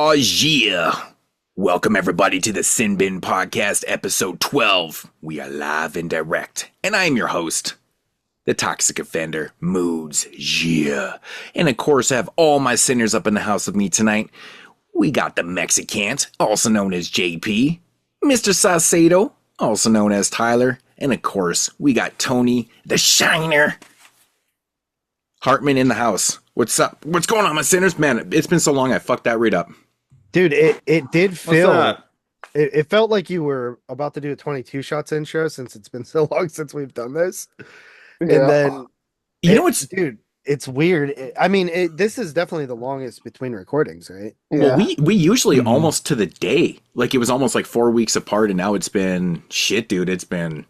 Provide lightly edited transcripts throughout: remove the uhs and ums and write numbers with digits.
Oh, yeah. Welcome, everybody, to the Sin Bin Podcast, episode 12. We are live and direct. And I am your host, the toxic offender, Moodz. Yeah. And of course, I have all my sinners up in the house with me tonight. We got the Mexicant, also known as JP, Mr. Saucedo, also known as Tyler, and of course, we got Tony, the Shiner. Hartman in the house. What's up? What's going on, my sinners? Man, it's been so long, I fucked that right up. Dude, it did feel it felt like you were about to do a 22 shots intro since it's been so long since we've done this. And then you know what's dude, it's weird. This is definitely the longest between recordings, right? Well, we usually almost to the day. Like it was almost like 4 weeks apart, and now it's been shit, dude. It's been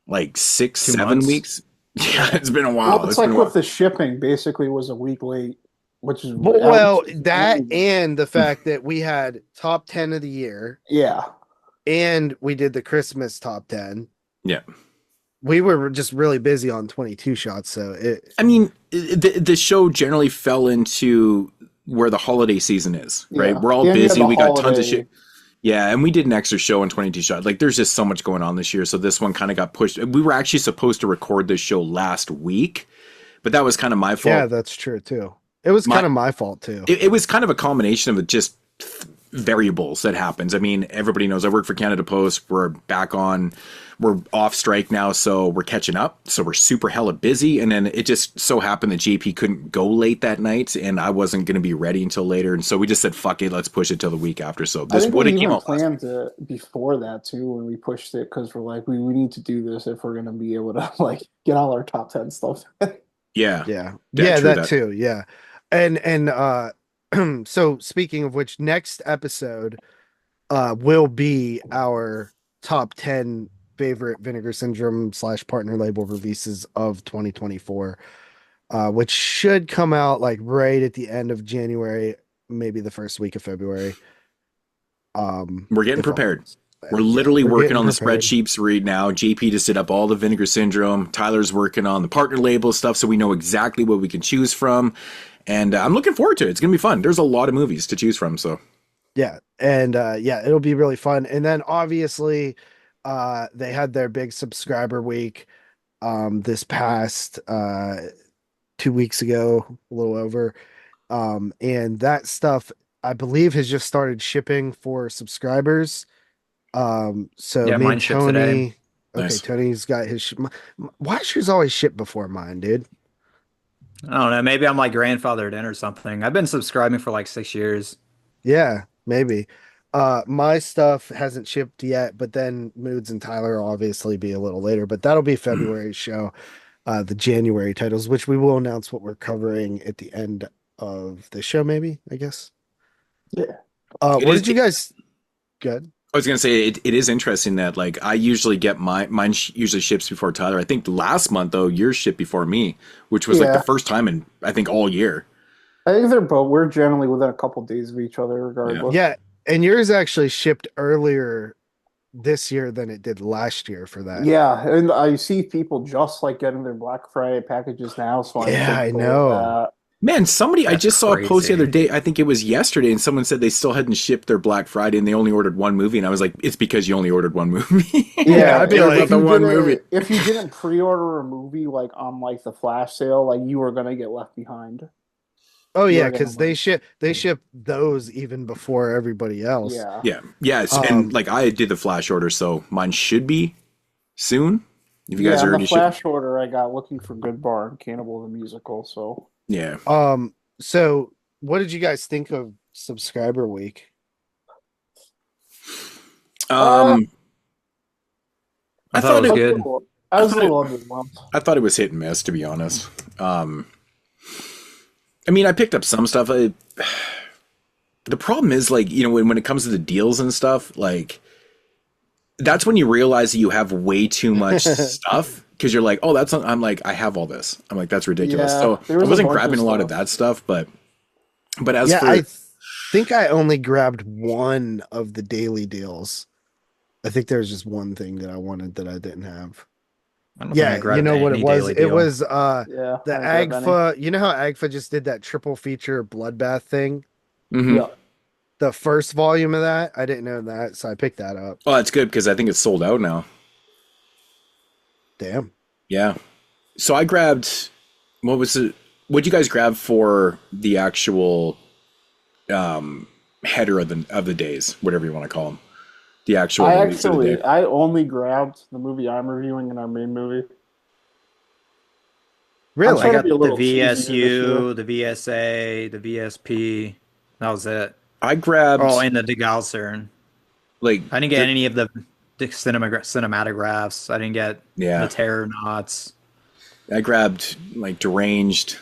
like 6, 7 weeks. Yeah, it's been a while. Well, it's like with the shipping, basically was a week late. Which is that and the fact that we had top 10 of the year. Yeah. And we did the Christmas top 10. Yeah. We were just really busy on 22 shots. So the show generally fell into where the holiday season is, right? We're all busy. We got tons of shit. Yeah. And we did an extra show on 22 shots. Like there's just so much going on this year. So this one kind of got pushed. We were actually supposed to record this show last week, but that was kind of my fault. Yeah, that's true too. It was kind of my fault too. It was kind of a combination of just variables that happens. I mean, everybody knows I work for Canada Post. We're off strike now, so we're catching up. So we're super hella busy. And then it just so happened that JP couldn't go late that night, and I wasn't going to be ready until later. And so we just said, fuck it, let's push it till the week after. So this would have came out. We planned it before that too when we pushed it because we're like, we need to do this if we're going to be able to like get all our top 10 stuff. Yeah, that too. Yeah. And so speaking of which, next episode will be our top 10 favorite Vinegar Syndrome / partner label releases of 2024, which should come out like right at the end of January, maybe the first week of February. We're getting prepared. We're literally working on the spreadsheets right now. JP just did up all the Vinegar Syndrome. Tyler's working on the partner label stuff, so we know exactly what we can choose from. And I'm looking forward to it. It's going to be fun. There's a lot of movies to choose from. So, yeah. And it'll be really fun. And then obviously, they had their big subscriber week this past 2 weeks ago, a little over. And that stuff, I believe, has just started shipping for subscribers. So yeah, mine shipped today. Okay, nice. Tony's got his. Why is yours always shipped before mine, dude? I don't know. Maybe I'm like grandfathered in or something. I've been subscribing for like 6 years. Yeah, maybe. My stuff hasn't shipped yet, but then Moodz and Tyler will obviously be a little later. But that'll be February's show. The January titles, which we will announce what we're covering at the end of the show, maybe, I guess. Yeah. What did you guys? Good. I was going to say, it is interesting that, like, I usually get mine usually ships before Tyler. I think last month, though, yours shipped before me, which was, like, the first time in, I think, all year. I think they're both. We're generally within a couple of days of each other, regardless. Yeah, and yours actually shipped earlier this year than it did last year for that. Yeah, and I see people just, like, getting their Black Friday packages now. So I know. Man, I just saw crazy. a post the other day, I think it was yesterday, and someone said they still hadn't shipped their Black Friday and they only ordered one movie. And I was like, it's because you only ordered one movie. Yeah, I'd be like, the one movie. If you didn't pre-order a movie like on like the flash sale, like you were gonna get left behind. Oh yeah, because they ship those even before everybody else. Yeah. And like I did the flash order, so mine should be soon. If you guys are already the flash order, I got looking for Goodbar and Cannibal the musical. So yeah. So what did you guys think of subscriber week? I thought it was good. I was a little underwhelmed. I thought it was hit and miss, to be honest. I mean, I picked up some stuff. The problem is, like, you know, when it comes to the deals and stuff, like, that's when you realize that you have way too much stuff. Because you're like, oh, I'm like, I have all this. I'm like, that's ridiculous. Yeah, so I wasn't grabbing a lot of that stuff, but as for, I think I only grabbed one of the daily deals. I think there was just one thing that I wanted that I didn't have. You know what it was? It was the Agfa. You know how Agfa just did that triple feature bloodbath thing? Mm-hmm. Yeah. the first volume of that. I didn't know that, so I picked that up. Oh, that's good because I think it's sold out now. Damn. Yeah. So I grabbed, what was it? What'd you guys grab for the actual header of the days, whatever you want to call them? The actual release of the day. I only grabbed the movie I'm reviewing in our main movie. Really? I got the VSU, the VSA, the VSP. That was it. I grabbed... Oh, and the Degalcern. Like, I didn't get any of the cinematographs. I didn't get the Terror Knots. I grabbed, like, Deranged...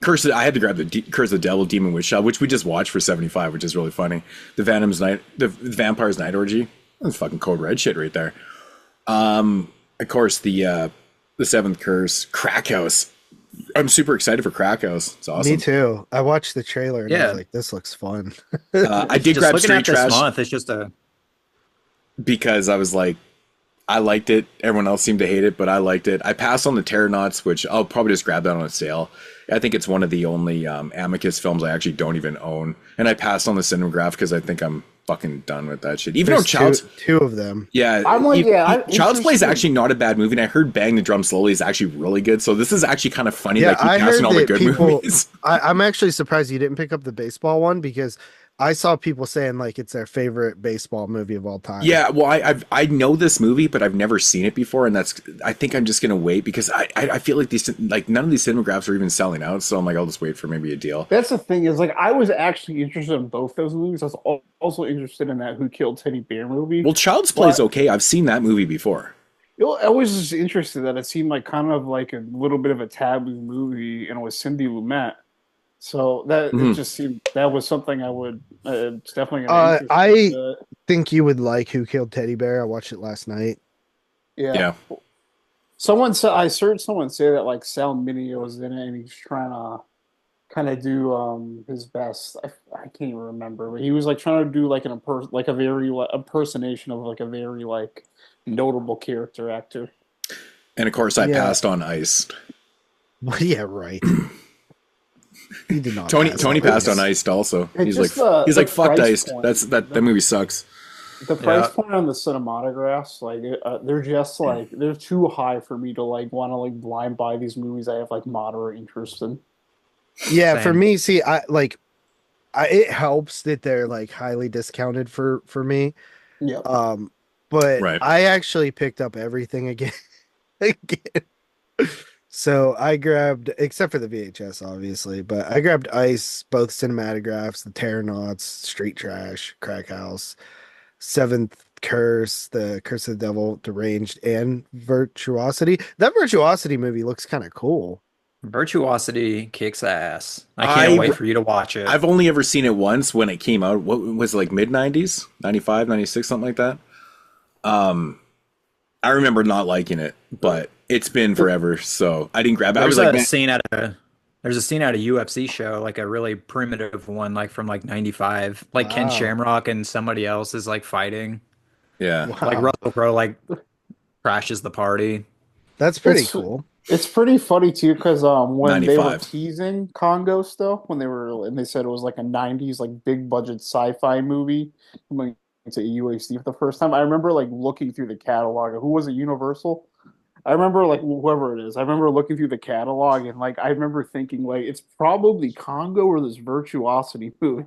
I had to grab the Curse of the Devil, Demon Witch Shot, which we just watched for 75, which is really funny. The Vampire's Night Orgy. That's fucking Code Red shit right there. Of course, the Seventh Curse, Crack House. I'm super excited for Crack House. It's awesome. Me too. I watched the trailer and I was like, this looks fun. I did grab Street Trash. This month, it's just because I was like, I liked it. Everyone else seemed to hate it, but I liked it. I passed on the Terranauts, which I'll probably just grab that on a sale. I think it's one of the only Amicus films I actually don't even own. And I passed on the Cinematograph because I think I'm fucking done with that shit. Even though Child's... Two of them. Yeah. I'm like, Child's Play is actually not a bad movie, and I heard Bang the Drum Slowly is actually really good. So this is actually kind of funny that I keep passing all the good movies. I'm actually surprised you didn't pick up the baseball one because I saw people saying like it's their favorite baseball movie of all time. Yeah, well, I know this movie, but I've never seen it before, and I think I'm just gonna wait because I feel like none of these cinemagraphs are even selling out, so I'm like, I'll just wait for maybe a deal. That's the thing is like I was actually interested in both those movies. I was also interested in that Who Killed Teddy Bear movie. Well, Child's Play is okay. I've seen that movie before. I was just interested that it seemed like kind of like a little bit of a taboo movie, and it was Cindy Lumet. So that it just seemed that was something I would definitely. I think you would like Who Killed Teddy Bear. I watched it last night. Yeah. Someone said I heard someone say that like Sal Mineo was in it, and he's trying to kind of do his best. I can't even remember, but he was like trying to do like a very impersonation of like a very like notable character actor. And of course, I passed on Iced. Well, yeah, right. He did not. Tony passed on Iced also. He's like fuck Iced. That movie sucks. The price point on the cinematographs, like they're just like they're too high for me to like want to like blind buy these movies I have like moderate interest in. Yeah, same. For me, see, it helps that they're like highly discounted for me. Yeah. But I actually picked up everything again. So I grabbed, except for the VHS, obviously, but I grabbed Ice, both cinematographs, the Terranauts, Street Trash, Crack House, Seventh Curse, the Curse of the Devil, Deranged, and Virtuosity. That Virtuosity movie looks kind of cool. Virtuosity kicks ass. I can't wait for you to watch it. I've only ever seen it once when it came out. What was it, like mid-90s? 95, 96, something like that? I remember not liking it, but it's been forever, so I didn't grab it. There's a scene at a UFC show, like a really primitive one, like from like 95. Like Ken Shamrock and somebody else is like fighting. Yeah. Wow. Like Russell Crowe like crashes the party. That's pretty cool. It's pretty funny too, because when 95. they were teasing Congo stuff, and they said it was like a 90s like big budget sci-fi movie coming to UHD for the first time. I remember like looking through the catalog. Who was it? Universal? I remember like whoever it is. I remember looking through the catalog and like I remember thinking like it's probably Congo or this Virtuosity movie.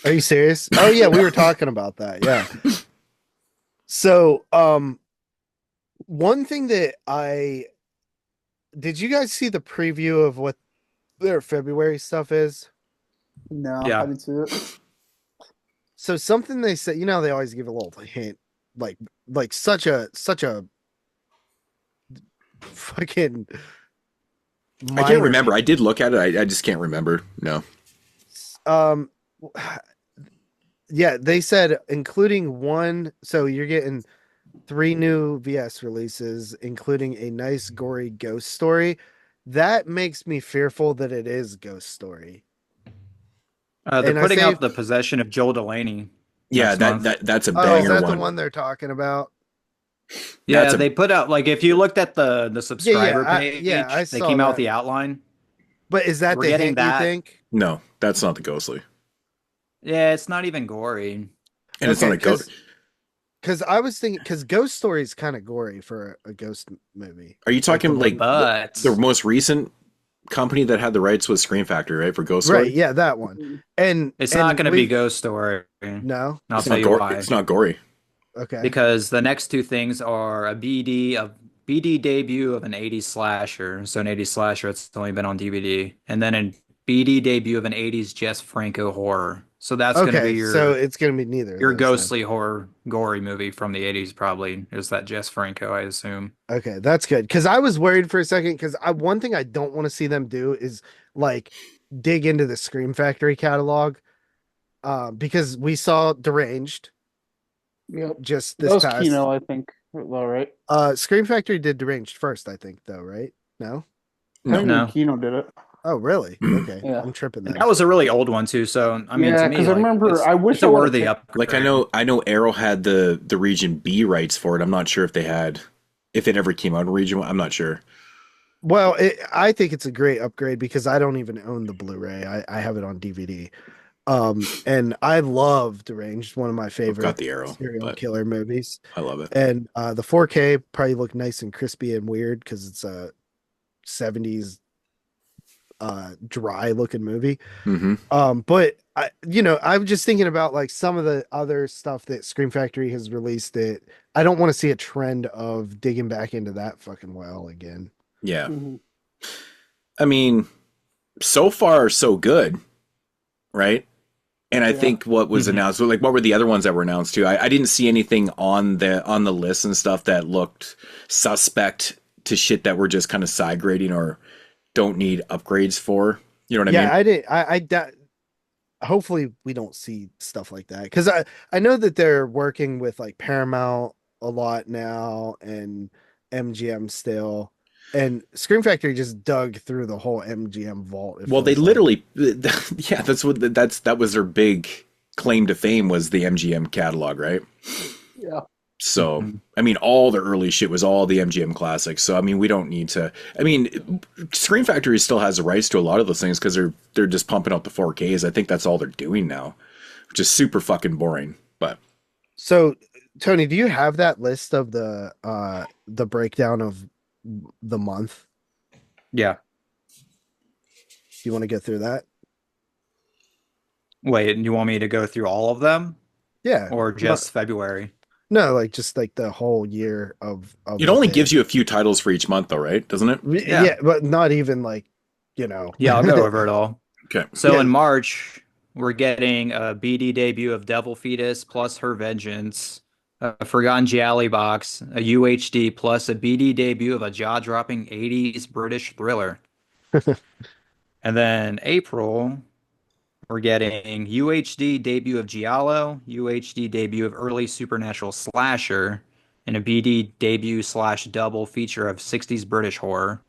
Are you serious? Oh yeah, we were talking about that. Yeah. So one thing that did you guys see the preview of what their February stuff is? No, yeah. I didn't see it. So something they said, they always give a little hint, like such a fucking. I can't remember. I did look at it. I just can't remember. No. Yeah, they said including one. So you're getting 3 new VS releases, including a nice gory ghost story. That makes me fearful that it is Ghost Story. They're putting out The Possession of Joel Delaney. Yeah, that's a banger. Is that the one they're talking about? Yeah, they put out, like, if you looked at the subscriber page, they came out with the outline. But is that the hint, you think? No, that's not the Ghostly. Yeah, it's not even gory. And it's on a ghost. Because I was thinking, because Ghost Story is kind of gory for a ghost movie. Are you talking like But the most recent company that had the rights was Scream Factory, right? For Ghost Story? Right, yeah, that one. And it's not going to be Ghost Story. No, I'll tell you why. It's not gory. Okay. Because the next two things are a BD debut of an 80s slasher. So an 80s slasher that's only been on DVD. And then a BD debut of an 80s Jess Franco horror. So that's going to be so it's going to be neither. Your ghostly horror gory movie from the 80s probably is that Jess Franco, I assume. Okay, that's good. Because I was worried for a second, because one thing I don't want to see them do is like dig into the Scream Factory catalog. Because we saw Deranged. Yep. Just this that was past Kino, I think. All right. Scream Factory did Deranged first, I think, though, right? No? No. Kino did it. Oh, really? Okay. Yeah. I'm tripping that was a really old one too, so I mean, yeah, to me, because I remember I wish it's a worthy upgrade. Like I know Arrow had the region B rights for it. I'm not sure if it ever came out in region 1. I'm not sure. Well, I think it's a great upgrade because I don't even own the Blu-ray. I have it on DVD. And I love Deranged, one of my favorite got the Arrow, serial killer movies. I love it. And the 4K probably look nice and crispy and weird because it's a 70s dry looking movie. Mm-hmm. But I'm just thinking about like some of the other stuff that Scream Factory has released that I don't want to see a trend of digging back into that fucking well again. Yeah. Mm-hmm. I mean, so far so good, right? And I think what was announced, like what were the other ones that were announced too? I didn't see anything on the list and stuff that looked suspect to shit that we're just kind of side grading or don't need upgrades for. You know what I mean? Yeah, I did. Hopefully we don't see stuff like that because I know that they're working with like Paramount a lot now and MGM still. And Scream Factory just dug through the whole MGM vault. Well, they literally, yeah, that was their big claim to fame was the MGM catalog, right? Yeah. So, I mean, all the early shit was all the MGM classics. So, I mean, we don't need to. I mean, Scream Factory still has the rights to a lot of those things because they're just pumping out the 4Ks. I think that's all they're doing now, which is super fucking boring. But so, Tony, do you have that list of the breakdown of the month? Yeah. Do you want to go through that? Wait, you want me to go through all of them? Yeah. Or just February? No, like just like the whole year of it only gives you a few titles for each month though, right? Doesn't it? Yeah, but not even like, Yeah, I'll go over it all. Okay. So in March, we're getting a BD debut of Devil Fetus plus Her Vengeance, a Forgotten Gialli box, a UHD plus a BD debut of a jaw-dropping 80s British thriller. And then April, we're getting UHD debut of Giallo, UHD debut of early supernatural slasher, and a BD debut / double feature of 60s British horror.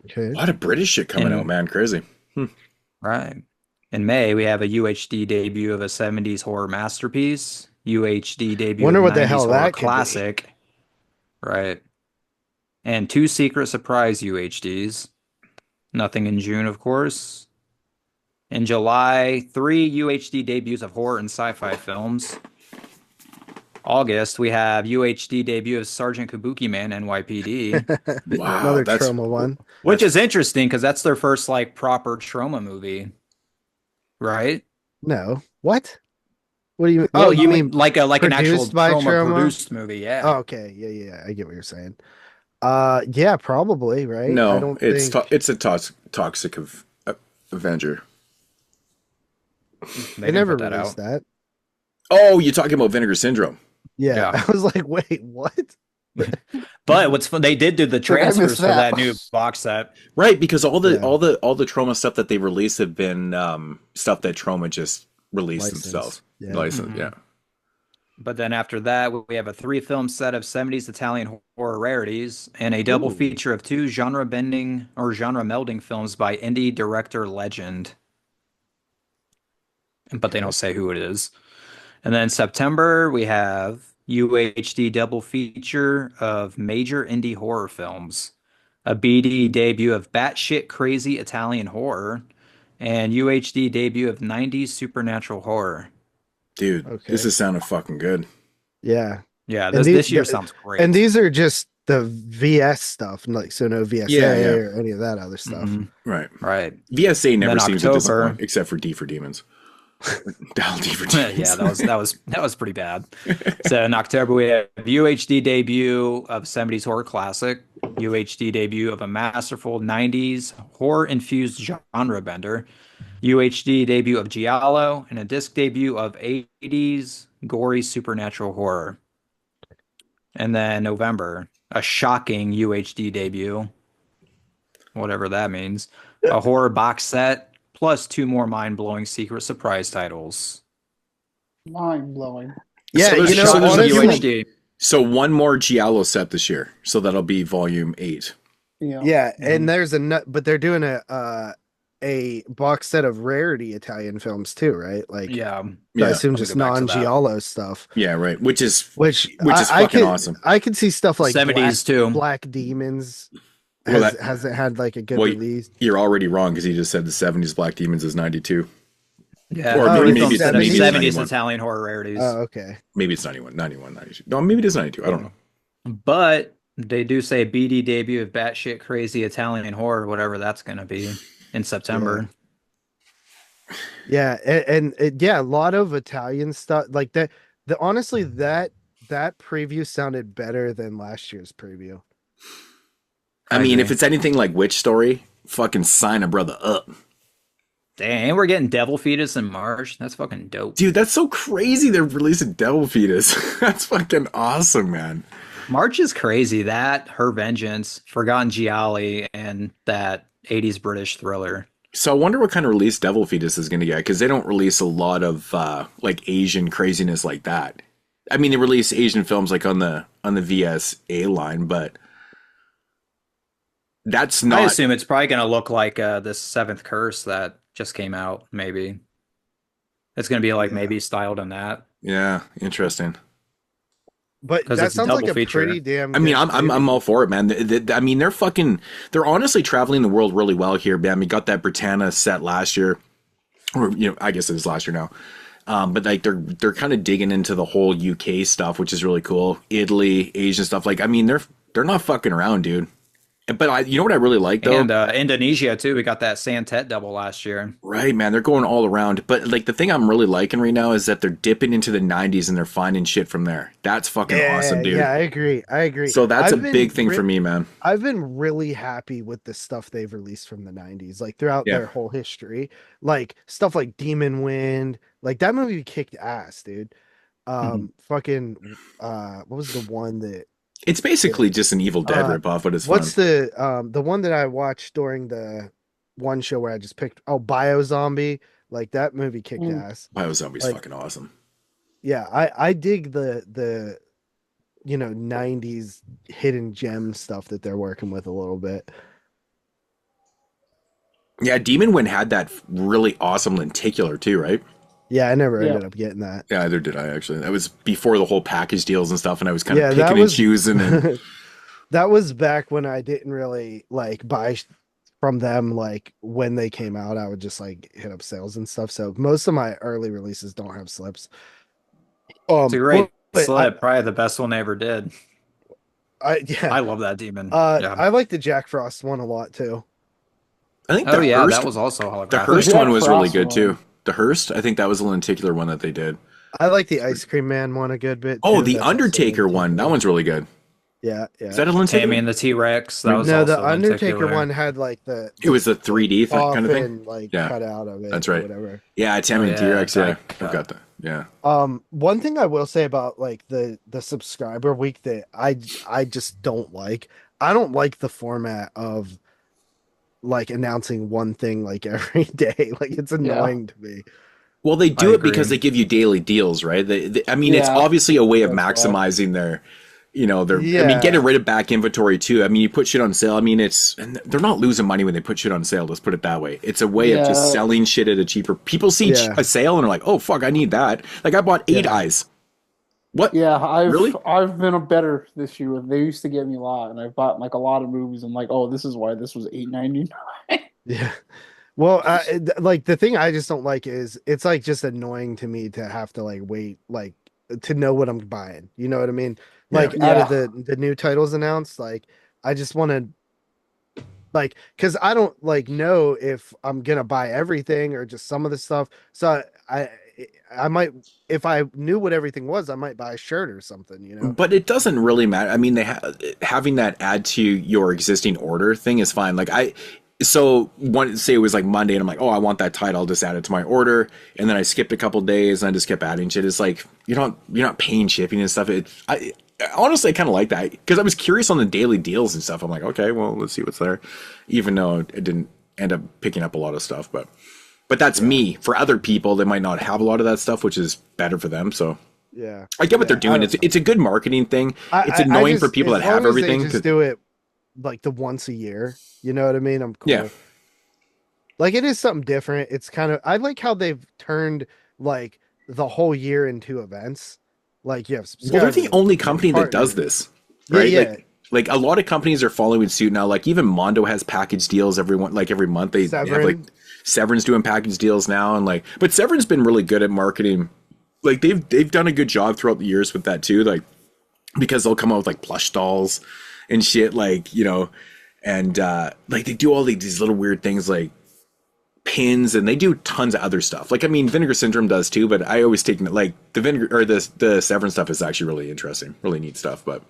Okay. A lot of British shit coming out, man. Crazy. Right. In May, we have a UHD debut of a 70s horror masterpiece, UHD debut Wonder of what the 90s hell horror that could be. classic. Right. And 2 secret surprise UHDs. Nothing in June, of course. In July, 3 UHD debuts of horror and sci-fi films. August, we have UHD debut of Sergeant Kabuki Man NYPD. Wow, Another trauma one. Which is interesting because that's their first like proper trauma movie. Right? No. What? What do you mean? Well, you mean like an actual produced by trauma produced movie, yeah. Oh, okay. Yeah. I get what you're saying. Yeah, probably, right? No, I don't it's think... it's a toxic Avenger. They never released that. Oh, you're talking about Vinegar Syndrome. Yeah. I was like, wait, what? But what's fun, they did do the transfers for that new box set, right? Because all the trauma stuff that they released have been stuff that Trauma just released themselves. Yeah. But then after that, we have a 3-film set of 70s Italian horror rarities and a double feature of 2 genre bending or genre melding films by indie director Legend. But they don't say who it is. And then September, we have UHD double feature of major indie horror films, a BD debut of batshit crazy Italian horror, and UHD debut of 90s supernatural horror. Dude, this is sounding fucking good. Yeah. Yeah, this year sounds great. And these are just the VS stuff, like so no VSA or any of that other stuff. Right. VSA never seems to disappoint, except for D for Demons. Dial D for Demons. Yeah, that was pretty bad. So in October we have UHD debut of 70s horror classic, UHD debut of a masterful 90s horror infused genre bender, UHD debut of Giallo, and a disc debut of 80s gory supernatural horror. And then November, a shocking UHD debut, whatever that means, a horror box set, plus 2 more mind-blowing secret surprise titles. Mind-blowing. Yeah, so you know, UHD. So one more Giallo set this year. So that'll be volume 8. Yeah, and there's but they're doing a box set of rarity Italian films too, right? Like, I assume just non-Giallo stuff. Yeah, right. Which is fucking awesome. I could see stuff like 70s too. Black Demons hasn't had like a good release. You're already wrong because he just said the 70s Black Demons is 92. Yeah, or maybe it's 70s Italian horror rarities. Oh, okay. Maybe it's 91, 92. No, maybe it is 92. I don't know. But they do say BD debut of batshit crazy Italian horror, whatever that's going to be, in September. Yeah, and a lot of Italian stuff like that. Honestly, that preview sounded better than last year's preview. I mean, if it's anything like Witch Story, fucking sign a brother up. Dang, we're getting Devil Fetus in March. That's fucking dope. Dude, that's so crazy they're releasing Devil Fetus. That's fucking awesome, man. March is crazy. That, Her Vengeance, Forgotten Gialli, and that 80s British thriller. So I wonder what kind of release Devil Fetus is going to get, because they don't release a lot of like Asian craziness like that. I mean, they release Asian films like on the VSA line, but that's not... I assume it's probably going to look like this Seventh Curse that just came out, maybe. It's going to be like maybe styled in that. Yeah, interesting. But that sounds like a pretty damn... I mean, I'm all for it, man. I mean, they're honestly traveling the world really well here, man. We got that Britannia set last year, or I guess it was last year now. But like they're kind of digging into the whole UK stuff, which is really cool. Italy, Asian stuff. Like, I mean, they're not fucking around, dude. But you know what I really like though? And Indonesia too. We got that Santet double last year. Right, man. They're going all around. But like the thing I'm really liking right now is that they're dipping into the 90s and they're finding shit from there. That's fucking awesome, dude. Yeah, I agree. So that's a big thing for me, man. I've been really happy with the stuff they've released from the 90s, like throughout their whole history. Like stuff like Demon Wind. Like that movie kicked ass, dude. Fucking what was the one that... It's basically just an Evil Dead ripoff, but it's fun. What's the one that I watched during the one show where I just picked Biozombie? Like that movie kicked ass. Biozombie's fucking awesome. Yeah, I dig the 90s hidden gem stuff that they're working with a little bit. Yeah, Demon Wind had that really awesome lenticular too, right? Yeah, I never ended up getting that. Yeah, either did I, actually. That was before the whole package deals and stuff, and I was kind of picking and choosing. And... that was back when I didn't really like buy from them. Like when they came out, I would just like hit up sales and stuff. So most of my early releases don't have slips. It's a great slip, probably the best one they ever did. I love that Demon. I like the Jack Frost one a lot too. I think that was also holographic. The Hearst one was really good too. The Hearst, I think that was a lenticular one that they did. I like the Ice Cream Man one a good bit. Oh, the Undertaker one. That one's really good. Yeah. Is that a lenticular? Tammy and the T-Rex. No, the Undertaker one had like it was a 3D kind of thing. Like cut out of it. That's right. Whatever. Yeah, Tammy and T-Rex. Yeah, I've got that. Yeah. One thing I will say about like the subscriber week that I just don't like. I don't like the format of like announcing one thing like every day. Like it's annoying to me. Well, they do it because they give you daily deals, right? I mean, it's obviously a way of maximizing their I mean, getting rid of back inventory too. I mean, you put shit on sale. I mean, and they're not losing money when they put shit on sale. Let's put it that way. It's a way of just selling shit at a cheaper. People see a sale and are like, oh fuck, I need that. Like I bought 8 Eyes. What? Yeah, I've been better this year. They used to get me a lot, and I've bought like a lot of movies. And like, oh, this is why this was $8.99. Yeah. Well, like the thing I just don't like is it's like just annoying to me to have to like wait like to know what I'm buying. You know what I mean? Yeah. Like out of Yeah. the new titles announced, like I just want to like because I don't like know if I'm gonna buy everything or just some of the stuff. So I might if I knew what everything was, I might buy a shirt or something. You know? But it doesn't really matter. I mean, having that add to your existing order thing is fine. Like so one say it was like Monday, and I'm like, oh, I want that title. I'll just add it to my order, and then I skipped a couple days, and I just kept adding shit. It's like you're not paying shipping and stuff. I honestly I kind of like that because I was curious on the daily deals and stuff. I'm like, okay, well, let's see what's there, even though it didn't end up picking up a lot of stuff, but that's me. For other people, they might not have a lot of that stuff, which is better for them. So Yeah, I get what they're doing. It's a good marketing thing. It's annoying for people that have everything. They just do it like the once a year. You know what I mean? I'm cool. Yeah. Like it is something different. It's kind of I like how they've turned like the whole year into events. Like you have Well, they're the only company that does this, right? Yeah. Like a lot of companies are following suit now. Like even Mondo has package deals every month. They have like Severin's doing package deals now, and like, but Severin's been really good at marketing. Like they've done a good job throughout the years with that too. Like because they'll come out with like plush dolls and shit, like and like they do all these little weird things like pins, and they do tons of other stuff. Like I mean, Vinegar Syndrome does too, but I always take like the vinegar or the Severin stuff is actually really interesting, really neat stuff. But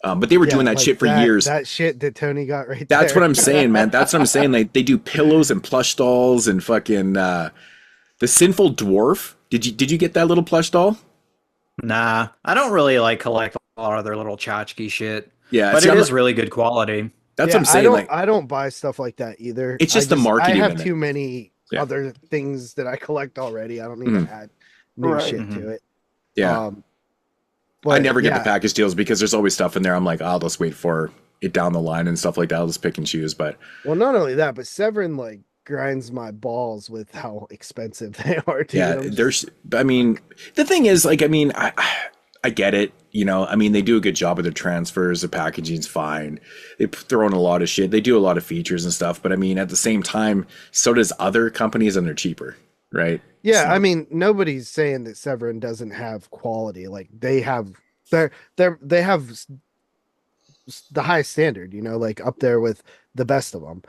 but they were doing that like shit for years. That shit that Tony got right That's there. what I'm saying, man. That's what I'm saying. Like they do pillows and plush dolls and fucking the Sinful Dwarf. Did you get that little plush doll? Nah, I don't really like collect a lot of their little tchotchke shit. Yeah, but see, it is really good quality. That's what I'm saying. I don't buy stuff like that either. It's just the marketing. I have too many other things that I collect already. I don't need to add new shit to it. Yeah. But I never get the package deals because there's always stuff in there. I'm like, I'll just wait for it down the line and stuff like that. I'll just pick and choose. But well, not only that, but Severin like grinds my balls with how expensive they are. Dude. Yeah, I mean, the thing is, like, I mean, I get it. You know, I mean, they do a good job of their transfers. The packaging's fine. They throw in a lot of shit. They do a lot of features and stuff. But I mean, at the same time, so does other companies, and they're cheaper, right? Yeah, so, I mean, nobody's saying that Severin doesn't have quality. Like they have, they have the highest standard. You know, like up there with the best of them.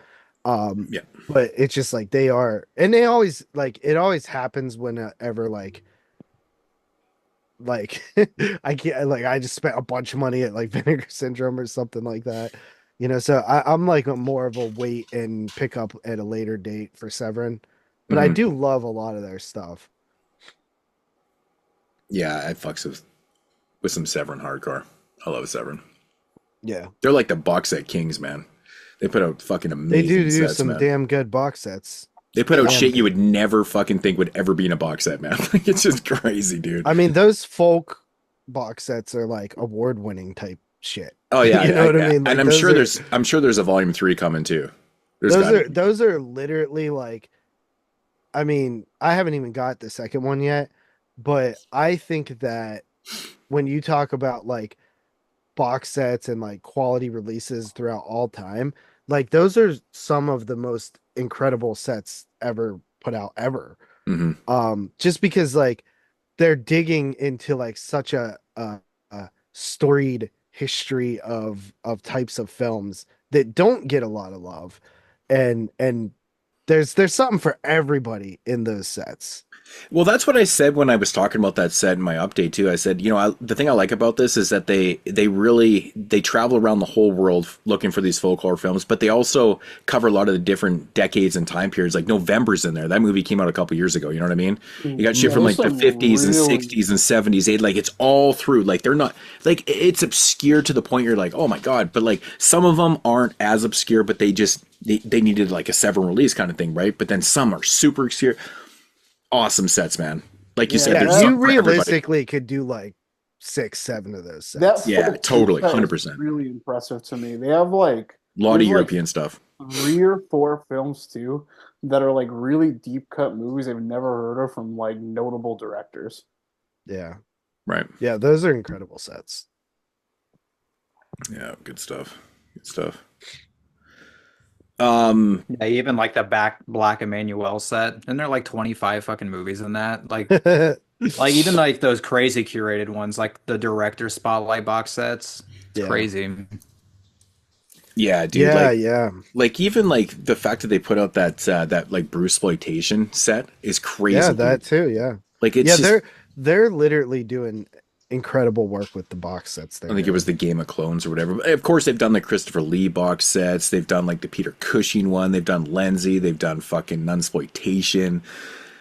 Yeah. But it's just like they are, and they always like it always happens whenever like I can't like I just spent a bunch of money at like Vinegar Syndrome or something like that, you know. So I'm like more of a wait and pick up at a later date for Severin, but I do love a lot of their stuff. Yeah, I fucks with some Severin hardcore. I love Severin. Yeah, they're like the box set kings, man. They put out fucking amazing. They do sets, some man. damn good box sets. They put out shit you would never fucking think would ever be in a box set, man. Like it's just crazy, dude. I mean, those folk box sets are like award-winning type shit. Oh yeah, you know what I mean. Like, and I'm sure there's a volume 3 coming too. Those are literally like, I mean, I haven't even got the second one yet, but I think that when you talk about like box sets and like quality releases throughout all time, like those are some of the most incredible sets ever put out ever. Just because like they're digging into like such a storied history of types of films that don't get a lot of love, and there's something for everybody in those sets. Well, that's what I said when I was talking about that set in my update too. I said, you know, the thing I like about this is that they travel around the whole world looking for these folk horror films, but they also cover a lot of the different decades and time periods. Like November's in there. That movie came out a couple years ago. You know what I mean? You got shit from like the 50s and 60s and 70s. Like it's all through. Like they're not like it's obscure to the point you're like, oh my god. But like some of them aren't as obscure, but they needed like a Severin release kind of thing, right? But then some are super obscure. Awesome sets, man. Like you said, you realistically could do like 6-7 of those sets. Totally, 100%. Really impressive to me. They have like a lot of European stuff. 3 or 4 films too that are like really deep cut movies I've never heard of from like notable directors. Yeah. Right. Yeah, those are incredible sets. Yeah, good stuff. Good stuff. Yeah, even like the Black Emmanuel set, and there are like 25 fucking movies in that. Like even like those crazy curated ones, like the director spotlight box sets. It's Yeah. crazy. Yeah, dude. Yeah, yeah. Like even like the fact that they put out that like Bruceploitation set is crazy. Yeah, dude. that too, yeah. Like it's Yeah, just, they're literally doing incredible work with the box sets there. I think it was the Game of Clones or whatever. But of course, they've done the Christopher Lee box sets. They've done like the Peter Cushing one. They've done Lenzi. They've done fucking Nunsploitation.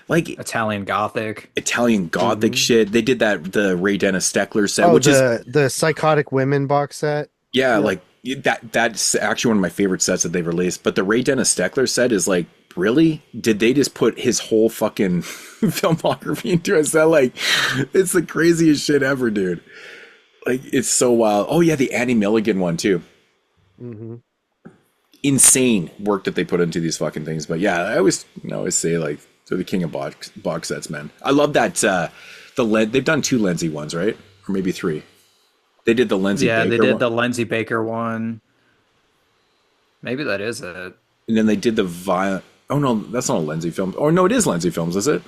Like Italian Gothic. Italian Gothic shit. They did the Ray Dennis Steckler set, which is the Psychotic Women box set. yeah, like that's actually one of my favorite sets that they've released. But the Ray Dennis Steckler set is like, really? Did they just put his whole fucking filmography into a set? Like, it's the craziest shit ever, dude. Like, it's so wild. Oh yeah, the Annie Milligan one too. Mm-hmm. Insane work that they put into these fucking things. But yeah, I always say like they're the king of box sets, man. I love that they've done 2 Lenzi ones, right? Or maybe 3. They did the Lenzi Baker They did one. the Lindsay Baker one. Maybe that is it. And then they did the violent. Oh no, that's not a Lenzi film. Or no, it is Lenzi Films, is it?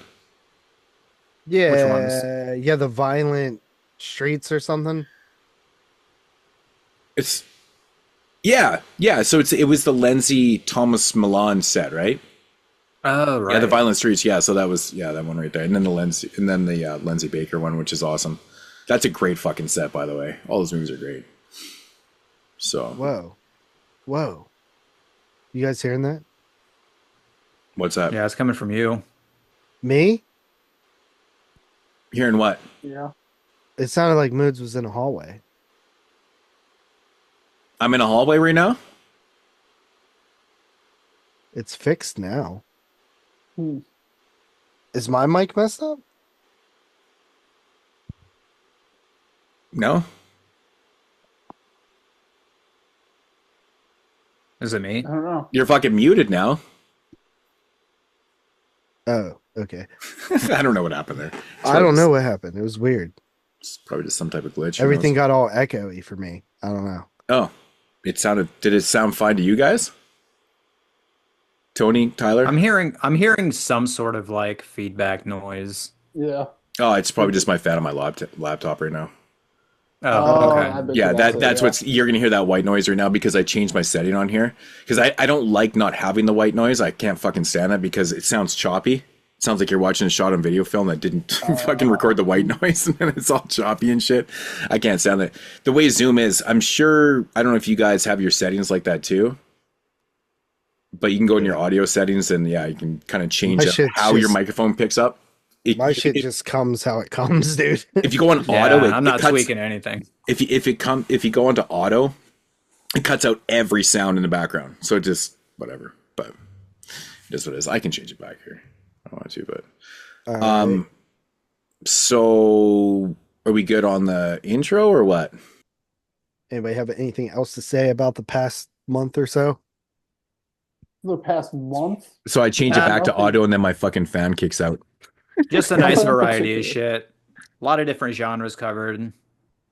Yeah, Which ones? yeah, the Violent Streets or something. It's yeah. So it was the Lenzi Thomas Milan set, right? Oh, right. Yeah, the Violent Streets. Yeah, so that was that one right there, and then the Lenzi Baker one, which is awesome. That's a great fucking set, by the way. All those movies are great. So Whoa, you guys hearing that? what's that? Yeah, it's coming from you. Me? Hearing what? Yeah. It sounded like Moodz was in a hallway. I'm in a hallway right now. It's fixed now. Hmm. Is my mic messed up? No. Is it me? I don't know. You're fucking muted now. Oh, okay. I don't know what happened there. I don't know what happened. It was weird. It's probably just some type of glitch. Who Everything knows? got all echoey for me. I don't know. Oh, did it sound fine to you guys? Tony, Tyler? I'm hearing some sort of like feedback noise. Yeah. Oh, it's probably just my fan on my laptop right now. Oh, I okay. bet Yeah, you that's what's you're gonna hear that white noise right now because I changed my setting on here because I don't like not having the white noise. I can't fucking stand that because it sounds choppy. It sounds like you're watching a shot on video film that didn't fucking record the white noise and then it's all choppy and shit. I can't stand that. The way Zoom is, I'm sure I don't know if you guys have your settings like that too. But you can go in your audio settings and you can kind of change how your microphone picks up. My shit just comes how it comes, dude. If you go on Yeah, auto, I'm not cuts, tweaking anything. if you go into auto, it cuts out every sound in the background. So it just whatever. But it is what it is. I can change it back here. I don't want to, but Right. So are we good on the intro or what? Anybody have anything else to say about the past month or so? The past month. So I change it back to nothing. auto and then my fucking fan kicks out. Just a nice Nothing variety of particular. shit. A lot of different genres covered.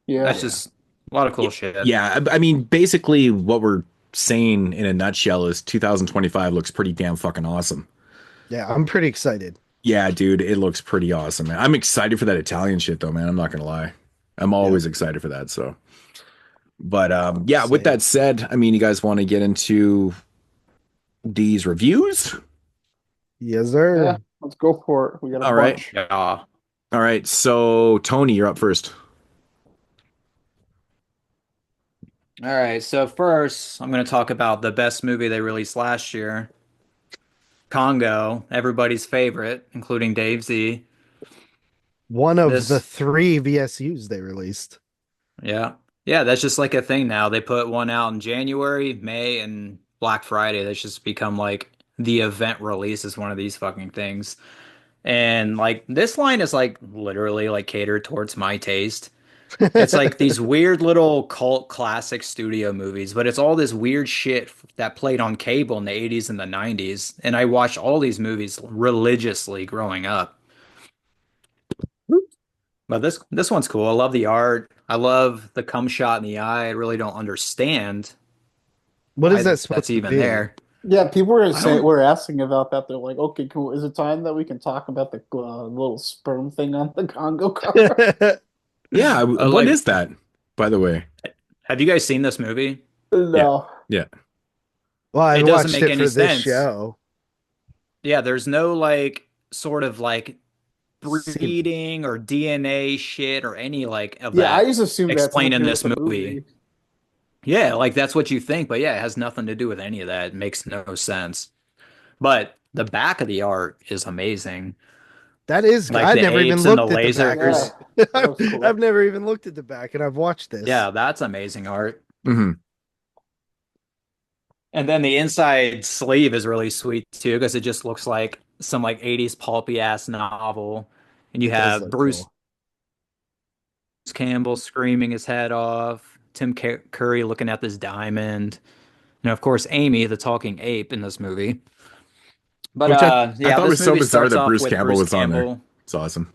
Yeah. That's just a lot of cool shit. Yeah, I mean, basically what we're saying in a nutshell is 2025 looks pretty damn fucking awesome. Yeah, I'm pretty excited. Yeah, dude, it looks pretty awesome, man. I'm excited for that Italian shit though, man. I'm not gonna lie. I'm always excited for that, so. But yeah, with that said, I mean, you guys want to get into these reviews? Yes, sir. Yeah, let's go for it. We got a All right. bunch. Yeah. All right, so Tony, you're up first. All right. So first, I'm going to talk about the best movie they released last year, Congo, everybody's favorite, including Dave Z. One of This- the 3 VSUs they released. Yeah. Yeah, that's just like a thing now. They put one out in January, May, and Black Friday. That's just become like the event release is one of these fucking things. And like this line is like literally like catered towards my taste. It's like these weird little cult classic studio movies, but it's all this weird shit that played on cable in the 80s and the 90s. And I watched all these movies religiously growing up. But this one's cool. I love the art. I love the cum shot in the eye. I really don't understand What why is that supposed that's to even be? there. Yeah, people were I saying don't. we're asking about that. They're like, okay, cool. Is it time that we can talk about the little sperm thing on the Congo cover? Yeah, what Like, is that, by the way? have you guys seen this movie? Yeah, No. yeah. Well, I It doesn't watched make it any for this sense. show. Yeah, there's no like sort of like Seem breeding or DNA shit or any like of Yeah, I that just assumed that had something explained to in do with this the movie. movie. Yeah, like that's what you think, but yeah, it has nothing to do with any of that. It makes no sense. But the back of the art is amazing. that is. Like I the never even apes and the looked at the back of Yeah, it. lasers. that was I've cool. never even looked at the back, and I've watched this. Yeah, that's amazing art. Hmm. And then the inside sleeve is really sweet too, because it just looks like some like 80s pulpy ass novel. And you It does have look Bruce cool. Campbell screaming his head off, Curry looking at this diamond, and of course Amy, the talking ape in this movie. But Which I yeah, thought this was so movie bizarre starts that off Bruce with Campbell Bruce was on there. Campbell. It's awesome.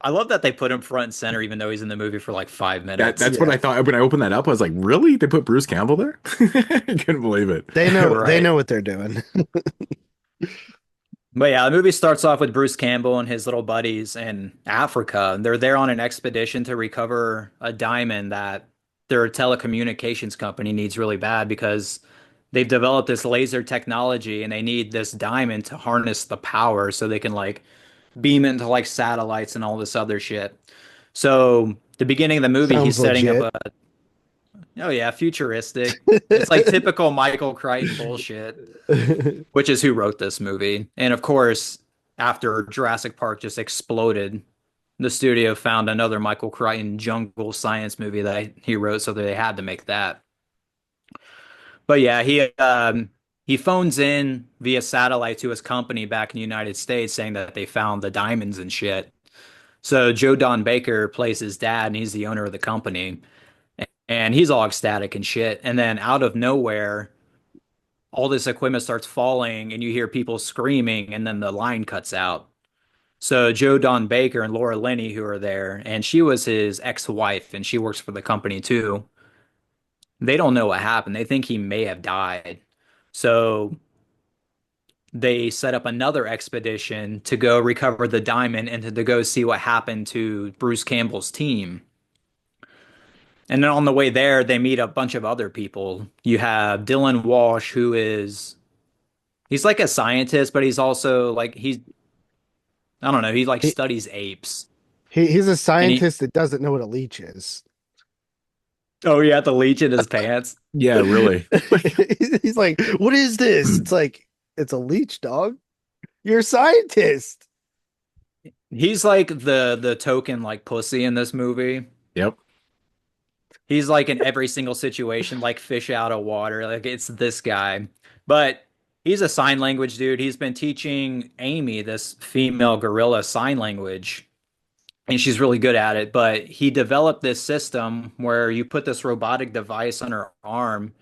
I love that they put him front and center, even though he's in the movie for like 5 minutes. That's what Yeah, I thought when I opened that up. I was like, really? They put Bruce Campbell there? I couldn't believe it. they know. They Right. know what they're doing. But yeah, the movie starts off with Bruce Campbell and his little buddies in Africa. They're there on an expedition to recover a diamond that their telecommunications company needs really bad because they've developed this laser technology and they need this diamond to harness the power so they can like beam into like satellites and all this other shit. So the beginning of the movie, he's Sounds setting up legit. a, oh yeah, futuristic. It's like typical Michael Crichton bullshit, which is who wrote this movie. And of course, after Jurassic Park just exploded, the studio found another Michael Crichton jungle science movie that he wrote, so they had to make that. But yeah, he phones in via satellite to his company back in the United States saying that they found the diamonds and shit. So Joe Don Baker plays his dad, and he's the owner of the company, and he's all ecstatic and shit. And then out of nowhere, all this equipment starts falling and you hear people screaming and then the line cuts out. So Joe Don Baker and Laura Linney, who are there, and she was his ex-wife and she works for the company too. They don't know what happened. They think he may have died. So they set up another expedition to go recover the diamond and to go see what happened to Bruce Campbell's team. And then on the way there, they meet a bunch of other people. You have Dylan Walsh, who is he's like a scientist, but he's also like he's I don't know, he like he, studies apes. he's a And he scientist that doesn't know what a leech is. oh yeah, the leech in his pants. Yeah, really. He's like, "What is this?" It's like, "It's a leech, dog. You're a scientist." He's like the token like pussy in this movie. Yep. He's like in every single situation, like fish out of water. Like it's this guy. But he's a sign language dude. He's been teaching Amy, this female gorilla, sign language, and she's really good at it. But he developed this system where you put this robotic device on her arm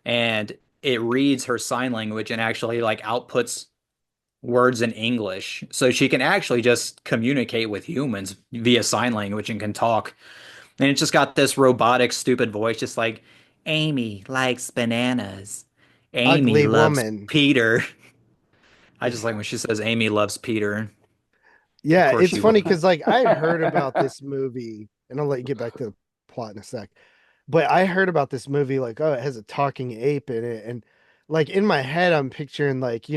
and it reads her sign language and actually like outputs words in English. So she can actually just communicate with humans via sign language and can talk. And it's just got this robotic, stupid voice, just like Amy likes bananas. Amy Ugly loves woman. Peter. I just like when she says Amy loves Peter. Of Yeah, course it's she funny will. because like I had heard about this movie, and I'll let you get back to the plot in a sec. But I heard about this movie, like, oh, it has a talking ape in it, and like in my head, I'm picturing like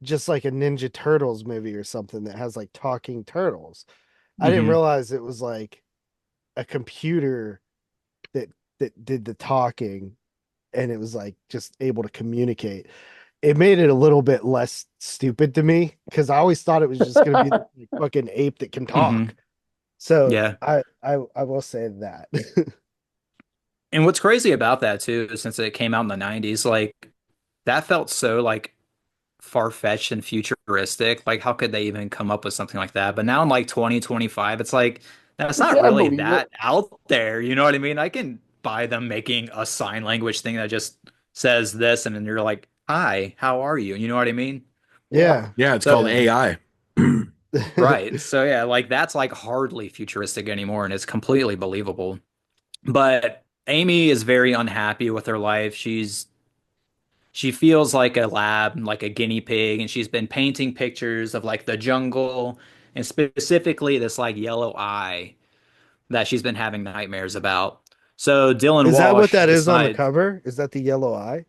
just like a Ninja Turtles movie or something that has like talking turtles. I didn't Hmm. realize it was like a computer that did the talking, and it was like just able to communicate. It made it a little bit less stupid to me because I always thought it was just going to be the like, fucking ape that can Hmm. talk. So Yeah. I will say that. And what's crazy about that too, since it came out in the 90s, like that felt so like far-fetched and futuristic. Like how could they even come up with something like that? But now in like 2025, it's like that's not Yeah, I really believe it. that out there. You know what I mean? I can buy them making a sign language thing that just says this and then you're like, "Hi, how are you?" You know what I mean? Yeah. Yeah. Yeah, it's called So, AI. right. So yeah, like that's like hardly futuristic anymore and it's completely believable. But Amy is very unhappy with her life. She's she feels like a lab, like a guinea pig, and she's been painting pictures of like the jungle and specifically this like yellow eye that she's been having nightmares about. So Dylan Is that what Walsh that is on the decides, cover? Is that the yellow eye?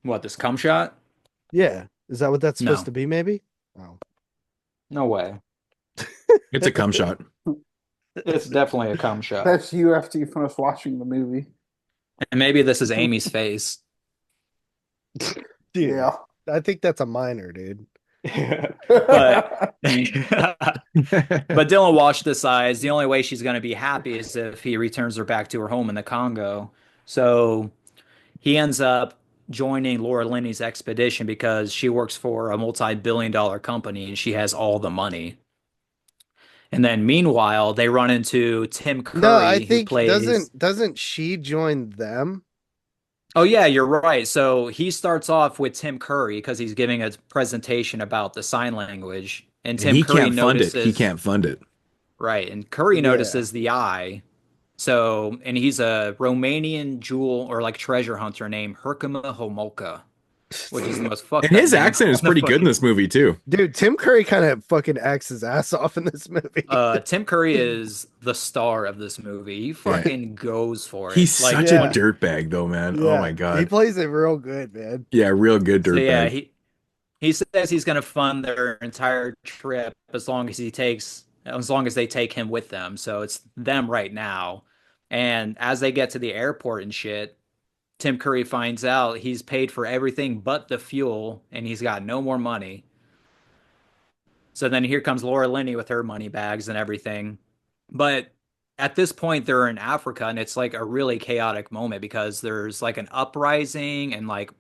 what, this cum shot? Yeah. Is that what that's supposed No, to be, maybe? Oh. no way. It's a cum shot. It's definitely a cum shot. That's you after you finish watching the movie. And maybe this is Amy's face. Dude, Yeah. I think that's a minor, dude. But but Dylan Walsh decides the only way she's going to be happy is if he returns her back to her home in the Congo. So he ends up joining Laura Linney's expedition because she works for a multi-billion-dollar company and she has all the money. And then meanwhile, they run into Tim No, I Curry, who think plays. doesn't she join them? Oh yeah, you're right. So he starts off with Tim Curry because he's giving a presentation about the sign language, and And Tim he Curry can't fund it. He notices. can't fund it. Right, and Curry Yeah. notices the eye. So, and he's a Romanian jewel or like treasure hunter named Herkima Homolka, which is the most And fucked up his name accent is on the pretty good in fucking. this movie too. Dude, Tim Curry kind of fucking acts his ass off in this movie. Tim Curry is the star of this movie. He Yeah. fucking goes for He's it. Like such a Yeah. dirtbag though, man. Oh my Yeah, he God. plays it real good, man. Yeah, real good so yeah, dirtbag. he says he's going to fund their entire trip as long as they take him with them. So it's them right now. And as they get to the airport and shit, Tim Curry finds out he's paid for everything but the fuel and he's got no more money. So then here comes Laura Linney with her money bags and everything. But at this point, they're in Africa and it's like a really chaotic moment because there's like an uprising and like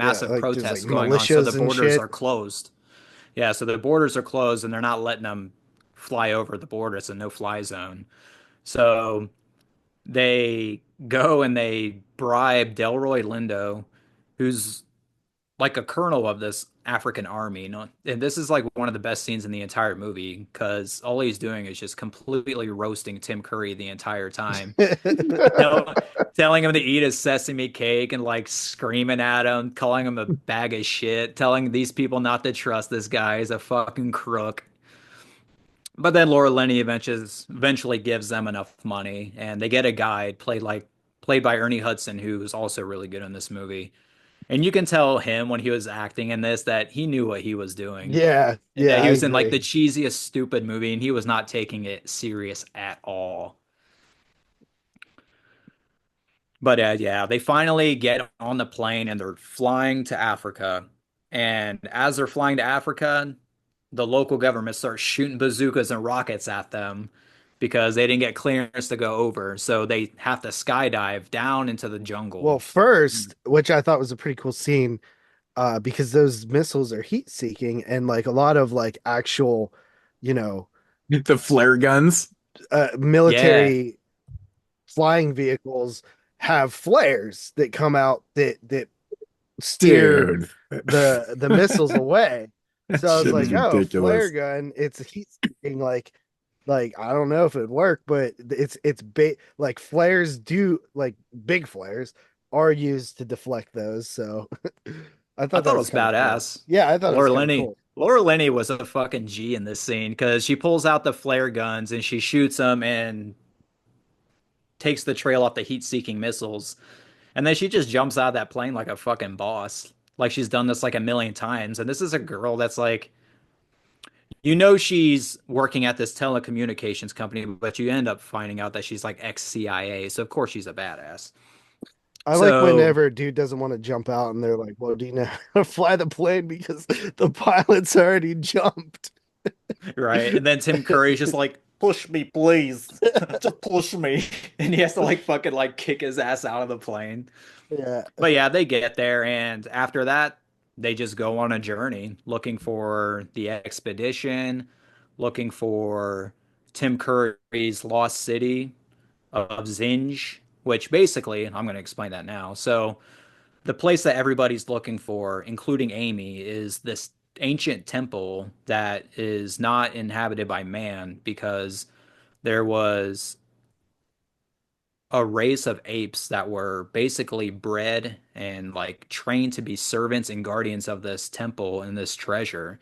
Yeah, massive like there's like protests going on. So the militias and borders shit. are closed. Yeah, so the borders are closed and they're not letting them fly over the border. It's a no-fly zone. So they go and they bribe Delroy Lindo, who's like a colonel of this African army. You know? And this is like one of the best scenes in the entire movie because all he's doing is just completely roasting Tim Curry the entire time. Tell, Telling him to eat his sesame cake and like screaming at him, calling him a bag of shit, telling these people not to trust this guy. He's a fucking crook. But then Laura Linney eventually gives them enough money, and they get a guide played by Ernie Hudson, who's also really good in this movie. And you can tell him when he was acting in this that he knew what he was doing. Yeah, yeah, He I was in like the agree. cheesiest, stupid movie, and he was not taking it serious at all. But yeah, they finally get on the plane and they're flying to Africa. And as they're flying to Africa, the local government starts shooting bazookas and rockets at them because they didn't get clearance to go over. So they have to skydive down into the Well, jungle. first, which I thought was a pretty cool scene, because those missiles are heat seeking and like a lot of like actual, you know, The flare guns. Yeah, military flying vehicles have flares that come out that steer Dude. the missiles away. That So I was shit is like, oh, flare ridiculous. gun, it's heat seeking, like I don't know if it'd work, but it's big, like flares do, like big flares are used to deflect those. So I I thought that thought it was was kind of cool. badass. Yeah, I thought it was Laura kind of Linney, cool. Laura Linney was a fucking G in this scene because she pulls out the flare guns and she shoots them and takes the trail off the heat-seeking missiles. And then she just jumps out of that plane like a fucking boss. Like she's done this like a million times. And this is a girl that's like, she's working at this telecommunications company, but you end up finding out that she's like ex-CIA. So of course she's a badass. I like So, whenever a dude doesn't want to jump out and they're like, well, do you know how to fly the plane because the pilot's already jumped? right. And then Tim Curry's just like, push me, please. Just push me. And he has to like fucking like kick his ass out of the plane. Yeah. But yeah, they get there, and after that, they just go on a journey looking for the expedition, looking for Tim Curry's lost city of Zinj, which basically, I'm going to explain that now. So, the place that everybody's looking for, including Amy, is this ancient temple that is not inhabited by man because there was a race of apes that were basically bred and like trained to be servants and guardians of this temple and this treasure.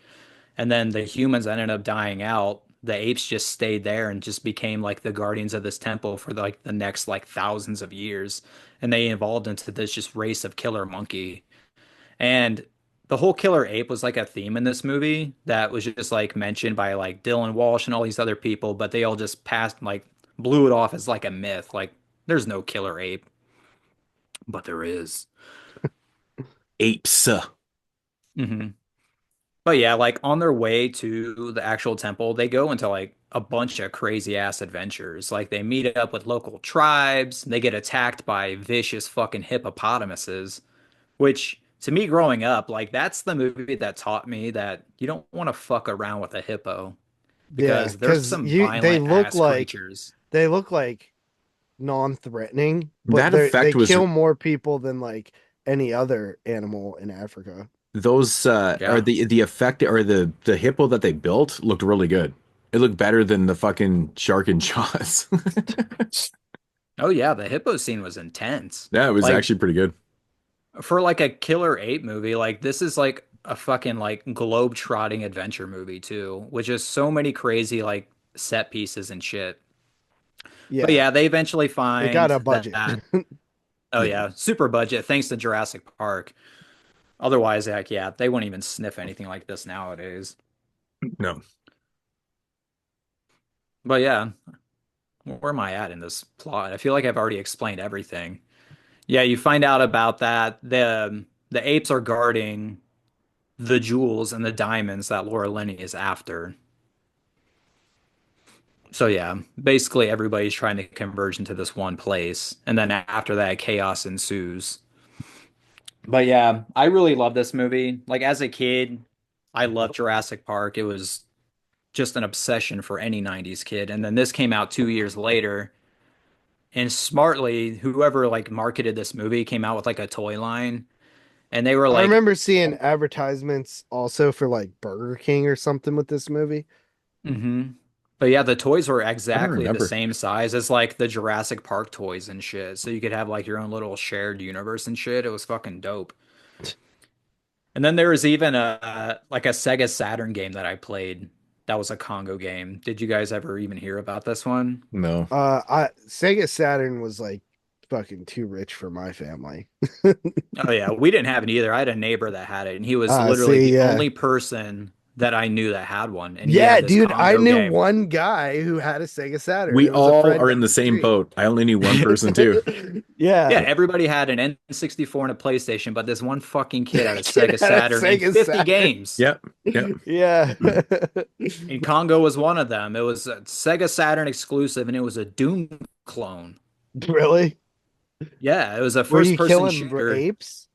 And then the humans ended up dying out. The apes just stayed there and just became like the guardians of this temple for like the next like thousands of years. And they evolved into this just race of killer monkey. And the whole killer ape was like a theme in this movie that was just like mentioned by like Dylan Walsh and all these other people, but they all just passed like blew it off as like a myth. Like there's no killer ape, but there is. Apes. Hmm. But yeah, like on their way to the actual temple, they go into like a bunch of crazy ass adventures. Like they meet up with local tribes, they get attacked by vicious fucking hippopotamuses, which to me growing up, like that's the movie that taught me that you don't want to fuck around with a hippo Yeah, because there's because some they violent look ass like creatures. non-threatening, but That they effect was kill more people than like any other animal in Africa. those or Yeah. the effect or the hippo that they built looked really good. It looked better than the fucking shark in Jaws. Oh yeah, the hippo scene was intense. Yeah, it was Like actually pretty good. for like a killer ape movie, like this is like a fucking like globe-trotting adventure movie too, which is so many crazy like set pieces and shit. But Yeah, yeah, they eventually they find got a that, budget. oh Yeah. yeah, super budget thanks to Jurassic Park. Otherwise, like yeah, they wouldn't even sniff anything like this nowadays. No. But yeah, where am I at in this plot? I feel like I've already explained everything. Yeah, you find out about that the apes are guarding the jewels and the diamonds that Laura Linney is after. So yeah, basically everybody's trying to converge into this one place, and then after that, chaos ensues. But yeah, I really love this movie. Like as a kid, I loved Jurassic Park. It was just an obsession for any 90s kid. And then this came out 2 years later, and smartly, whoever like marketed this movie came out with like a toy line, and they were I like, remember seeing advertisements also for like Burger King or something with this movie. mm-hmm. But yeah, the toys were I don't exactly the remember. same size as like the Jurassic Park toys and shit. So you could have like your own little shared universe and shit. It was fucking dope. And then there was even a like a Sega Saturn game that I played that was a Congo game. Did you guys ever even hear about this one? No. I Sega Saturn was like fucking too rich for my family. Oh yeah, we didn't have it either. I had a neighbor that had it, and he was literally See, the yeah. only person that I knew that had one. And he Yeah, had this dude, I Congo knew game. one guy who had a Sega Saturn. We It was a all friend are down in the the same street. boat. I only knew one person too. Yeah. Yeah, everybody had an N64 and a PlayStation, but this one fucking kid had a Kid Sega had a Saturn and Sega 50 Saturn. games. Yep. Yep. Yeah. And Congo was one of them. It was a Sega Saturn exclusive, and it was a Doom clone. Really? Yeah, it was a Were you first-person killing shooter. apes?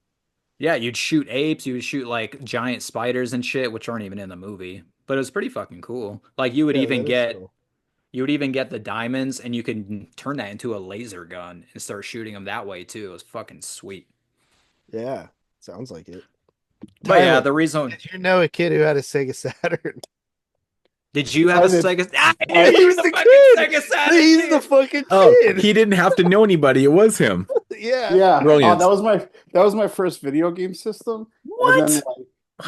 Yeah, you'd shoot apes, you would shoot like giant spiders and shit, which aren't even in the movie. But it was pretty fucking cool. Like Yeah, that is cool. you would even get the diamonds, and you could turn that into a laser gun and start shooting them that way too. It was fucking sweet. Yeah, sounds like it. But yeah, Tyler, the reason. did you know a kid who had a Sega Saturn? Did you have a did. Sega? Ah, Yeah, you were the fucking Sega Saturn He's kid. the fucking Oh, kid. he didn't have to know anybody. It was him. Yeah. Yeah, Brilliant. that was my first video game system. What? And then,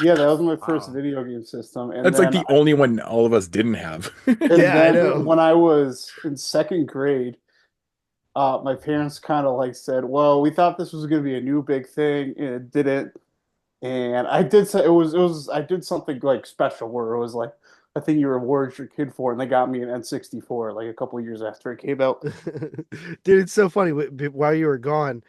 yeah, that was my first Wow. video game system. And That's then, like the only one all of us didn't have. and Yeah, I then know. when I was in second grade, my parents kind of like said, "Well, we thought this was going to be a new big thing, and it didn't." And I did say I did something like special where it was like I think you reward your kid for, and they got me an N64 like a couple of years after it came out. Dude, it's so funny. While you were gone,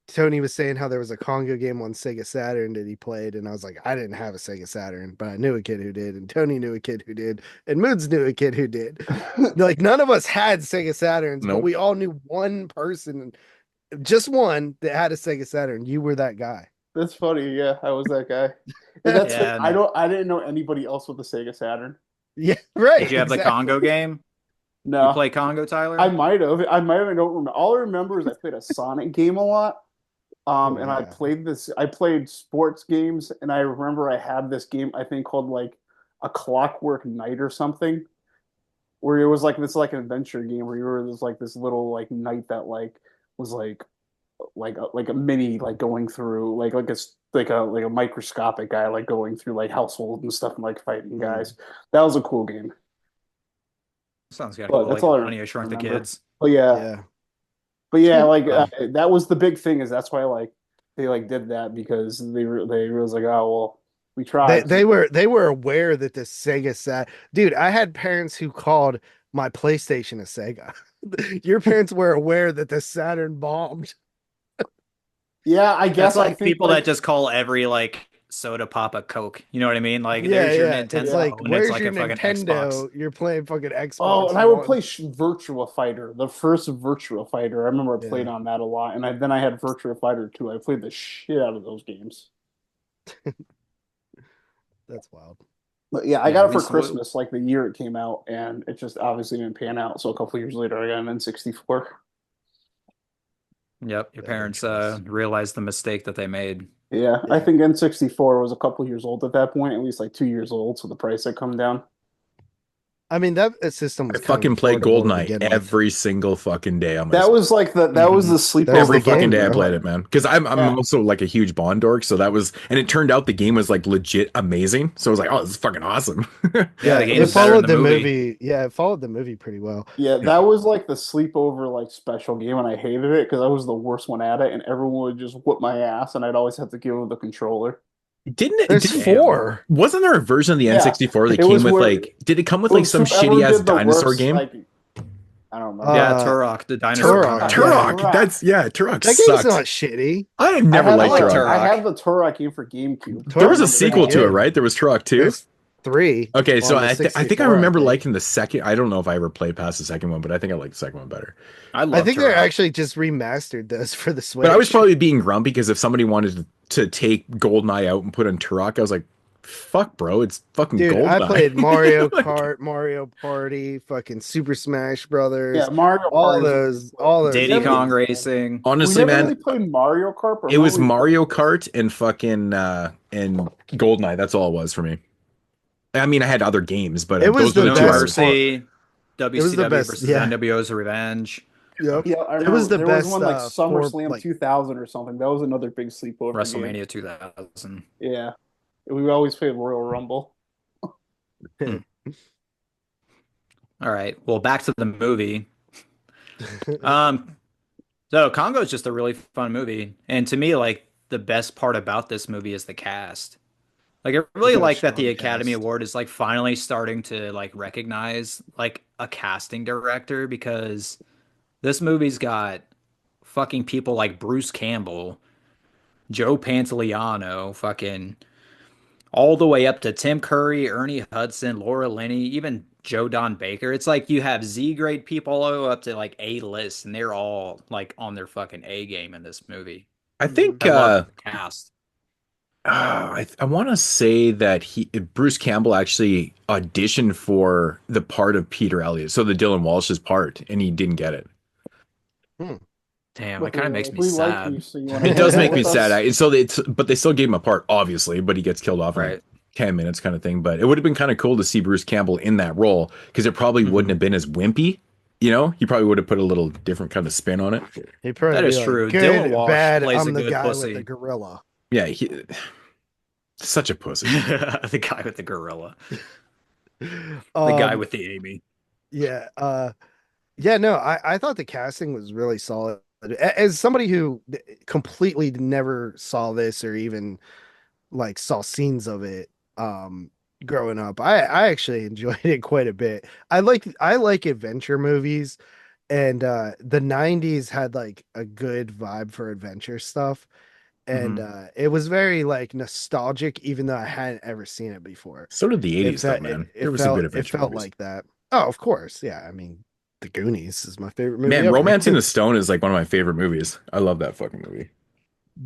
Tony was saying how there was a Congo game on Sega Saturn that he played, and I was like, I didn't have a Sega Saturn, but I knew a kid who did, and Tony knew a kid who did, and Moodz knew a kid who did. Like none of us had Sega Saturns, but Nope. we all knew one person, just one that had a Sega Saturn. You were that guy. That's funny. Yeah, I was that guy. And that's Yeah, I didn't know anybody else with a Sega Saturn. Yeah, right. Did you have the exactly. Congo game? You No, play Congo, Tyler? I might have. I don't remember. All I remember is I played a Sonic game a lot. And I Yeah. I played sports games, and I remember I had this game I think called like a Clockwork Knight or something. where it was like this like adventure game where you were this little like knight that like was like a mini like going through like a microscopic guy like going through like household and stuff and like fighting guys. That was a cool game. Sounds kind of But cool. that's Like all I Honey, I Shrunk the remember. Kids. But yeah, Yeah. but yeah, like Oh. that was the big thing is that's why like they like did that because they was like, oh well, we tried. They were aware that the Sega sat. Dude, I had parents who called my PlayStation a Sega. Your parents were aware that the Saturn bombed. Yeah, I That's guess I like think people like that just call every like soda pop a Coke. You know what I mean? Like Yeah, there's your yeah. Nintendo It's like, and it's where's like your a fucking Nintendo? Xbox. You're playing fucking Xbox. oh, and I would One. play Virtua Fighter, the first Virtua Fighter. I remember I played Yeah. on that a lot, and then I had Virtua Fighter 2. I played the shit out of those games. That's wild. But yeah, I Yeah, got at it for least what- Christmas, like the year it came out, and it just obviously didn't pan out. So a couple years later, I got an N64. Yep, your Bad parents choice. realized the mistake that they made. Yeah, I Yeah. think N64 was a couple years old at that point, at least like 2 years old, so the price had come down. I mean, that system I was kind of fucking play affordable to GoldenEye begin with. every single fucking day on my That was like that was the sleepover. That was every the fucking game, day I bro. played it, man. Because I'm Yeah. also like a huge Bond dork, so that was, and it turned out the game was like legit amazing. So I was like, oh, this is fucking awesome. Yeah, the it game is better followed than the the movie. Yeah, it followed the movie pretty well. Yeah, that was like the sleepover like special game, and I hated it because I was the worst one at it, and everyone would just whoop my ass, and I'd always have to give them the controller. Didn't it? There's Didn't, four. wasn't there a version of the Yeah, N64 that it was came with where- like? Did it come with It like was some whoever shitty ass did the dinosaur worst, game? like, I don't remember. Yeah, Uh, Turok, the dinosaur. Turok, hunter. yeah. Turok. Turok. That's Turok That game's sucked. not shitty. I have never I had liked like the- Turok. Turok. I had the Turok game for GameCube. There was a Turok's sequel pretty to it, good. right? There was Turok 2. There's 3. Okay, so on the I think I 64, remember think. liking the second. I don't know if I ever played past the second one, but I think I like the second one better. I love I think Turok. they're actually just remastered those for the Switch. But I was probably being grumpy because if somebody wanted to take GoldenEye out and put in Turok, I was like, "Fuck, bro, it's fucking Dude, GoldenEye." I played Mario Like, Kart, Mario Party, fucking Super Smash Brothers. Yeah, Mario all Kart. those, all those. Diddy Never- Kong Racing. honestly, we never man, really played Mario Kart. But it was remember we Mario played- Kart and fucking and GoldenEye. That's all it was for me. I mean, I had other games, but It was those were the the two I best was. Mercy, It was the WCW best, versus yeah. NWO's Revenge, Yep. Yeah, I It remember was the there best, was one like for, SummerSlam like- 2000 or something. That was another big sleepover game. WrestleMania 2000. Yeah, we always played Royal Rumble. All right. Well, back to the movie. So Congo is just a really fun movie, and to me, like the best part about this movie is the cast. Like I really got a like that the strong Academy cast. Award is like finally starting to like recognize like a casting director because this movie's got fucking people like Bruce Campbell, Joe Pantoliano, fucking all the way up to Tim Curry, Ernie Hudson, Laura Linney, even Joe Don Baker. It's like you have Z grade people all the way up to like A list, and they're all like on their fucking A game in this movie. I think I love the cast. I want to say that Bruce Campbell actually auditioned for the part of Peter Elliott, so the Dylan Walsh's part, and he didn't get it. Damn, But it kind of makes if me we like sad. you, so you wanna It does hang make out me with us? sad. And so but they still gave him a part, obviously, but he gets killed off in Right. like 10 minutes kind of thing. But it would have been kind of cool to see Bruce Campbell in that role because it probably wouldn't have been as wimpy. You know, he probably would have put a little different kind of spin on it. He'd probably That be is like, true. Good, Dylan Walsh bad. plays I'm a the good guy pussy. with the gorilla. Yeah, such a pussy. The guy with the gorilla. The guy with the Amy. Yeah. Yeah, no, I thought the casting was really solid. As somebody who completely never saw this or even like saw scenes of it growing up, I actually enjoyed it quite a bit. I like adventure movies, and the 90s had like a good vibe for adventure stuff. And it was very like nostalgic, even though I hadn't ever seen it before. So did the 80s, though, It, man. it There was felt, some good it adventure felt movies. like that. Oh, of course. Yeah. I mean, The Goonies is my favorite movie. Man, ever. Romancing the Stone is like one of my favorite movies. I love that fucking movie.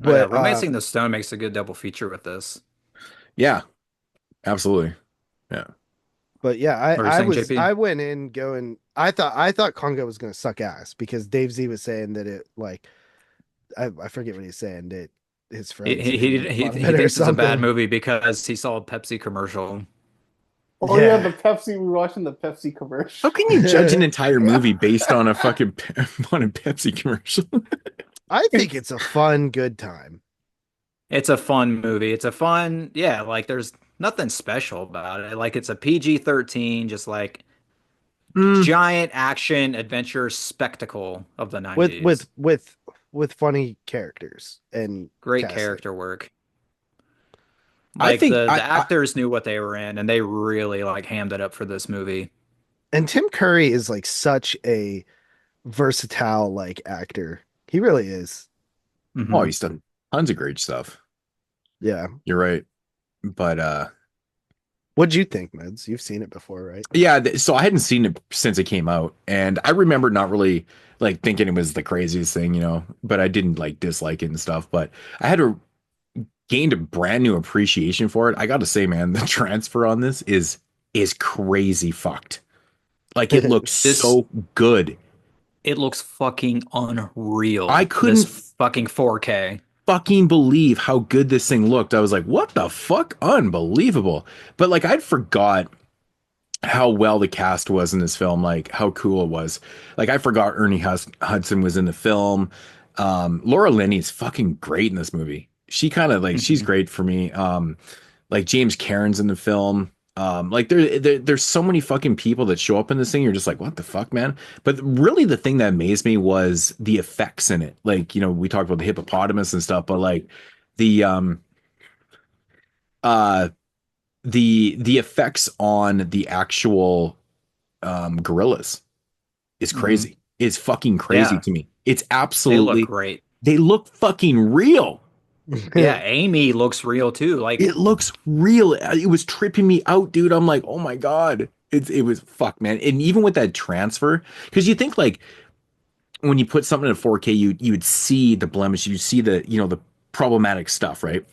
Oh, yeah, But Romancing the Stone makes a good double feature with this. Yeah, absolutely. But yeah, What were you saying, JP? I went in going. I thought Congo was gonna suck ass because Dave Z was saying that it like I forget what he's saying that his friends He made it a lot thinks better or it's a bad something. movie because he saw a Pepsi commercial. Oh yeah, Yeah. the Pepsi. We were watching the Pepsi How commercial. can you judge an entire movie based on a fucking on a Pepsi commercial? I think it's a fun, good time. It's a fun movie. It's a fun, yeah, like there's nothing special about it. Like it's a PG-13, just like Mm, giant action adventure spectacle of the With 90s. funny characters and Great casting. character work. I Like think the actors knew what they were in and they really like hammed it up for this movie. And Tim Curry is like such a versatile like actor. He really is. oh, Hmm. he's done tons of great stuff. Yeah. You're right. But What'd you think, Moodz? You've seen it before, right? yeah, so I hadn't seen it since it came out, and I remember not really like thinking it was the craziest thing, but I didn't like dislike it and stuff. But I had gained a brand new appreciation for it. I got to say, man, the transfer on this is crazy fucked. Like it looks This so good. it looks fucking I unreal. couldn't This fucking 4K. fucking believe how good this thing looked. I was like, what the fuck? Unbelievable. But like I'd forgot how well the cast was in this film, like how cool it was. Like I forgot Ernie Hudson was in the film. Laura Linney's fucking great in this movie. She kind of like she's Mhm. great for me. Like James Cameron's in the film. Like there's so many fucking people that show up in this thing. You're just like, what the fuck, man? But really, the thing that amazed me was the effects in it. Like, we talked about the hippopotamus and stuff, but like the uh the effects on the actual gorillas is Mhm. crazy. It's fucking crazy Yeah, to me. It's they look absolutely great. they look fucking real. Yeah, Amy looks real too. Like, It looks real. It was tripping me out, dude. I'm like, oh my God. It was fuck, man. And even with that transfer, because you think like when you put something in 4K, you would see the blemish, you see the problematic stuff, right?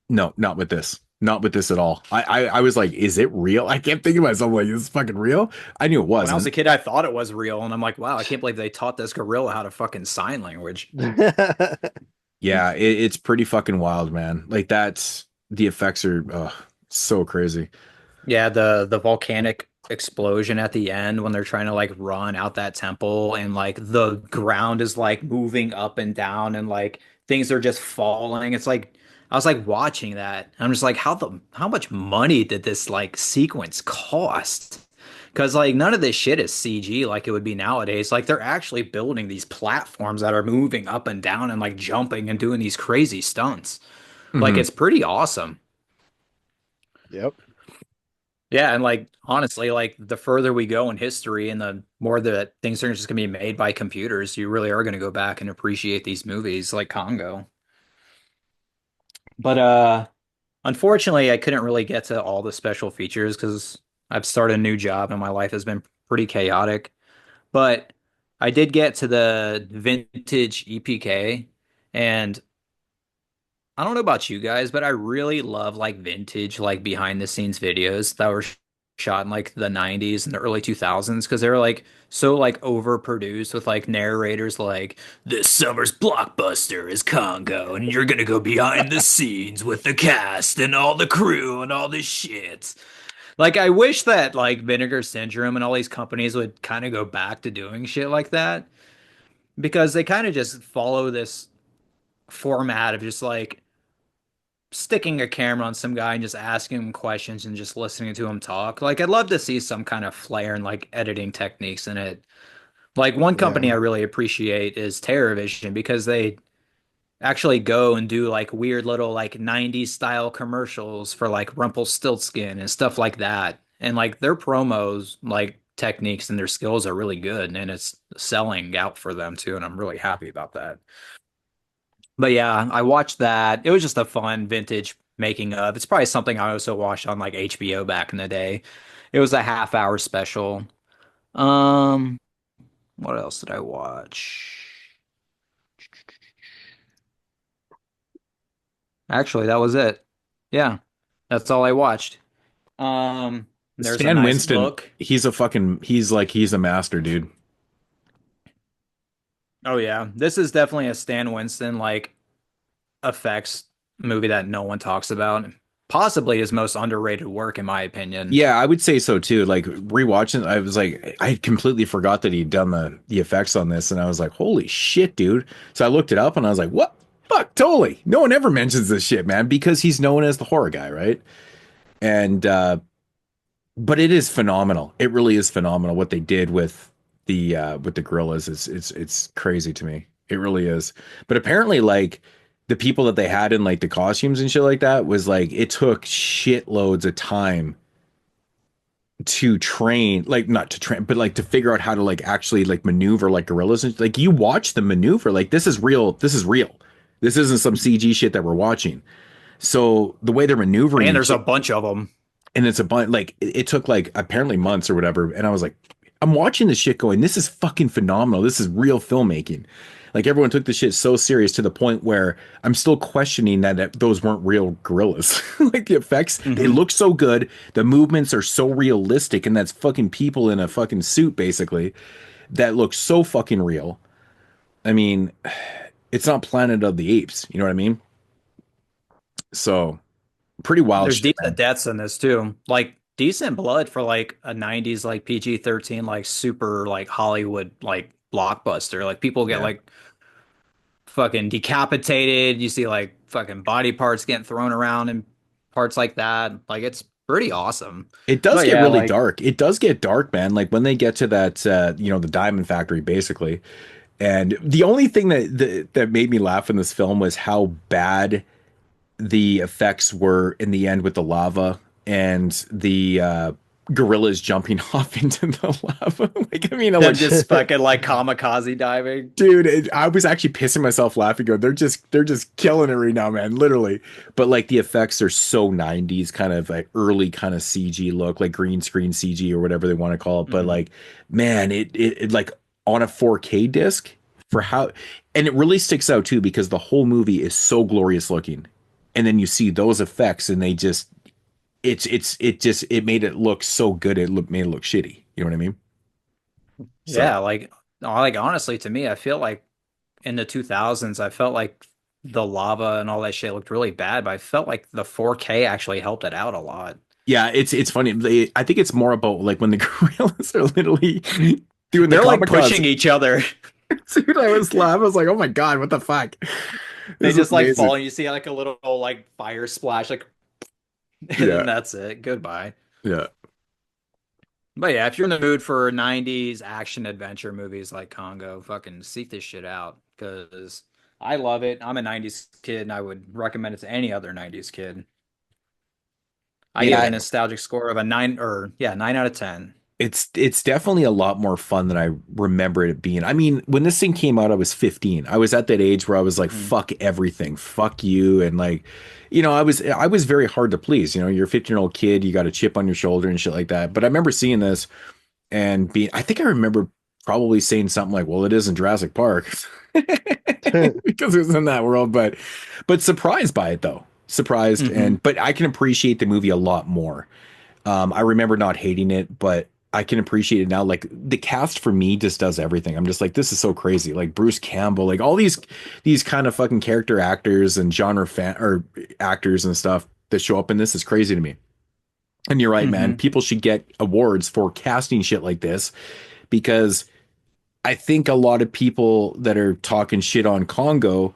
No, not with this. Not with this at all. I was like, is it real? I kept thinking to myself, like, is this fucking real? I knew it when I was a wasn't. kid, I thought it was real, and I'm like, wow, I can't believe they taught this gorilla how to fucking sign language. Yeah, it's pretty fucking wild, man. Like that's the effects are so crazy. Yeah, the volcanic explosion at the end when they're trying to like run out that temple and like the ground is like moving up and down and like things are just falling. It's like I was like watching that. And I'm just like, how much money did this like sequence cost? Because like none of this shit is CG like it would be nowadays. Like they're actually building these platforms that are moving up and down and like jumping and doing these crazy stunts. Like Hmm. it's pretty awesome. Yep. Yeah, and like honestly, like the further we go in history and the more that things are just gonna be made by computers, you really are gonna go back and appreciate these movies like Congo. But unfortunately I couldn't really get to all the special features because I've started a new job and my life has been pretty chaotic. But I did get to the vintage EPK and I don't know about you guys, but I really love like vintage, like behind the scenes videos that were shot in like the 90s and the early 2000s because they were like so like overproduced with like narrators like this summer's blockbuster is Congo and you're gonna go behind the scenes with the cast and all the crew and all this shit. Like I wish that like Vinegar Syndrome and all these companies would kind of go back to doing shit like that because they kind of just follow this format of just like sticking a camera on some guy and just asking him questions and just listening to him talk. Like I'd love to see some kind of flair and like editing techniques in it. Like one Yeah. company I really appreciate is TerraVision because they actually go and do like weird little like 90s style commercials for like Rumpelstiltskin and stuff like that. And like their promos, like techniques and their skills are really good and it's selling out for them too. And I'm really happy about that. But yeah, I watched that. It was just a fun vintage making of. It's probably something I also watched on like HBO back in the day. It was a half hour special. Um, what else did I watch? Actually, that was it. Yeah, that's all I watched. There's a Stan nice Winston, book. he's a master, dude. Oh yeah, this is definitely a Stan Winston like effects movie that no one talks about. possibly his most underrated work, in my opinion. Yeah, I would say so too. Like rewatching, I was like, I completely forgot that he'd done the effects on this, and I was like, holy shit, dude. So I looked it up, and I was like, what? Fuck, totally. No one ever mentions this shit, man, because he's known as the horror guy, right? And but it is phenomenal. It really is phenomenal what they did with the gorillas. It's crazy to me. It really is. But apparently, like the people that they had in like the costumes and shit like that was like it took shitloads of time to train, like not to train, but like to figure out how to like actually like maneuver like gorillas and like you watch the maneuver, like this is real. This is real. This isn't some CG shit that we're watching. So the way they're maneuvering, And there's a bunch of them. and it's a bunch like it took like apparently months or whatever, and I was like, I'm watching this shit going, this is fucking phenomenal, this is real filmmaking. Like everyone took the shit so serious to the point where I'm still questioning that those weren't real gorillas. Like the effects, they look so good, the movements are so realistic, and that's fucking people in a fucking suit basically that look so fucking real. I mean, it's not Planet of the Apes, you know what I mean? So pretty wild There's shit, decent deaths in this too. Like decent blood for like a 90s like PG-13 like super like Hollywood like blockbuster. Like people get Yeah. like fucking decapitated. You see like fucking body parts getting thrown around and parts like that. Like it's pretty awesome. It does But get yeah, really like dark. It does get dark, man. Like when they get to that, the diamond factory, basically. And the only thing that made me laugh in this film was how bad the effects were in the end with the lava and the gorillas jumping off into the lava. Like, I mean, them like, just fucking like kamikaze diving. dude, I was actually pissing myself laughing. Going, they're just killing it right now, man, literally. But like the effects are so 90s, kind of like early kind of CG look, like green screen CG or whatever they want to call it. But like, man, it like on a 4K disc for how, and it really sticks out too because the whole movie is so glorious looking, and then you see those effects, and they just, it made it look so good. Made it look shitty. You know what I mean? So. Yeah, like honestly to me, I feel like in the 2000s, I felt like the lava and all that shit looked really bad, but I felt like the 4K actually helped it out a lot. Yeah, it's funny. I think it's more about like when the gorillas are literally doing the They're like kamikaze. pushing each other. Dude, I was laughing. I was like, "Oh my god, what the fuck?" They This is just like amazing. fall and you see like a little like fire splash, like and Yeah, then that's it. Goodbye. yeah, But yeah, if you're in the mood for 90s action adventure movies like Congo, fucking seek this shit out because I love it. I'm a 90s kid and I would recommend it to any other 90s kid. I give it a yeah. nostalgic score of a 9 out of 10. It's definitely a lot more fun than I remember it being. I mean, when this thing came out, I was 15. I was at that age where I was like, Mhm. "Fuck everything, fuck you," and like, I was very hard to please. You know, you're a 15-year-old kid, you got a chip on your shoulder and shit like that. But I remember seeing this and being, I think I remember probably saying something like, "Well, it is in Jurassic Park," because it was in that world. But surprised by it though, surprised, Mhm. but I can appreciate the movie a lot more. I remember not hating it, but I can appreciate it now. Like the cast for me just does everything. I'm just like, this is so crazy. Like Bruce Campbell, like all these kind of fucking character actors and genre fan or actors and stuff that show up in this is crazy to me. And you're right, man. Mhm. People should get awards for casting shit like this because I think a lot of people that are talking shit on Congo.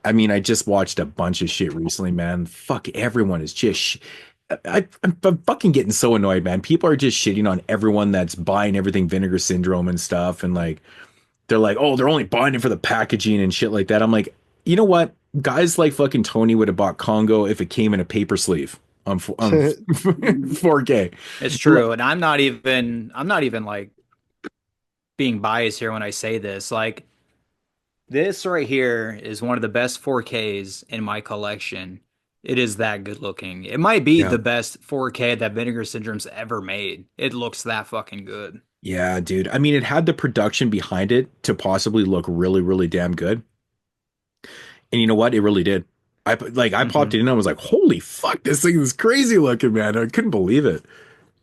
I mean, I just watched a bunch of shit recently, man. Fuck, everyone is just. I'm fucking getting so annoyed, man. People are just shitting on everyone that's buying everything Vinegar Syndrome and stuff, and like they're like, oh, they're only buying it for the packaging and shit like that. I'm like, you know what? Guys like fucking Tony would have bought Congo if it came in a paper sleeve on 4K. It's true. And I'm not even like being biased here when I say this. Like this right here is one of the best 4Ks in my collection. It is that good looking. It might be Yeah. the best 4K that Vinegar Syndrome's ever made. It looks that fucking good. Yeah, dude. I mean, it had the production behind it to possibly look really, really damn good. And you know what? It really did. I popped Mhm. it in and I was like, holy fuck, this thing is crazy looking, man. I couldn't believe it.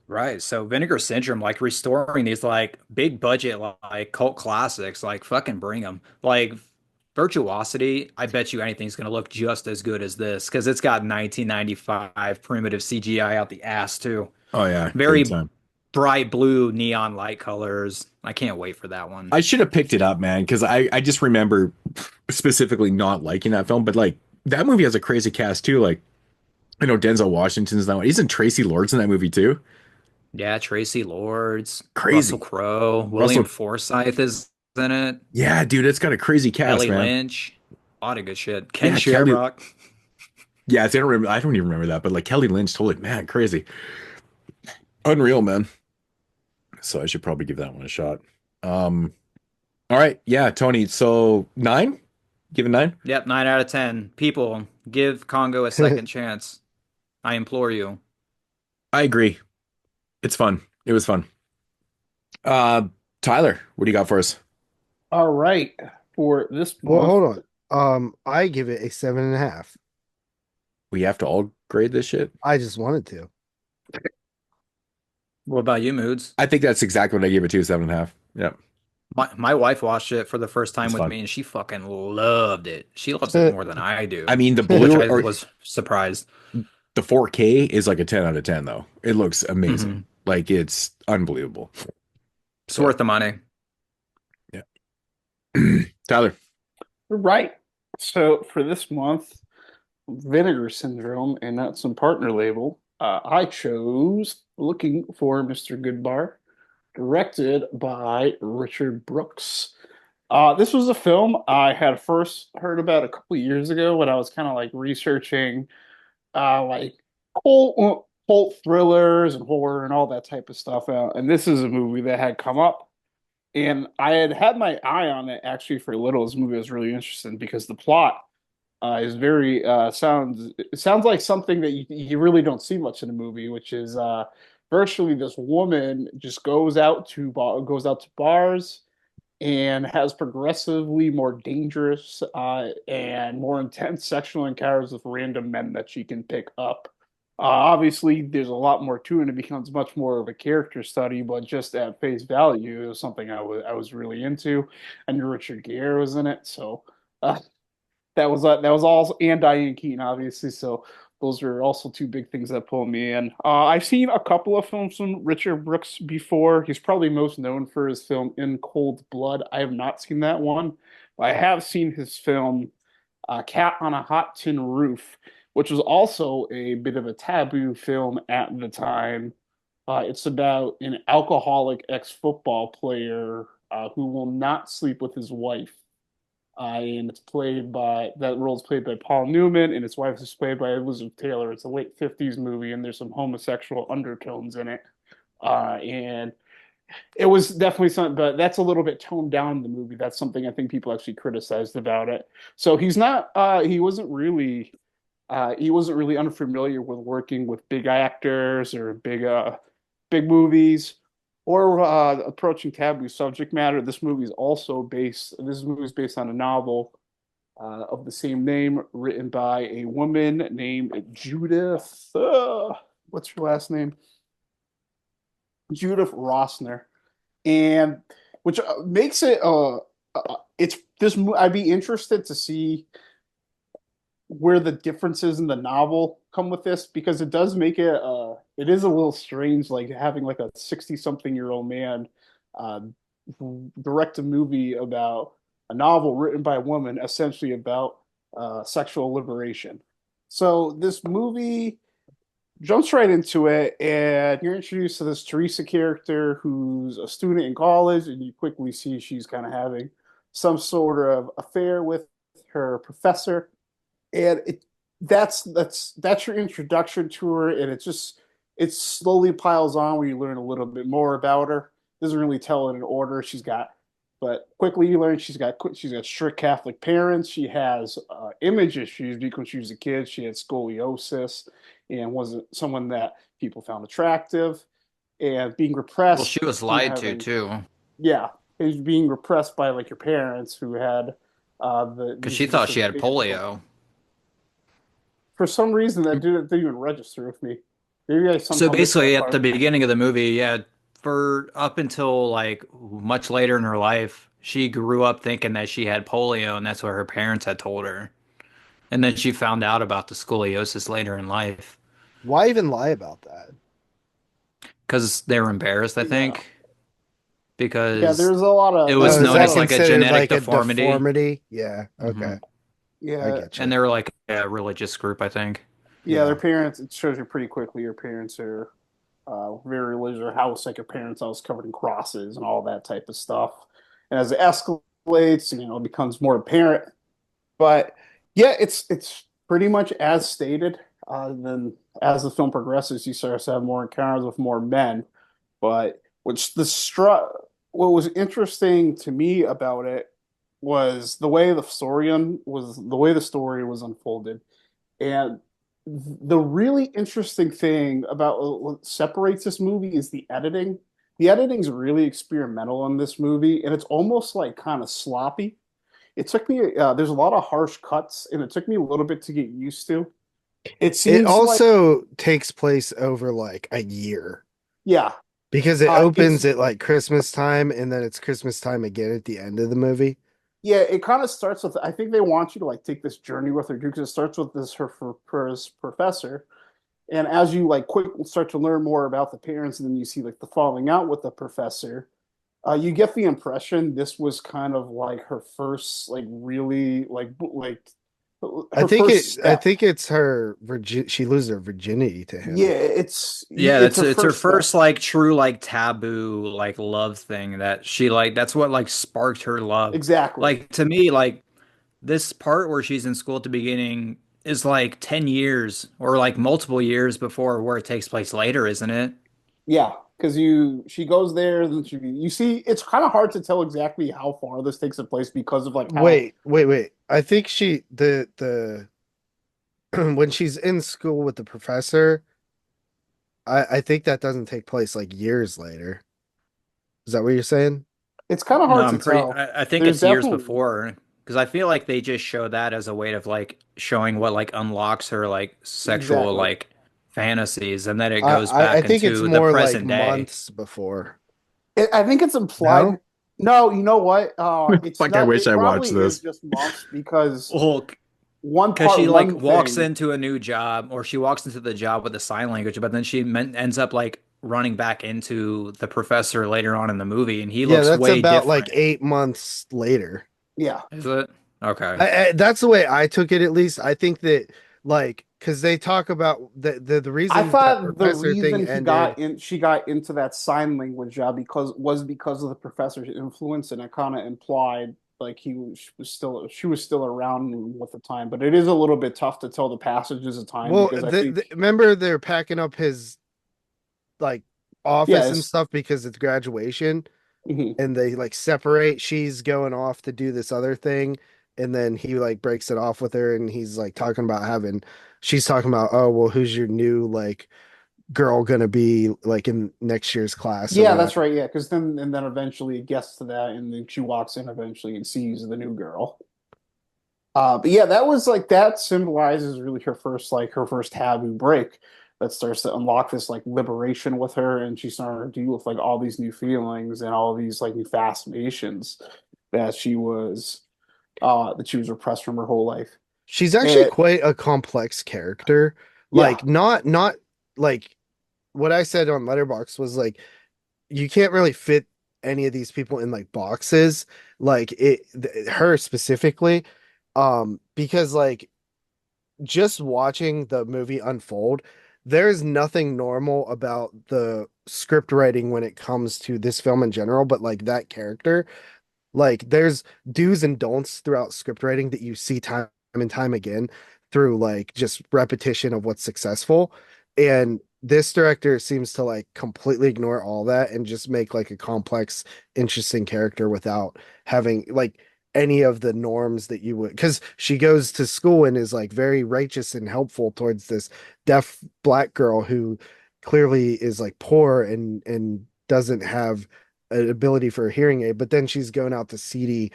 Right. So Vinegar Syndrome, like restoring these like big budget like cult classics, like fucking bring them. Like Virtuosity, I bet you anything's going to look just as good as this because it's got 1995 primitive CGI out the ass too. Oh yeah, big Very time. bright blue neon light colors. I can't wait for that one. I should have picked it up, man, because I just remember specifically not liking that film. But like that movie has a crazy cast too. Like I know Denzel Washington's in that one. Isn't Tracy Lords in that movie too? Yeah, Tracy Lords, Russell Crazy. Crowe, William Russell. Forsythe is in it. Yeah, dude, it's got a crazy cast, Kelly man. Lynch, a lot of good shit. Ken Yeah, Kelly. Shamrock. Yeah, I don't remember. I don't even remember that, but like Kelly Lynch, totally, man, crazy, unreal, man. So I should probably give that one a shot. All right, yeah, Tony. So 9, give it 9. Yep, 9 out of 10. People, give Congo a second chance. I implore you. I agree. It's fun. It was fun. Tyler, what do you got for us? All right. For this Well, month, hold on. I give it a 7.5. We have to all grade this shit. I just wanted to. What about you, Moods? I think that's exactly what I gave it to, 7.5. Yep. My wife watched it for the first time It's with fun. me, and she fucking loved it. She loves it more than I do. I mean, the which blue I or was surprised. the 4K is like a 10 out of 10 though. It looks amazing. Mhm. Like it's unbelievable. It's worth the money. Tyler. right. So for this month, Vinegar Syndrome and Not Some Partner Label, I chose Looking for Mr. Goodbar, directed by Richard Brooks. This was a film I had first heard about a couple years ago when I was kind of like researching like cult thrillers and horror and all that type of stuff. And this is a movie that had come up, and I had my eye on it actually for a little. This movie was really interesting because the plot is very sounds like something that you really don't see much in the movie, which is virtually this woman just goes out to bars and has progressively more dangerous and more intense sexual encounters with random men that she can pick up. Obviously, there's a lot more to it, and it becomes much more of a character study. But just at face value, it was something I was really into. And Richard Gere was in it, so uh, that was all, and Diane Keaton, obviously. So those are also two big things that pull me in. I've seen a couple of films from Richard Brooks before. He's probably most known for his film In Cold Blood. I have not seen that one. I have seen his film Cat on a Hot Tin Roof, which was also a bit of a taboo film at the time. It's about an alcoholic ex-football player who will not sleep with his wife. And that role is played by Paul Newman, and his wife is played by Elizabeth Taylor. It's a late 50s movie, and there's some homosexual undertones in it. And it was definitely something, but that's a little bit toned down in the movie. That's something I think people actually criticized about it. So he wasn't really unfamiliar with working with big actors or big movies or approaching taboo subject matter. This movie is based on a novel of the same name, written by a woman named Judith. What's her last name? Judith Rossner, and which makes it it's this. I'd be interested to see where the differences in the novel come with this, because it does make it is a little strange, like having like a 60-something-year-old man uh, direct a movie about a novel written by a woman, essentially about sexual liberation. So this movie jumps right into it, and you're introduced to this Teresa character who's a student in college, and you quickly see she's kind of having some sort of affair with her professor, and that's your introduction to her, and it slowly piles on where you learn a little bit more about her. Doesn't really tell it in order. But quickly you learn she's got strict Catholic parents. She has image issues because when she was a kid. She had scoliosis and wasn't someone that people found attractive, and being repressed. Well, she was lied to too. Yeah, is being repressed by like your parents who had because she thought she had polio. For some reason, that didn't even register with me. Maybe I somehow So basically, missed that at the part. beginning of the movie, yeah, for up until like much later in her life, she grew up thinking that she had polio, and that's what her parents had told her. And then she found out about the scoliosis later in life Why even lie about that? because they were embarrassed, I Yeah. think, Yeah, because there's a lot it of was Oh, is known that as like a considered genetic like a deformity. deformity? Yeah. Hmm. Okay. I yeah, get And you. they were like a religious group, I think. yeah, their Yeah. parents. It shows you pretty quickly. Your parents are very religious. Or house like your parents' house covered in crosses and all that type of stuff. And as it escalates, it becomes more apparent. But yeah, it's pretty much as stated. Then as the film progresses, you start to have more encounters with more men. But what was interesting to me about it was the way the story was unfolded. And the really interesting thing about what separates this movie is the editing. The editing's really experimental in this movie, and it's almost like kind of sloppy. It took me, there's a lot of harsh cuts, and it took me a little bit to get used to. It It seems like, also takes place over like a year yeah, because it it's opens at like Christmas time and then it's Christmas time again at the end of the movie. yeah, it kind of starts with. I think they want you to like take this journey with her because it starts with this professor, and as you like quick start to learn more about the parents, and then you see like the falling out with the professor, you get the impression this was kind of like her first like really like her first I step. think it's her she loses her virginity to Yeah, him. Yeah, it's her it's her first step. first like true like taboo like love thing that she like that's what like sparked her love. Exactly. Like to me, like this part where she's in school at the beginning is like 10 years or like multiple years before where it takes place later, isn't it? Yeah, because she goes there, and then you see it's kind of hard to tell exactly how far this takes place because of like how Wait. I think she the when she's in school with the professor, I think that doesn't take place like years later. Is that what you're saying? it's kind of No, hard to tell. I think There's it's years definitely before because I feel like they just show that as a way of like showing what like unlocks her like sexual exactly. like fantasies and then it goes I back think it's into the more like present day. months before. I think it's implied. No? No, you know what? It's Fuck, I not. wish It I probably watched is this. just months because Well, one because part, she like one walks thing. into a new job or she walks into the job with the sign language, but then ends up like running back into the professor later on in the movie and he Yeah, looks that's way about like different. 8 months later. Yeah, Is it? Okay. That's the way I took it, at least. I think that like because they talk about the I reason that thought the professor thing reason ended. she got into that sign language job because of the professor's influence, and it kind of implied like she was still around with the time. But it is a little bit tough to tell the passages of time Well, because I think remember they're packing up his like office and yes, stuff because it's graduation, mhm. and they like separate. She's going off to do this other thing, and then he like breaks it off with her, and he's like talking about having. She's talking about, oh well, who's your new like girl gonna be like in next year's class or Yeah, that's whatever. right. Yeah, because then eventually it gets to that, and then she walks in eventually and sees the new girl. But yeah, that was like that symbolizes really her first taboo break that starts to unlock this like liberation with her, and she's starting to deal with like all these new feelings and all these like new fascinations that she was repressed from her whole life. She's actually And quite a complex character. yeah, Like not like what I said on Letterbox was like you can't really fit any of these people in like boxes, like her specifically, because like just watching the movie unfold, there's nothing normal about the script writing when it comes to this film in general, but like that character, like there's do's and don'ts throughout script writing that you see time and time again through like just repetition of what's successful. And this director seems to like completely ignore all that and just make like a complex, interesting character without having like any of the norms that you would, because she goes to school and is like very righteous and helpful towards this deaf black girl who clearly is like poor and doesn't have an ability for a hearing aid, but then she's going out to seedy,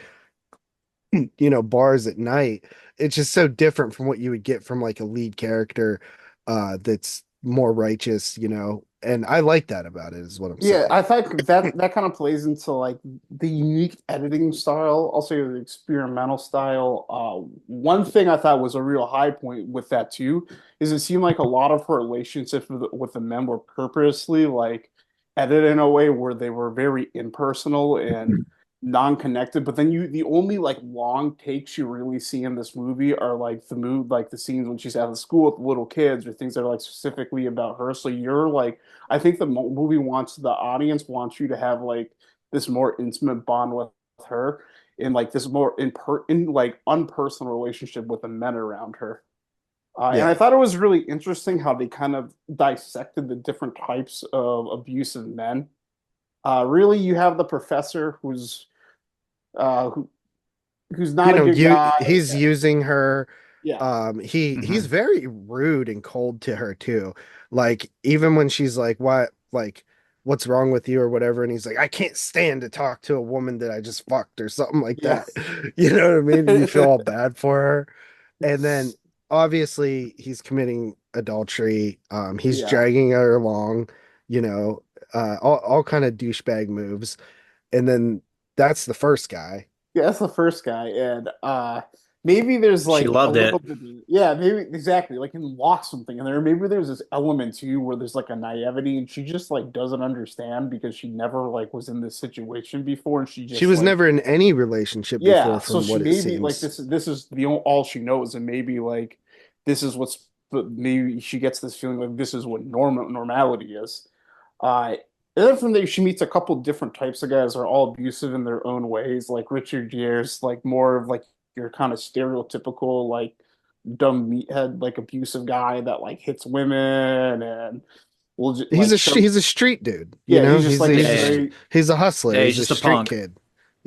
bars at night. It's just so different from what you would get from like a lead character that's more righteous, and I like that about it, is what I'm Yeah, saying. I think that kind of plays into like the unique editing style, also the experimental style. One thing I thought was a real high point with that too is it seemed like a lot of her relationships with the men were purposely like edited in a way where they were very impersonal and non-connected. But then the only like long takes you really see in this movie are like the scenes when she's at the school with little kids or things that are like specifically about her. So you're like I think the movie wants the audience wants you to have like this more intimate bond with her in like this more in like unpersonal relationship with the men around her. And I Yeah. thought it was really interesting how they kind of dissected the different types of abusive men. Really, you have the professor uh, who, who's You not a know, good guy. he's using her. Yeah, He's very rude and cold to her too. Like even when she's like, what's wrong with you or whatever, and he's like, I can't stand to talk to a woman that I just fucked or something like yeah. that. You know what I mean? And you feel all bad for her. And then obviously he's committing adultery. He's Yeah. dragging her along, you know, all kind of douchebag moves. And then that's the first guy. Yeah, that's the first guy, and maybe there's She like a loved little it. bit, yeah, maybe exactly like in Lost something, and there maybe there's this element too where there's like a naivety, and she just like doesn't understand because she never like was in this situation before, and she She just was like never in any relationship yeah, before, so from she what it maybe like seems. this is the all she knows, and maybe like this is what's but maybe she gets this feeling like this is what normality is. Uh, and then from there, she meets a couple different types of guys that are all abusive in their own ways. Like Richard Gere's, like more of like your kind of stereotypical like dumb meathead, like abusive guy that like hits women and will just like show. He's a street dude, you Yeah, know. he's just like a Yeah, straight. He's a hustler. yeah, he's He's a just a street punk. kid.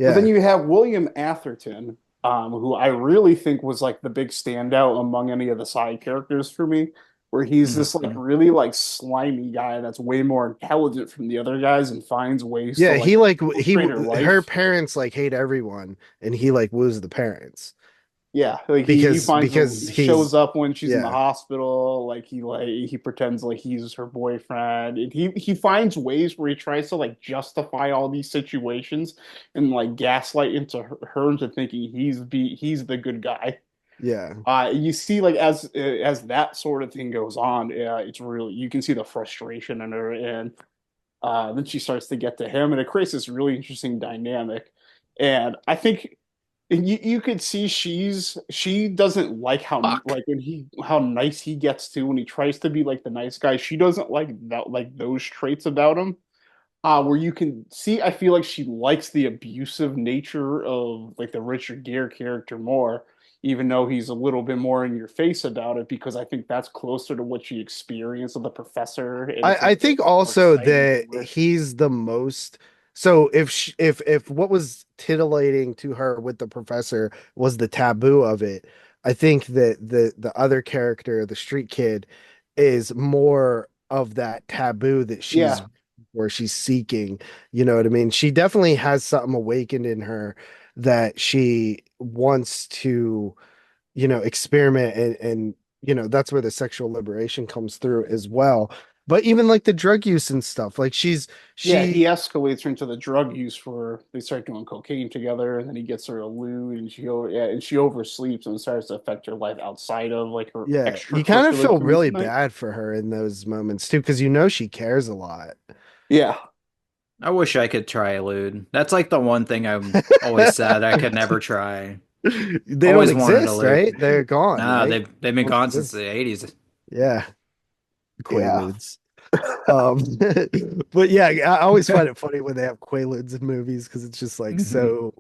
But then Yeah. you have William Atherton, who I really think was like the big standout among any of the side characters for me, where he's this like Mhm. really like slimy guy that's way more intelligent from the other guys and finds ways to Yeah, like he infiltrate her her life. parents like hate everyone, and he like woos the parents Yeah, like he because finds because he shows he's up when she's in the yeah. hospital, like he pretends like he's her boyfriend. And he finds ways where he tries to like justify all these situations and like gaslight into her into thinking he's the good guy. Yeah. You see, like as that sort of thing goes on, yeah, it's really you can see the frustration in her, and then she starts to get to him, and it creates this really interesting dynamic. And I think and you could see she doesn't like how Fuck. like when he how nice he gets to when he tries to be like the nice guy. She doesn't like that like those traits about him. Where you can see, I feel like she likes the abusive nature of like the Richard Gere character more, even though he's a little bit more in your face about it, because I think that's closer to what she experienced with the professor, and it's a I bit think more also exciting that to her. he's the most so if what was titillating to her with the professor was the taboo of it, I think that the other character, the street kid, is more of that taboo that she's Yeah, where she's seeking. You know what I mean? She definitely has something awakened in her that she wants to, you know, experiment and you know, that's where the sexual liberation comes through as well. But even like the drug use and stuff, like yeah, he she escalates her into the drug use for they start doing cocaine together, and then he gets her a lewd, and she oversleeps and it starts to affect her life outside of like her yeah, you kind of extracurricular feel activities really at night. bad for her in those moments too, because you know she cares a lot. Yeah, I wish I could try elude. That's like the one thing I'm always said I could never try. They don't Always wanted exist, elude. right? They're gone, Nah, right? they've been Don't gone since exist. the 80s. Yeah, yeah. Quaaludes. Um, but yeah, I always find it funny when they have Quaaludes in movies because it's just like so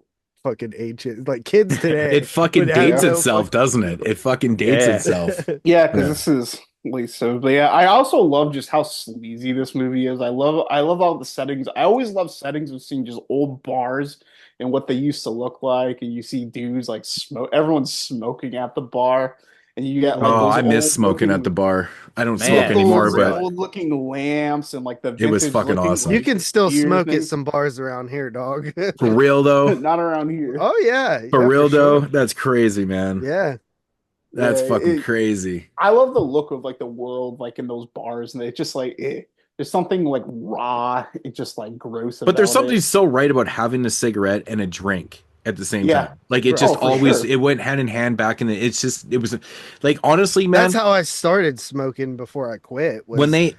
fucking ancient. Like kids It today would fucking have dates Yeah. no itself, fucking doesn't clue. it? It fucking dates Yeah. itself. Yeah, because Yeah. this is Lisa. But yeah, I also love just how sleazy this movie is. I love all the settings. I always love settings of seeing just old bars and what they used to look like, and you see dudes like smoke. Everyone's smoking at the bar, and you get like Oh, those I miss old smoking at the looking. bar. I don't You get smoke Man, for anymore, those but real. old looking lamps and like the it was vintage fucking looking You awesome. like can still beer smoke at thing. some bars around here, dog. For real though. Not around here. Oh yeah, For yeah, for real though, sure. that's crazy, man. Yeah. That's Yeah, fucking crazy. I love the look of like the world like in those bars and it's just like there's something like raw, it's just like gross But there's about something it. so right about having a cigarette and a drink at the same Yeah. time. Like it Oh, just for always sure. it went hand in hand back in the it was like honestly, man, That's how I started smoking before I quit, when was they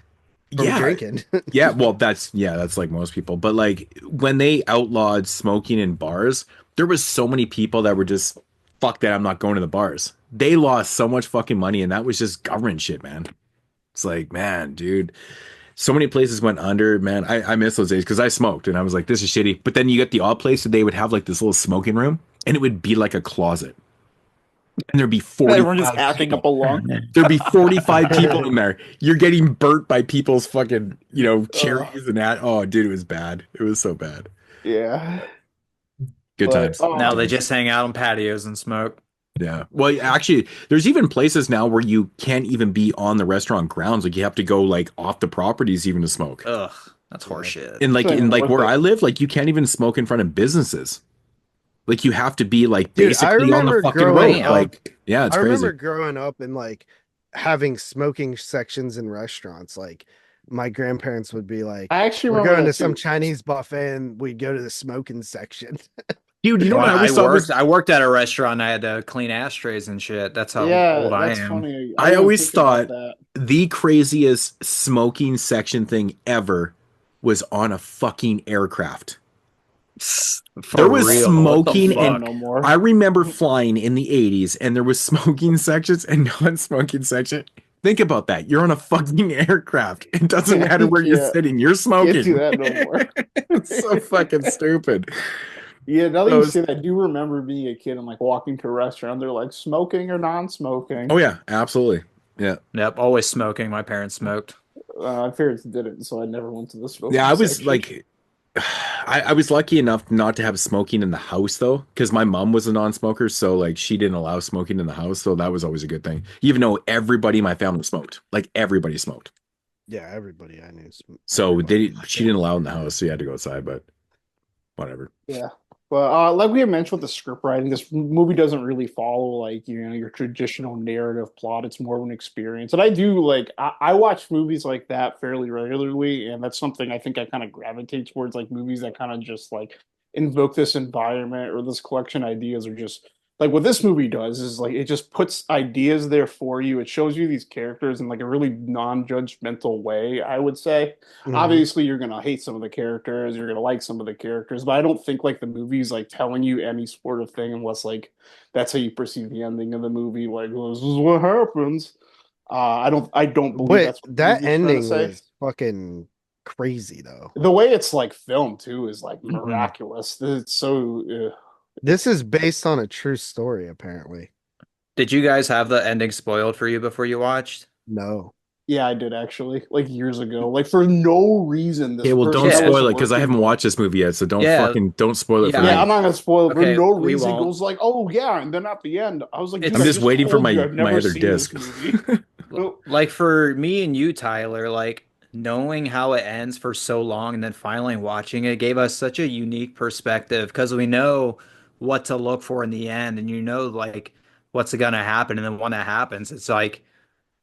from yeah, drinking. yeah, well that's like most people. But like when they outlawed smoking in bars, there was so many people that were just fuck that, I'm not going to the bars. They lost so much fucking money and that was just government shit, man. It's like, man, dude. So many places went under, man. I miss those days because I smoked and I was like, this is shitty. But then you get the odd place that they would have like this little smoking room and it would be like a closet. And there'd be Everyone just 45 acting up people. a lung. There'd be 45 people in there. You're getting burnt by people's fucking, Uh, cherries and that. Oh, dude, it was bad. It was so bad. yeah. Good But times. Good Now they times. just hang out on patios and smoke. Yeah. Well, actually, there's even places now where you can't even be on the restaurant grounds. Like you have to go like off the properties even to smoke. Ugh, that's Yeah. horseshit. And like It's not in even like worth where it. I live, like you can't even smoke in front of businesses. Like you have to be like Dude, I basically on the remember fucking growing road. up. Like, yeah, it's I remember crazy. growing up and like having smoking sections in restaurants. Like my grandparents would be like, I actually "We're remember going that to some too. Chinese buffet," and we'd go to the smoking section. Dude, you know Well, what I I always thought worked was I worked at a restaurant and I had to clean ashtrays and shit. That's how Yeah, old I that's am. funny. I I didn't even always think about thought that. the craziest smoking section thing ever was on a fucking aircraft. There For was That's real. What the smoking not and fuck? no I more. remember flying in the 80s and there was smoking sections and non-smoking section. Think about that. You're on a fucking aircraft. It doesn't Yeah, matter you where you're sitting. You're can't do smoking. that no more. It's so fucking stupid. Yeah, now that That you was, say that, I do remember being a kid and like walking to a restaurant. They're like smoking or oh non-smoking. yeah, absolutely. Yeah. Yep, always smoking. My parents smoked. My parents didn't, so I never went to the Yeah, smoking I was section. like I was lucky enough not to have smoking in the house though, because my mom was a non-smoker, so like she didn't allow smoking in the house, so that was always a good thing. Even though everybody in my family smoked, like everybody smoked, Yeah, everybody I knew. so Everybody they in my she didn't family allow it in the smoked. house, so you had to go outside. But whatever. Yeah. But like we had mentioned with the script writing, this movie doesn't really follow like your traditional narrative plot. It's more of an experience. And I do like I watch movies like that fairly regularly, and that's something I think I kind of gravitate towards, like movies that kind of just like invoke this environment or this collection of ideas, or just like what this movie does is like it just puts ideas there for you. It shows you these characters in like a really non-judgmental way, I would say. Mhm. Obviously you're gonna hate some of the characters, you're gonna like some of the characters, but I don't think like the movie's like telling you any sort of thing unless like that's how you perceive the ending of the movie, like, well, this is what happens. I don't believe But that's what the that movie's trying to ending say. was fucking crazy though. The way it's like filmed too is like Mhm. miraculous. It's so This is based on a true story, apparently. Did you guys have the ending spoiled for you before you watched? No. yeah, I did actually, like years ago, like for no reason. Okay, This well, person don't I Yeah. was spoil it because I working haven't with. watched this movie yet, so Yeah. don't spoil it for Yeah. Yeah, me. I'm not gonna spoil it. For Okay, no we reason, won't. goes like, "Oh yeah," and then at the end, I was like, "Dude, I'm I It's just just waiting for told you my I've my never other seen this disc. movie." Oh, like for me and you, Tyler, like knowing how it ends for so long and then finally watching it gave us such a unique perspective because we know what to look for in the end and you know like what's gonna happen and then when that happens, it's like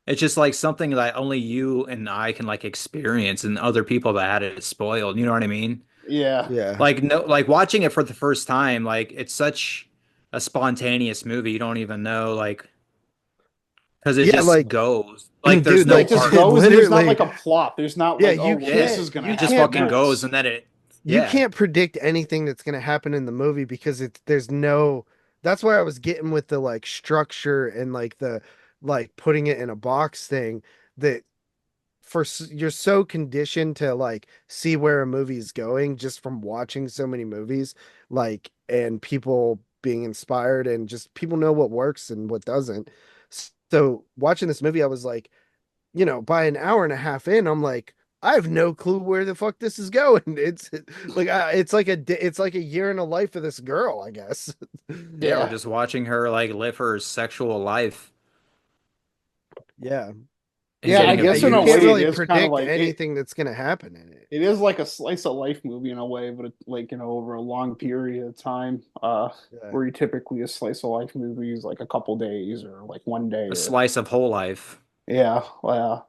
it's just like something that only you and I can like experience and other people that had it spoiled. You know what I mean? yeah, Yeah. Like no, like watching it for the first time, like it's such a spontaneous movie. You don't even know like because it Yeah, just like, goes. Like there's dude, yeah. no It like just arc. it goes, and there's not literally, like a plot. There's not yeah, like, "Oh, well, this Yeah, is gonna it just happen fucking can't goes next." and then it you yeah. can't predict anything that's gonna happen in the movie because it's there's no that's where I was getting with the like structure and like the like putting it in a box thing that you're so conditioned to like see where a movie's going just from watching so many movies, like, and people being inspired and just people know what works and what doesn't. So watching this movie I was like, by an hour and a half in, I'm like, I have no clue where the fuck this is going. It's like it's like a year in the life of this girl, I guess. Yeah, we're Yeah, just watching her like live her sexual life Yeah. and yeah. So I getting yeah, guess in you a can't way, it really abused. is kind of predict like it. anything that's gonna happen in it. It is like a slice of life movie in a way, but like over a long period of time. Yeah. Where you typically a slice of life movie is like a couple days or like one day A or slice of whole life. yeah, well,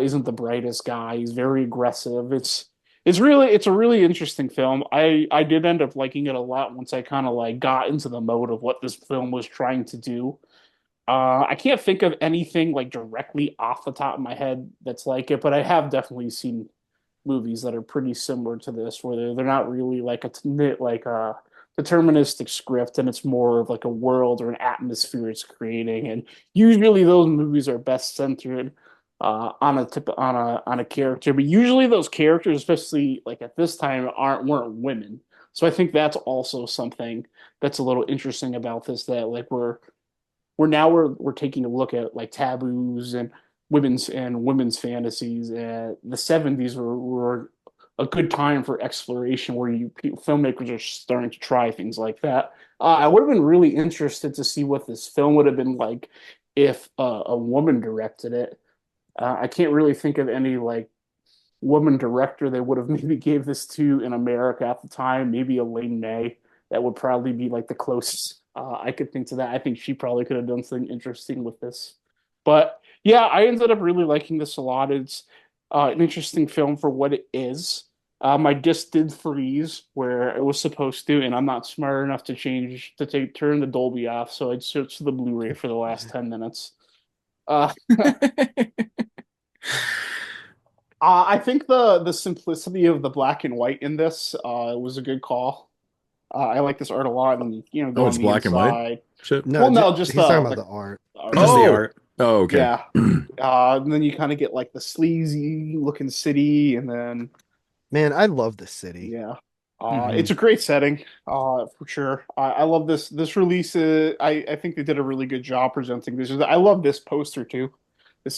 isn't the brightest guy. He's very aggressive. It's a really interesting film. I did end up liking it a lot once I kind of like got into the mode of what this film was trying to do. I can't think of anything like directly off the top of my head that's like it, but I have definitely seen movies that are pretty similar to this, where they're not really like a deterministic script, and it's more of like a world or an atmosphere it's creating. And usually those movies are best centered on a character, but usually those characters, especially like at this time, weren't women. So I think that's also something that's a little interesting about this, that like we're taking a look at like taboos and women's fantasies. The 70s were a good time for exploration, where filmmakers are starting to try things like that. I would have been really interested to see what this film would have been like if a woman directed it. I can't really think of any like woman director they would have maybe gave this to in America at the time. Maybe Elaine May. That would probably be like the closest I could think to that. I think she probably could have done something interesting with this. But yeah, I ended up really liking this a lot. It's an interesting film for what it is. My disc did freeze where it was supposed to, and I'm not smart enough to turn the Dolby off, so I'd switch to the Blu-ray for the last 10 minutes. I think the simplicity of the black and white in this was a good call. I like this art a lot, and Oh, it's black and white. Shit. No, well, no, just he's talking about the art. Just the art. Oh, okay. Yeah. And then you kind of get like the sleazy looking city, and then Man, I love the city. yeah, it's a great setting, for sure. I love this release. I think they did a really good job presenting this. I love this poster too. We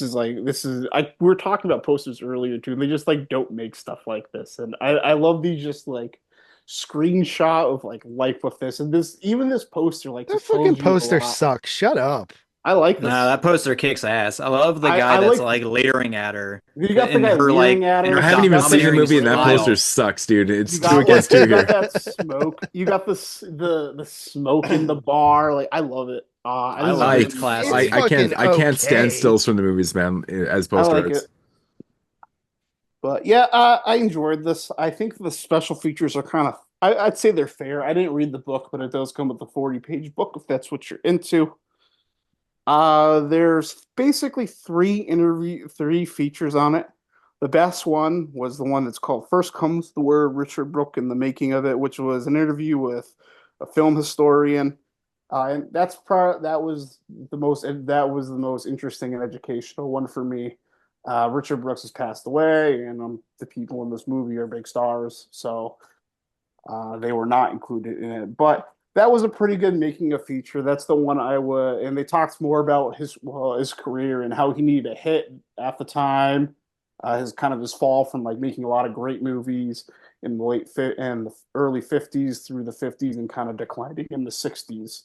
were talking about posters earlier too, and they just like don't make stuff like this. And I love these just like screenshot of like life with this, and this poster like That fucking poster sucks. Shut up. I like this. Nah, that poster kicks ass. I love the guy that's like leering at her. You got the guy leering at her. I haven't even seen the movie, and that smile. poster sucks, dude. It's You too got against two you here. got that smoke. You got the smoke in the bar. Like I love it. I love it. It's classic. I can't okay. stand stills from the movies, man. As I poster like arts. it. But yeah, I enjoyed this. I think the special features are kind of. I'd say they're fair. I didn't read the book, but it does come with the 40-page book if that's what you're into. There's basically three features on it. The best one was the one that's called First Comes the Word, Richard Brooke and the Making of It, which was an interview with a film historian. And that was the most interesting and educational one for me. Richard Brooks has passed away, and the people in this movie are big stars, so they were not included in it. But that was a pretty good making a feature. That's the one and they talked more about his career and how he needed a hit at the time. His fall from like making a lot of great movies in the early 50s through the 50s, and kind of declining in the 60s.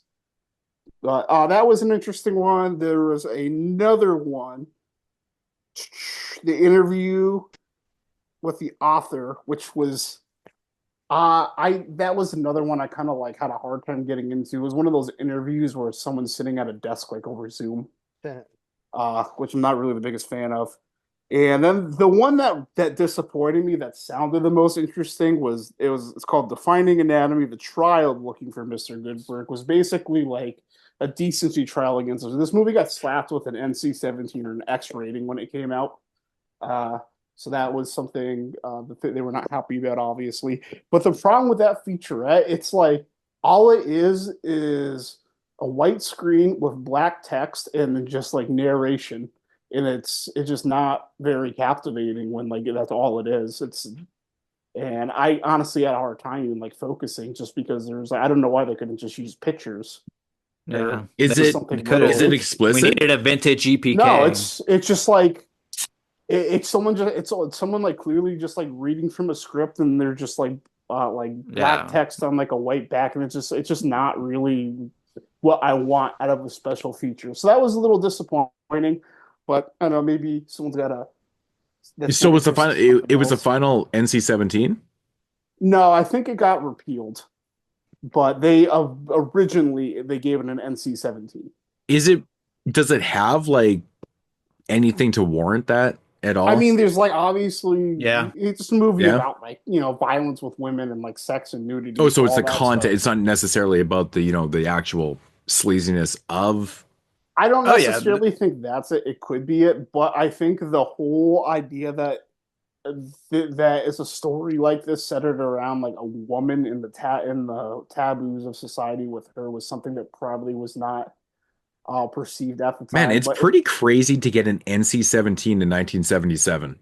That was an interesting one. There was another one, the interview with the author, which was that was another one I kind of like had a hard time getting into. It was one of those interviews where someone's sitting at a desk like over Zoom, which I'm not really the biggest fan of. And then the one that disappointed me, that sounded the most interesting, it's called Defining Anatomy: The Trial of Looking for Mr. Goodbar. Was basically like a decency trial against us. This movie got slapped with an NC-17 or an X rating when it came out. So that was something that they were not happy about, obviously. But the problem with that featurette, it's like all it is a white screen with black text and then just like narration, and it's just not very captivating when like that's all it is. And I honestly had a hard time even like focusing, just because I don't know why they couldn't just use pictures. Yeah. Is it explicit? We needed a vintage EPK. No, it's just like it's someone like clearly just like reading from a script, and they're just like black text on like a white back, and it's just not really what I want out of a special feature. So that was a little disappointing, but I don't know, maybe someone's got a. So was the final? It was the final NC-17. No, I think it got repealed, but they originally they gave it an NC-17. Does it have like anything to warrant that? at all? I mean, there's like obviously, Yeah. it's a movie Yeah. about like violence with women and like sex and nudity. Oh, so it's all the that content. stuff. It's not necessarily about the the actual sleaziness of. I don't Oh, yeah. necessarily think that's it. It could be it, but I think the whole idea that that is a story like this centered around like a woman in the taboos of society with her was something that probably was not perceived at the time. Man, it's but pretty crazy to get an NC-17 in 1977.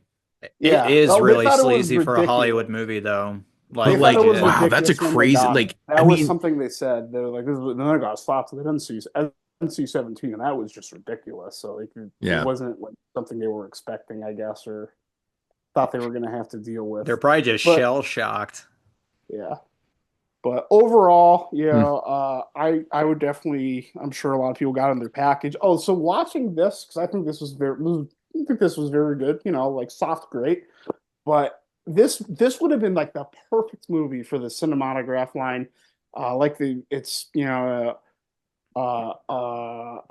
Yeah. It is Oh, they really thought it was sleazy for a ridiculous. Hollywood movie, though. They But, thought it was wow, that's a ridiculous when they crazy, got like, it. That I was mean- something they said. They were like, "This is another got slapped with an NC-17," and that was just ridiculous. So like, Yeah. it wasn't like something they were expecting, I guess, or thought they were going to have to deal with. They're probably just But- shell shocked. Yeah. But overall, Hmm. I would definitely. I'm sure a lot of people got in their package. Oh, so watching this because I think this was very good. Like soft, great. But this would have been like the perfect movie for the cinematograph line. A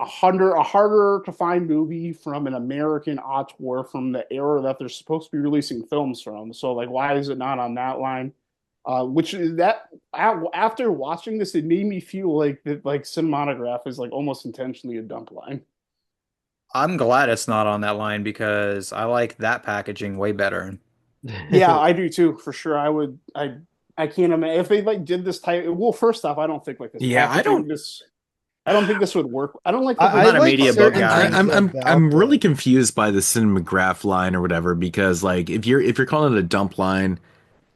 harder to find movie from an American auteur from the era that they're supposed to be releasing films from. So like, why is it not on that line? Which is that after watching this, it made me feel like that like cinematograph is like almost intentionally a dump line. I'm glad it's not on that line because I like that packaging way better. Yeah, I do too, for sure. I can't imagine if they like did this type. Well, first off, I don't think like this. Yeah, I don't think this would work. I don't like. I'm not a media book guy. I'm really confused by the cinematograph line or whatever because like if you're calling it a dump line,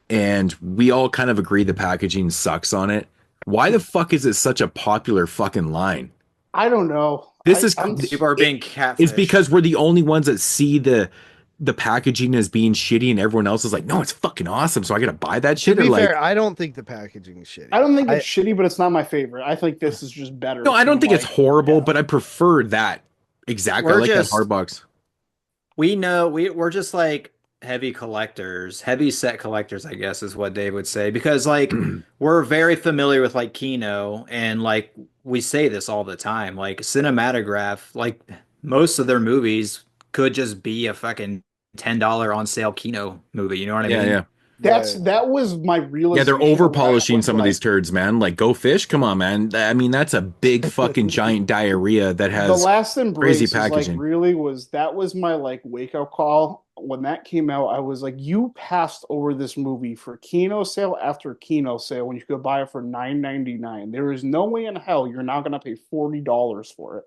and we all kind of agree the packaging sucks on it, why the fuck is it such a popular fucking line? I don't know. People are being catfished. It's because we're the only ones that see the packaging as being shitty, and everyone else is like, no, it's fucking awesome, so I gotta buy that shit. To be or fair, I don't think the packaging is shitty. I don't think it's shitty, but it's not my favorite. I think this is just better. No, I don't think it's horrible, yeah. but I prefer that exactly. I like that hard box. We know we're just like heavy set collectors, I guess is what Dave would say, because like we're very familiar with like Kino, and like we say this all the time, like Cinematograph, like most of their movies could just be a fucking $10 on sale Kino movie, you know what I mean? Yeah. That was my realization. Yeah, they're over polishing some of these turds, man. Like Go Fish, come on, man. I mean, that's a big fucking giant diarrhea that has The Last Embrace crazy packaging. That was my like wake up call when that came out. I was like, you passed over this movie for Kino sale after Kino sale when you could buy it for $9.99. There is no way in hell you're not gonna pay $40 for it.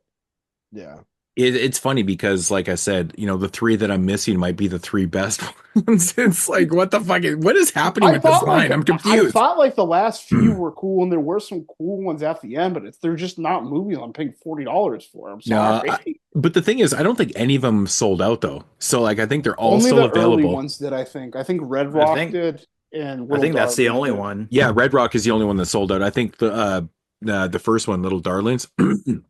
Yeah. It's funny because, like I said, the three that I'm missing might be the three best ones. It's like, what the fuck? What is happening with this line? I'm confused. I thought like the last few were cool, and there were some cool ones at the end, but they're just not movies I'm paying $40 for. I'm sorry. But the thing is, I don't think any of them sold out though. So like, I think they're all still Only the available. early ones did. I think Red Rock did, and I think that's the only one. Yeah, Red Rock is the only one that sold out. I think the first one, Little Darlings,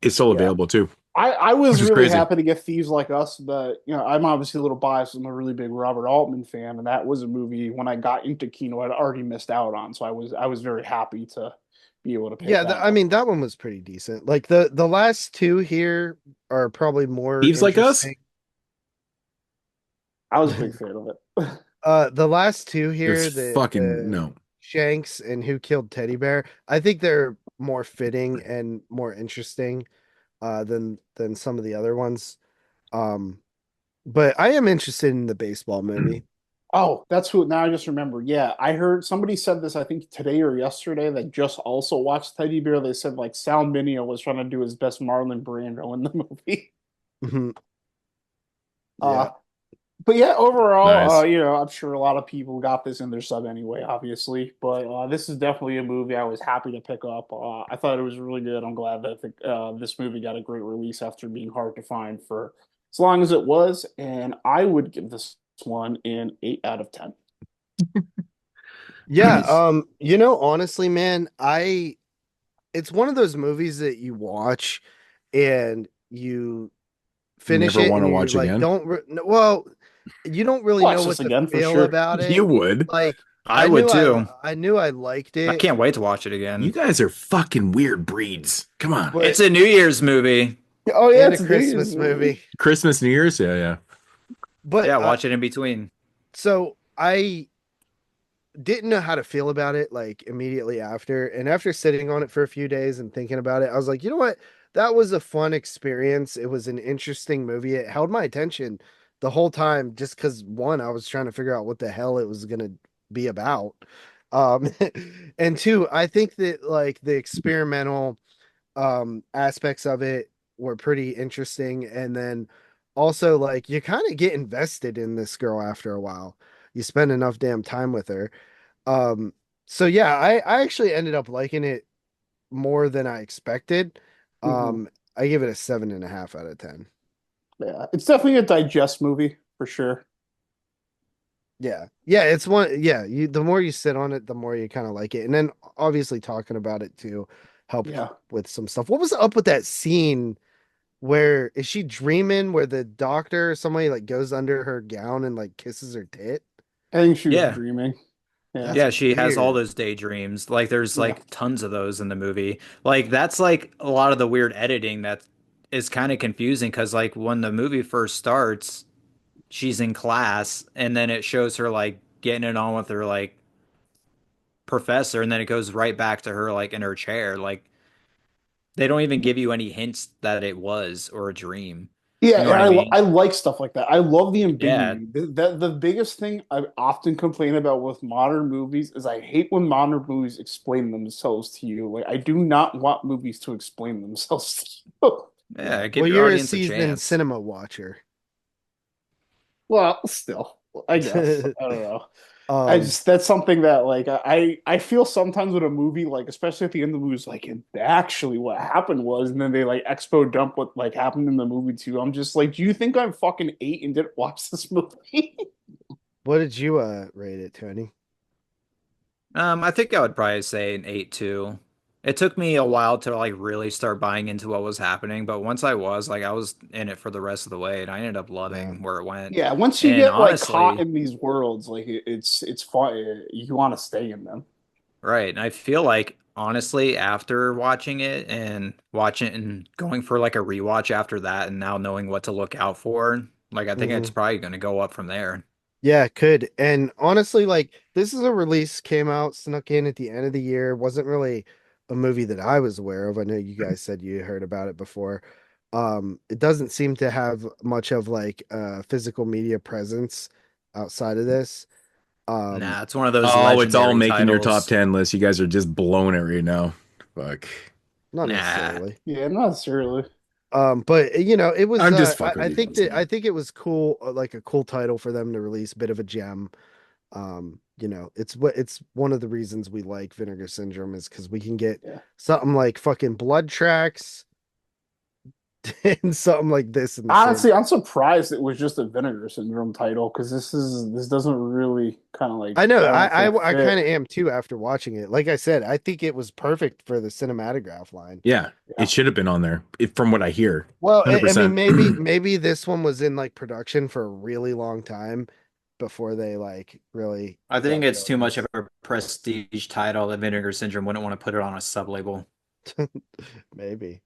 is still available too. I was really crazy. happy to get Thieves Like Us, but I'm obviously a little biased. I'm a really big Robert Altman fan, and that was a movie when I got into Kino I'd already missed out on. So I was very happy to be able to pick I mean, that one was pretty decent. Like the last two here are probably more Thieves Like Us. I was a big fan of it. The last two here, No. Shanks and Who Killed Teddy Bear. I think they're more fitting and more interesting than some of the other ones. But I am interested in the baseball movie. Oh, that's who. Now I just remember. Yeah, I heard somebody said this, I think today or yesterday, that just also watched Teddy Bear. They said like Sal Mineo was trying to do his best Marlon Brando in the movie. Mm-hmm. Yeah. But yeah, overall, Nice. I'm sure a lot of people got this in their sub anyway, obviously. But this is definitely a movie I was happy to pick up. I thought it was really good. I'm glad that this movie got a great release after being hard to find for as long as it was. And I would give this one an 8 out of 10. Yeah. Honestly, man, it's one of those movies that you watch and you finish Never it wanna and watch you're like, again. You don't really Watch know this what again to for feel sure. about it. You would. Like I would too. I knew I liked it. I can't wait to watch it again. You guys are fucking weird breeds. Come on. But- It's a New Year's movie. Oh yeah, and it's a Christmas movie. Christmas, New Year's, yeah. But Yeah, watch it in between. So I didn't know how to feel about it like immediately after. And after sitting on it for a few days and thinking about it, I was like, you know what? That was a fun experience. It was an interesting movie. It held my attention the whole time just because one, I was trying to figure out what the hell it was gonna be about. Um and two, I think that like the experimental aspects of it were pretty interesting. And then also like you kind of get invested in this girl after a while. You spend enough damn time with her. um, so yeah, I actually ended up liking it more than I expected. Mhm. I give it a 7.5 out of 10. Yeah, it's definitely a digest movie for sure. Yeah. Yeah, it's one, yeah, you the more you sit on it, the more you kind of like it. And then obviously talking about it too helped Yeah. with some stuff. What was up with that scene where is she dreaming where the doctor or somebody like goes under her gown and like kisses her tit? I think she was Yeah. dreaming. Yeah. Yeah, she has all Weird. those daydreams. Like there's Yeah. like tons of those in the movie. Like that's like a lot of the weird editing that is kind of confusing because like when the movie first starts, she's in class and then it shows her like getting it on with her like professor and then it goes right back to her like in her chair. Like they don't even give you any hints that it was or a dream. Yeah, You know and what I I mean? like stuff like that. I love the Yeah. ambiguity. The biggest thing I often complain about with modern movies is I hate when modern movies explain themselves to you. Like I do not want movies to explain themselves to you. Yeah, Well, give your you're a audience a seasoned chance. cinema watcher. Well, still, I guess. I don't know. I um just that's something that like I feel sometimes with a movie, like especially at the end of the movie, it's like and actually what happened was, and then they like expo dump what like happened in the movie too. I'm just like, do you think I'm fucking eight and didn't watch this movie? what did you rate it, Tony? I think I would probably say an 8 too. It took me a while to like really start buying into what was happening, but once I was like I was in it for the rest of the way and I ended up Yeah. loving where it went. Yeah, once you And get like caught honestly, in these worlds, like it's fun. You want to stay in them. right, and I feel like honestly after watching it and watching and going for like a rewatch after that and now knowing what to look out for, like I think it's Mhm. probably going to go up from there. Yeah, it could. And honestly, like this is a release came out, snuck in at the end of the year. Wasn't really a movie that I was aware of. I know you guys said you heard about it before. It doesn't seem to have much of like physical media presence outside of this. Um, Nah, it's one of those Oh, it's all legendary making your top titles. 10 list. You guys are just blowing it right now. Fuck. not Nah. necessarily. Yeah, not necessarily. But you know, it was I'm just fucking I with you think guys, that I man. think it was cool, like a cool title for them to release, bit of a gem. You know, it's one of the reasons we like Vinegar Syndrome is because we can get Yeah. something like fucking Blood Tracks and something like this in the same. Honestly, I'm surprised it was just a Vinegar Syndrome title because this doesn't really kind of like I know, I don't think I kind fit. of am too after watching it. Like I said, I think it was perfect for the cinematograph line. Yeah, Yeah. it should have been on there, from what I hear. Well, I mean, 100%. maybe this one was in like production for a really long time before they like really I think got it's too going. much of a prestige title that Vinegar Syndrome wouldn't want to put it on a sub label. Maybe.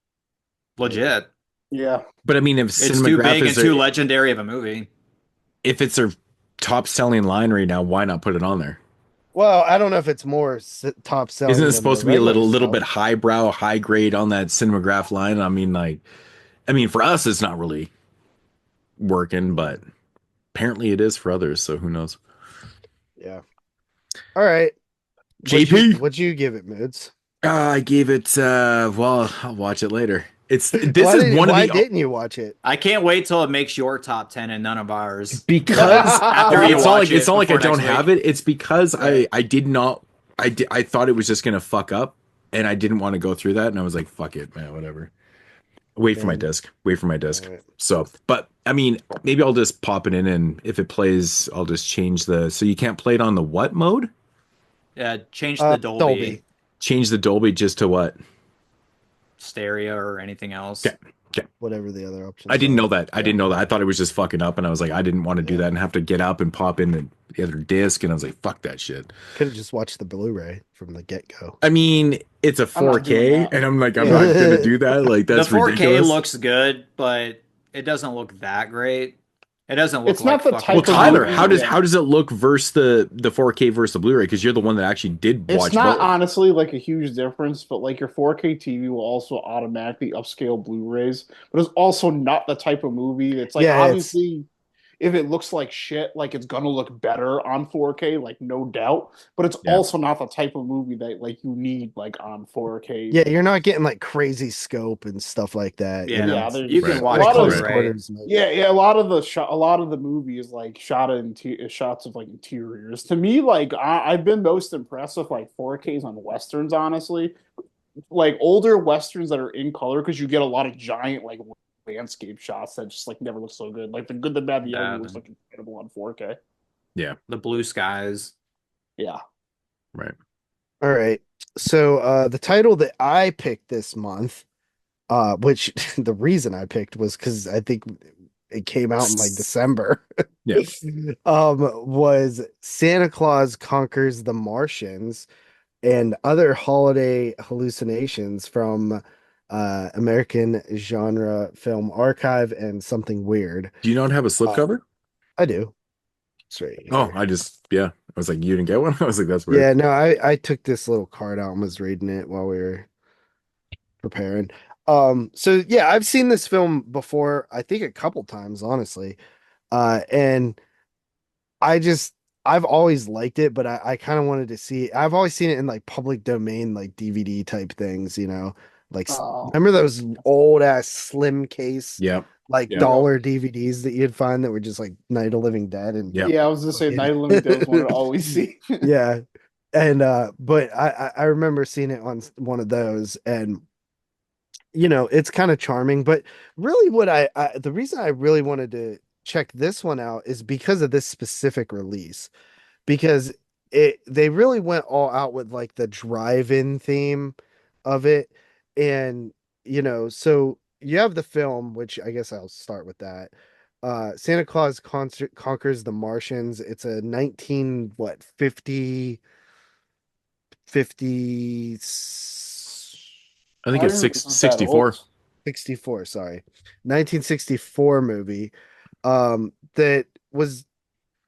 Legit. Yeah, But I mean, if It's too Cinematograph big and is too legendary of a movie. if it's their top selling line right now, why not put it on there? Well, I don't know if it's more top Isn't selling it than supposed the to be a regular little stuff. bit highbrow, high grade on that Cinematograph line? I mean, for us, it's not really working, but apparently it is for others. So who knows? Yeah. All right. JP, What'd you give it, Moods? I gave it. Well, I'll watch it later. This is one of Why the didn't you watch it? I can't wait till it makes your top 10 and none of ours. because After you it's not watch like it's it not like I before don't next have week. it. It's because Right. I did not. I thought it was just gonna fuck up, and I didn't want to go through that, and I was like, fuck it, man, whatever. Wait for my And disc. Wait for my disc. all right. So, but I mean, maybe I'll just pop it in, and if it plays, I'll just change the. So you can't play it on the what mode? Yeah, change the Dolby, Dolby. Change the Dolby just to what? stereo or anything else. Okay. Okay. Whatever the other options I didn't are. know that. I didn't know that. I thought it was just fucking up, and I was like, I didn't want to do Yeah. that and have to get up and pop in the other disc, and I was like, fuck that shit. Could have just watched the Blu-ray from the get-go. I mean, it's a I'm not doing 4K, that. and I'm like, I'm Yeah. not gonna do that. Like, that's the 4K ridiculous. looks good, but it doesn't look that great. It doesn't look It's not like the fucking type Well, of Tyler, movie- how does yeah. how does it look versus the 4K versus the Blu-ray? Because you're the one that actually did It's watch not both. honestly like a huge difference, but like your 4K TV will also automatically upscale Blu-rays, but it's also not the type of movie that's like Yeah, it's obviously if it looks like shit, like it's gonna look better on 4K, like no doubt. But it's Yeah. also not the type of movie that like you need like on 4K. yeah, you're not getting like crazy scope and stuff like that. Yeah, You know, Yeah, you there's can Right. a watch lot of close Right. quarters. yeah, a lot of the movie is like shots of like interiors. To me, like I've been most impressed with like 4Ks on westerns, honestly. Like older westerns that are in color because you get a lot of giant like landscape shots that just like never look so good. Like The Good, the Bad, the Ugly looks like incredible on 4K. Yeah. the blue skies. Yeah. Right. All right. So the title that I picked this month, which the reason I picked was because I think it came out in like December. Yeah. Was Santa Claus Conquers the Martians and Other Holiday Hallucinations from American Genre Film Archive and Something Weird. Do you not have a slipcover? I do. It's right Oh, here. I was like, you didn't get one? I was like, that's weird. Yeah, no, I took this little card out and was reading it while we were preparing. So yeah, I've seen this film before, I think a couple times, honestly. And I just I've always liked it, but I kind of wanted to see. I've always seen it in like public domain, like DVD type things, you know. Like Oh. remember those old ass slim case, Yeah. like Yeah. dollar DVDs that you'd find that were just like Night of the Living Dead and Yeah. Yeah, I was gonna say Night of the Living Dead was one I'd always see. yeah. And but I remember seeing it on one of those, and you know, it's kind of charming, but really what I the reason I really wanted to check this one out is because of this specific release, because they really went all out with like the drive-in theme of it. And you know, so you have the film, which I guess I'll start with that. Santa Claus Conquers the Martians. It's a 19 what 50 I think I it's didn't six realize it was that sixty four. old. 64, sorry. 1964 movie that was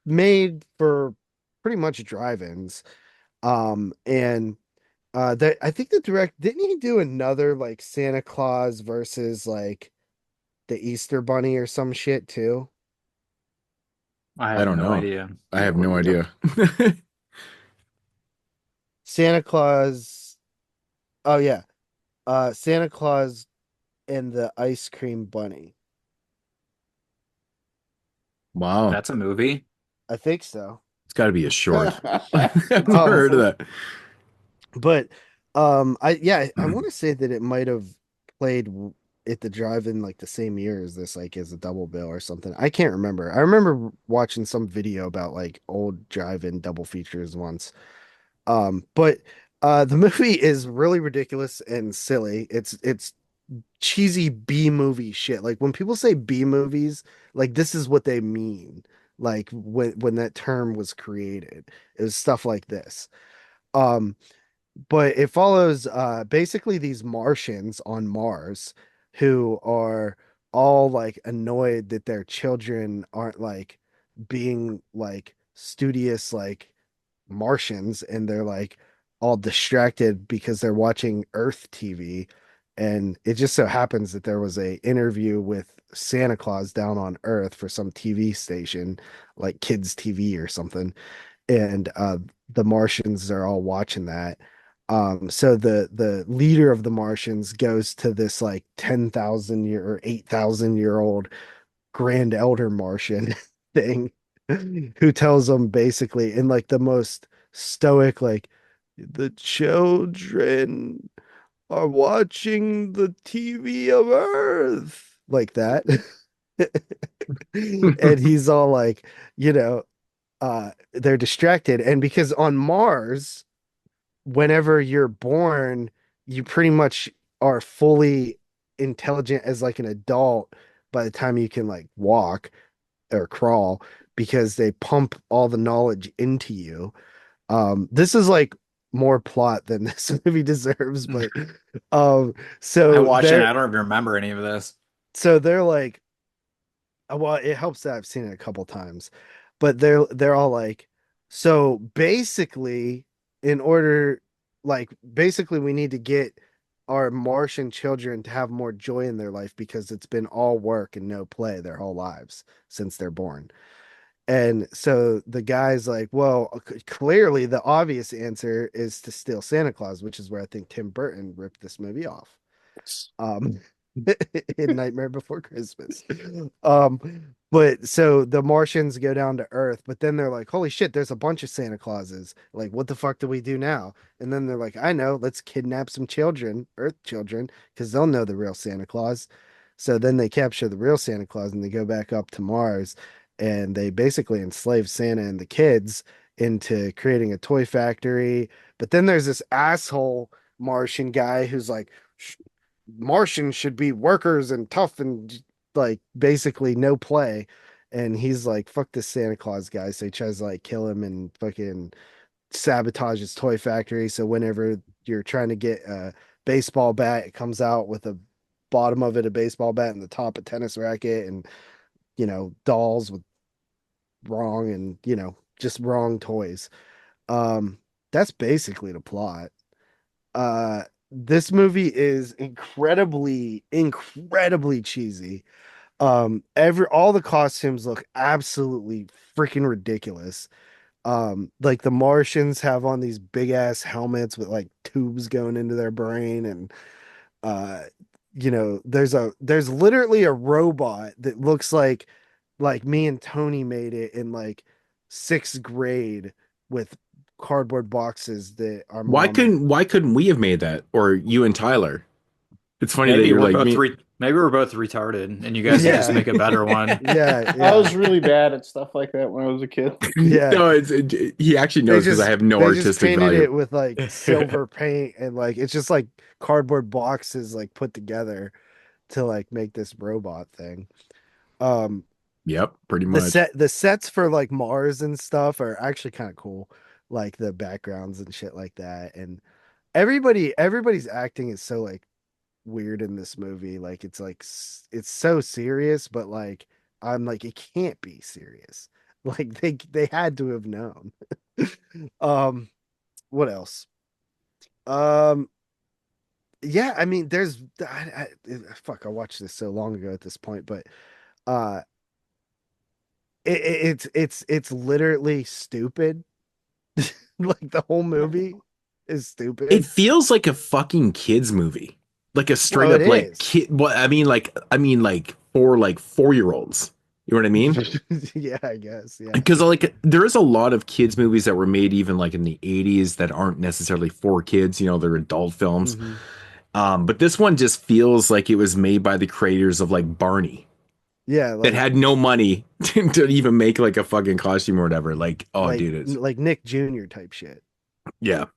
made for pretty much drive-ins. And that I think the direct didn't he do another like Santa Claus versus like the Easter Bunny or some shit too? I I have don't no know. idea. I have no idea. Santa Claus. Oh yeah. Santa Claus and the Ice Cream Bunny. Wow. That's a movie. I think so. It's got to be a short. I've never Oh. heard of that. But I want to say that it might have played at the drive-in like the same year as this, like as a double bill or something. I can't remember. I remember watching some video about like old drive-in double features once. But the movie is really ridiculous and silly. It's cheesy B movie shit. Like when people say B movies, like this is what they mean. Like when that term was created, it was stuff like this. Um, but it follows basically these Martians on Mars who are all like annoyed that their children aren't like being like studious like Martians, and they're like all distracted because they're watching Earth TV. And it just so happens that there was a interview with Santa Claus down on Earth for some TV station, like kids TV or something. And the Martians are all watching that. So the leader of the Martians goes to this like 10,000 year or 8,000 year old Grand Elder Martian thing, who tells them basically in like the most stoic, like, the children are watching the TV of Earth, like that. And he's all like, you know, they're distracted. And because on Mars, whenever you're born, you pretty much are fully intelligent as like an adult by the time you can like walk or crawl, because they pump all the knowledge into you. This is like more plot than this movie deserves, but I so watched it. they're I don't even remember any of this. so they're like Well, it helps that I've seen it a couple times, but they're all like, so basically, in order, like, basically, we need to get our Martian children to have more joy in their life because it's been all work and no play their whole lives since they're born. And so the guy's like, well, clearly the obvious answer is to steal Santa Claus, which is where I think Tim Burton ripped this movie off. Um, in Nightmare Before Christmas. But so the Martians go down to Earth, but then they're like, holy shit, there's a bunch of Santa Clauses. Like, what the fuck do we do now? And then they're like, I know, let's kidnap some children, Earth children, because they'll know the real Santa Claus. So then they capture the real Santa Claus and they go back up to Mars and they basically enslave Santa and the kids into creating a toy factory. But then there's this asshole Martian guy who's like, Martians should be workers and tough and like basically no play. And he's like, fuck this Santa Claus guy. So he tries to like kill him and fucking sabotage his toy factory. So whenever you're trying to get a baseball bat, it comes out with a bottom of it a baseball bat and the top a tennis racket and dolls with wrong and just wrong toys. That's basically the plot. This movie is incredibly cheesy. All the costumes look absolutely freaking ridiculous. Like the Martians have on these big ass helmets with like tubes going into their brain, and uh, there's literally a robot that looks like me and Tony made it in like sixth grade with cardboard boxes that our mom. Why couldn't we have made that, or you and Tyler? It's funny that you're like me. Maybe we're both retarded, and you guys can just make a better one. Yeah. I was really bad at stuff like that when I was a kid. Yeah, No, he actually knows because I have no artistic just painted value. it with like silver paint and like it's just like cardboard boxes like put together to like make this robot thing. Yep, pretty much. The sets for like Mars and stuff are actually kind of cool, like the backgrounds and shit like that. And everybody's acting is so like weird in this movie. Like it's so serious, but like I'm like it can't be serious. Like they had to have known. What else? Yeah, I mean, fuck. I watched this so long ago at this point, but uh, it's literally stupid. Like the whole movie is stupid. It feels like a fucking kids movie, like a straight up like is. kid. Well, I mean like for like 4-year-olds. You know what I mean? Yeah, I guess. Yeah, Because like there is a lot of kids movies that were made even like in the 80s that aren't necessarily for kids. They're adult films. Mm-hmm. But this one just feels like it was made by the creators of like Barney. Yeah, that had no money to even make like a fucking costume or whatever. Like, dude, it's like Nick Jr. type shit. Yeah.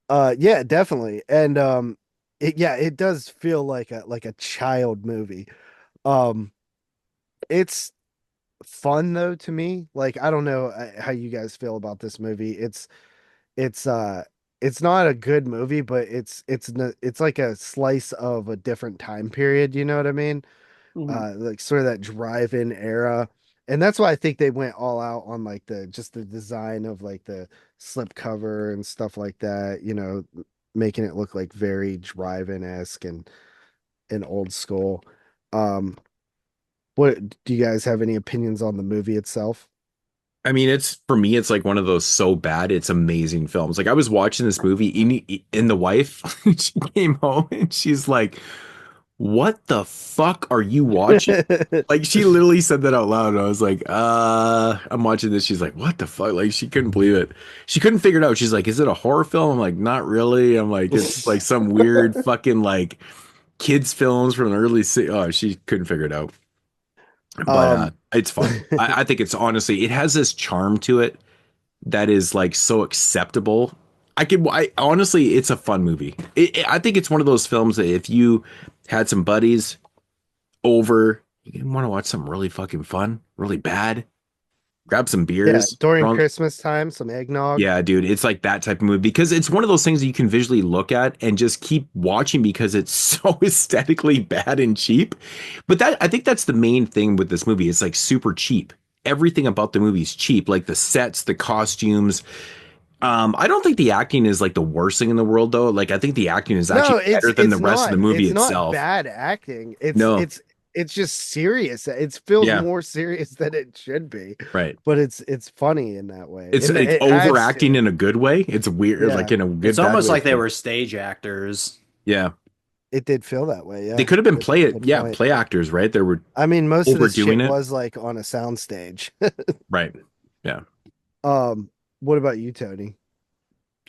Yeah, definitely. And it does feel like a child movie. It's fun though to me. Like I don't know how you guys feel about this movie. It's not a good movie, but it's like a slice of a different time period, you know what I mean? Like sort of that drive-in era. And that's why I think they went all out on like the design of like the slip cover and stuff like that, making it look like very drive-in-esque and old school. What do you guys have any opinions on the movie itself? I mean, for me, it's like one of those so bad it's amazing films. Like I was watching this movie and the wife, she came home and she's like, what the fuck are you watching? Like she literally said that out loud. And I was like, I'm watching this. She's like, what the fuck? Like she couldn't believe it. She couldn't figure it out. She's like, is it a horror film? I'm like, not really. I'm like, it's like some weird fucking like kids films from the early. Oh, she couldn't figure it out. But it's fun. I think it's honestly, it has this charm to it that is like so acceptable. I honestly, it's a fun movie. I think it's one of those films that if you had some buddies over, you want to watch something really fucking fun, really bad. grab some Yeah, beers. during Christmas time, some eggnog. Yeah, dude, it's like that type of movie because it's one of those things that you can visually look at and just keep watching because it's so aesthetically bad and cheap. But that I think that's the main thing with this movie. It's like super cheap. Everything about the movie is cheap, like the sets, the costumes. I don't think the acting is like the worst thing in the world though. Like I think the acting is No, actually better than the rest of the movie it's not itself. bad acting. No. It's just serious. It feels Yeah. more serious than it should be. Right. But it's funny in that way. It's And like it adds overacting to in a good way. It's weird, Yeah. like in a good. It's bad almost way. like they were stage actors. Yeah, it did feel that way. Yeah. they could have been That's a good point. play actors, right? There were I mean, most of this shit overdoing it. was like on a soundstage. right. Yeah. What about you, Tony?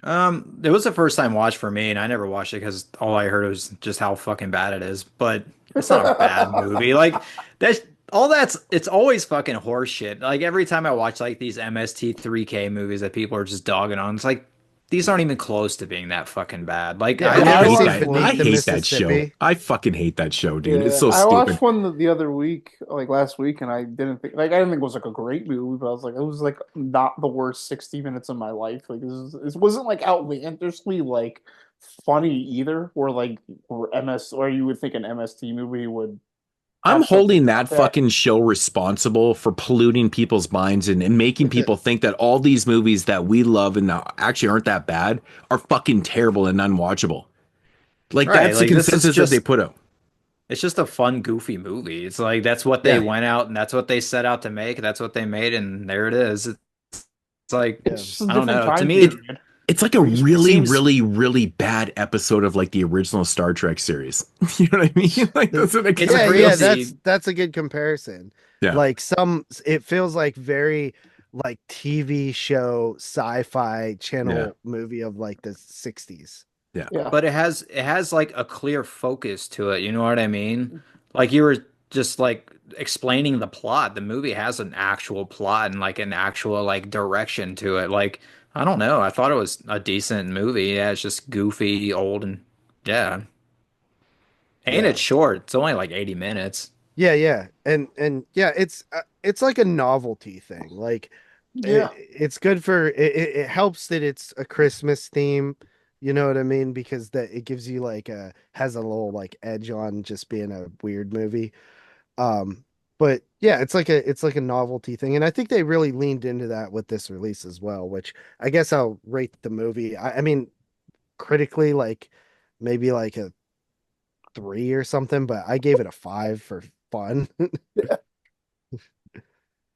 It was the first time watch for me, and I never watched it because all I heard was just how fucking bad it is. But it's not a bad movie. Like it's always fucking horse shit. Like every time I watch like these MST3K movies that people are just dogging on, it's like these aren't even close to being that fucking bad. Like Yeah, I have you never ever watched seen I Beneath the hate that show. Mississippi? I fucking hate that show, dude. Yeah, It's so I stupid. watched one the other week, like last week, and I didn't think I didn't think it was like a great movie, but I was like, it was like not the worst 60 minutes of my life. Like this wasn't like outlandishly like funny either, or you would think an MST movie would. I'm have something holding like that fucking show responsible for polluting people's minds and making people think that all these movies that we love and that actually aren't that bad are fucking terrible and unwatchable. Like Right, that's like, the this is consensus that they put out. It's just a fun, goofy movie. It's like that's what they went out and that's what they set out to make. That's what they made, and there it is. It's like It's just a I don't different know. To time me, period. It's like a It really, seems- really, really bad episode of like the original Star Trek series. You know what I mean? Like that's what It's Yeah, crazy. that's a good comparison. Yeah. Like it feels like very like TV show sci-fi channel movie of like the 60s. Yeah. but it has like a clear focus to it. You know what I mean? Like you were just like explaining the plot. The movie has an actual plot and like an actual like direction to it. Like I don't know. I thought it was a decent movie. Yeah, it's just goofy, old, and yeah. And it's short. It's only like 80 minutes. Yeah. And yeah, it's like a novelty thing. Like Yeah. it's good for it helps that it's a Christmas theme. You know what I mean? Because that it gives you like has a little like edge on just being a weird movie. But yeah, it's like a novelty thing, and I think they really leaned into that with this release as well, which I guess I'll rate the movie. I mean, critically, like maybe like a 3 or something, but I gave it a 5 for fun.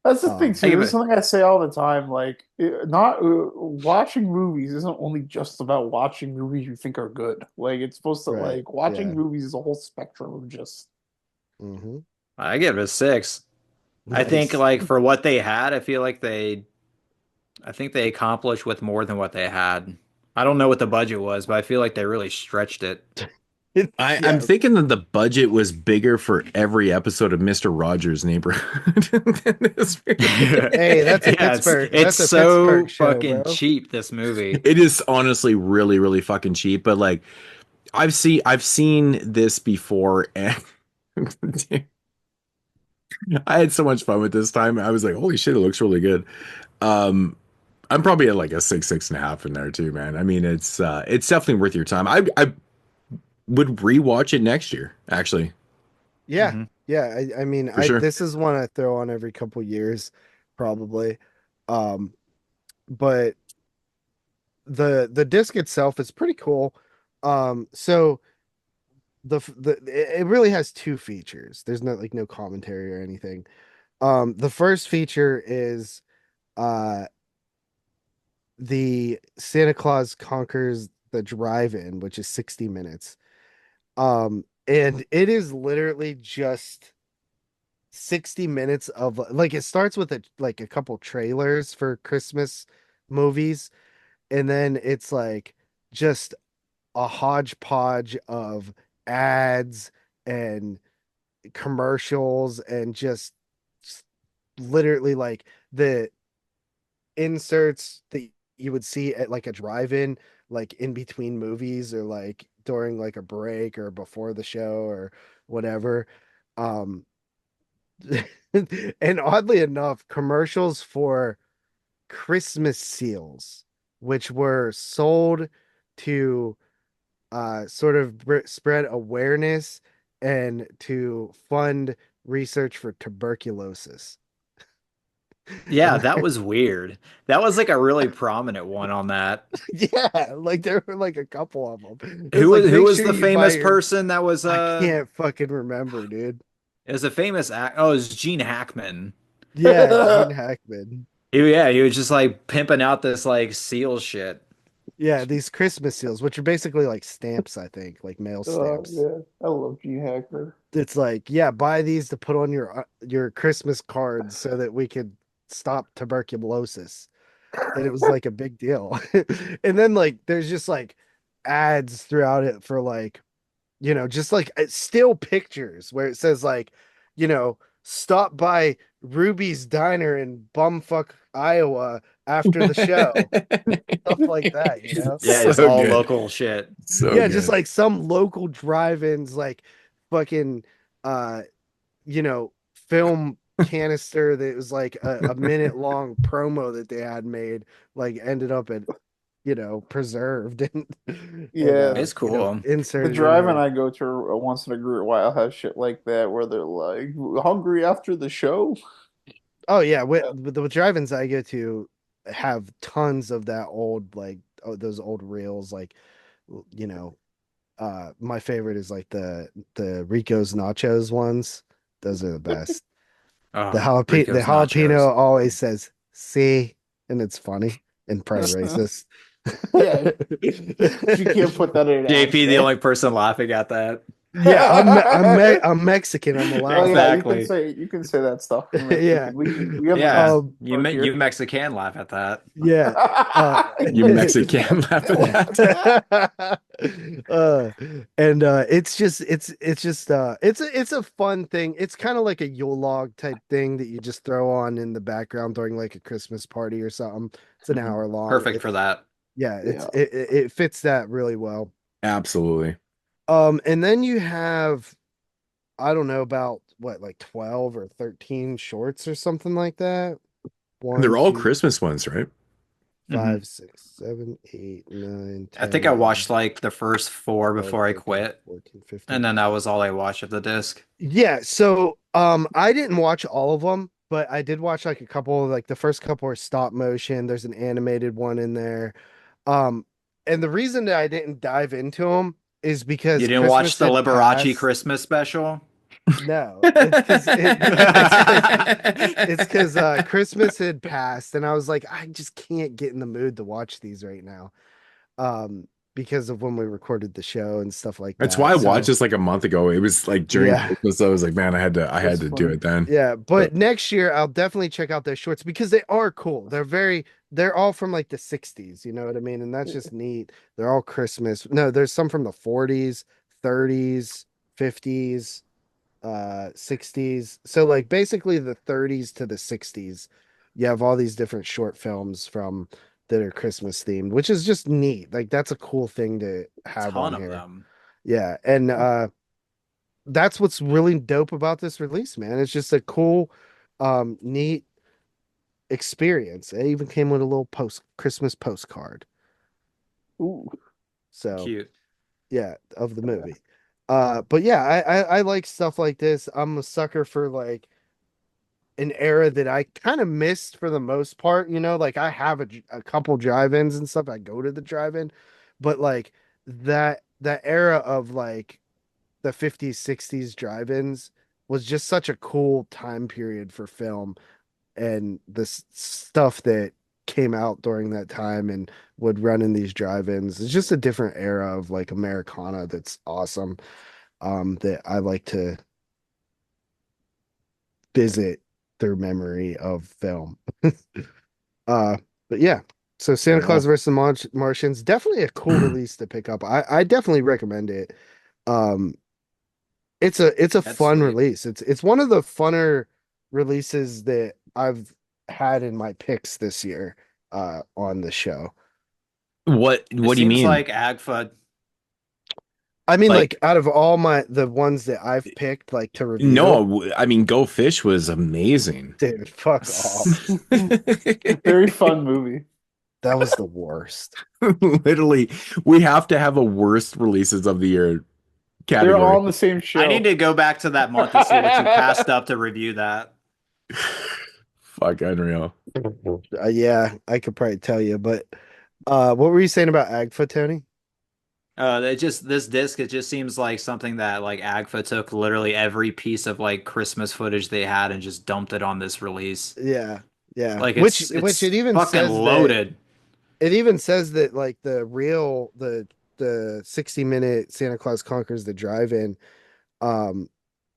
That's the thing I too. give It's it- something I say all the time. Like, not watching movies isn't only just about watching movies you think are good. Like, it's supposed to Right, like watching yeah. movies is a whole spectrum of just. Hmm. I give it a 6. I think Nice. like for what they had, I think they accomplished with more than what they had. I don't know what the budget was, but I feel like they really stretched it. I'm thinking that the budget was bigger for every episode of Mr. Rogers' Neighborhood than this movie. Hey, that's a Pittsburgh. It's That's a so Pittsburgh show, fucking bro. cheap, this movie. It is honestly really, really fucking cheap, but like I've seen this before and I had so much fun with this time. I was like, holy shit, it looks really good. I'm probably at like a 6.5 in there too, man. I mean, it's definitely worth your time. I would rewatch it next year, actually. Yeah, Mhm. yeah. I mean, For sure. this is one I throw on every couple years, probably. But the disc itself is pretty cool. So it really has two features. There's no commentary or anything. The first feature is the Santa Claus Conquers the Drive-In, which is 60 minutes. And it is literally just 60 minutes of like it starts with a couple trailers for Christmas movies, and then it's like just a hodgepodge of ads and commercials and just literally like the inserts that you would see at like a drive-in, like in between movies or like during like a break or before the show or whatever. And oddly enough, commercials for Christmas seals, which were sold to sort of spread awareness and to fund research for tuberculosis. Yeah, And that was weird. That was like a really prominent one on that. yeah, like there were like a couple of them. It was Who like, was who make was sure the you buy famous your. person that was I can't fucking remember, dude. it was a famous act oh, it was Gene Hackman. Yeah, Gene Hackman. He was just like pimping out this like seal shit. Yeah, these Christmas seals, which are basically like stamps, I think, like mail Oh stamps. yeah, I love G Hacker. It's like, yeah, buy these to put on your Christmas cards so that we could stop tuberculosis. And it was like a big deal. And then like there's just like ads throughout it for like, just like still pictures where it says like, stop by Ruby's Diner in bumfuck Iowa after the show. Stuff like that. Yeah, So it's all good. local shit. So Yeah, good. just like some local drive-ins, like fucking uh, film canister that was like a minute long promo that they had made, like ended up at, preserved and Yeah, It's cool. the inserted in drive-in there. I go to once in a great while has shit like that where they're like hungry after the show. Oh yeah, with the drive-ins I go to have tons of that old like those old reels, like you know my favorite is like the Rico's Nachos ones. Those are the best. The Oh, jalapeno Rico's nachos. always says "see," and it's funny and probably racist. Yeah, you can't put that in an JP, the accent. only person laughing at that. Yeah, I'm Mexican. I'm Oh allowed. yeah, Exactly. you can say that stuff. You're Yeah. Mexican. We have Yeah, Mexican Um. folk here. you Mexican laugh at that. Yeah. You Mexican laugh at that. uh and it's a fun thing. It's kind of like a Yule log type thing that you just throw on in the background during like a Christmas party or something. It's an hour long. Perfect for that. Yeah, Yeah. it fits that really well. Absolutely. And then you have, I don't know, about what, like 12 or 13 shorts or something like that. One, They're all two, Christmas ones, right? five, Mhm. 6, 7, 8, 9, I 10, think I 11, watched like the first 4 12, before I 13, quit, 14, 15. and then that was all I watched of the disc. Yeah, so I didn't watch all of them, but I did watch like a couple, like the first couple are stop motion. There's an animated one in there. Um and the reason that I didn't dive into them is You because didn't watch Christmas the had Liberace passed. Christmas special? No, it's because Christmas had passed, and I was like, I just can't get in the mood to watch these right now, um, because of when we recorded the show and stuff like That's why I that. watched So this like a month ago. It was like during yeah, Christmas. I was like, man, I had That's to do funny. it then. yeah. But But next year, I'll definitely check out those shorts because they are cool. They're all from like the '60s. You know what I mean? And that's just neat. They're all Christmas. No, there's some from the '40s, '30s, '50s. 60s, so like basically the 30s to the 60s, you have all these different short films from that are Christmas themed, which is just neat. Like that's a cool thing to have Ton on of here. them. Yeah, and that's what's really dope about this release, man. It's just a cool neat experience. It even came with a little Christmas postcard, Ooh. so Cute. yeah, of the movie. But yeah, I like stuff like this. I'm a sucker for like an era that I kind of missed for the most part. Like I have a couple drive-ins and stuff. I go to the drive-in, but like that era of like the 50s, 60s drive-ins was just such a cool time period for film, and this stuff that came out during that time and would run in these drive-ins. It's just a different era of like Americana that's awesome. That I like to visit through memory of film. uh, but yeah, so Santa Cool. Claus versus the Martians, definitely a cool release to pick up. I definitely recommend it. Um, it's a That's fun sweet. release. It's one of the funner releases that I've had in my picks this year on the show. what It do you seems mean? like Agfa I mean, like out of all the ones that I've picked, like to review. No, I mean, Go Fish was amazing. Dude, fuck off. Very fun movie. That was the worst. Literally, we have to have a worst releases of the year category. They're all on the same show. I need to go back to that month and see what you passed up to review that. Fuck, unreal. Yeah, I could probably tell you, but what were you saying about Agfa, Tony? This disc, it just seems like something that like Agfa took literally every piece of like Christmas footage they had and just dumped it on this release. Yeah, yeah. Like which it's it even fucking says loaded. It even says that like the 60-minute Santa Claus Conquers the Drive-In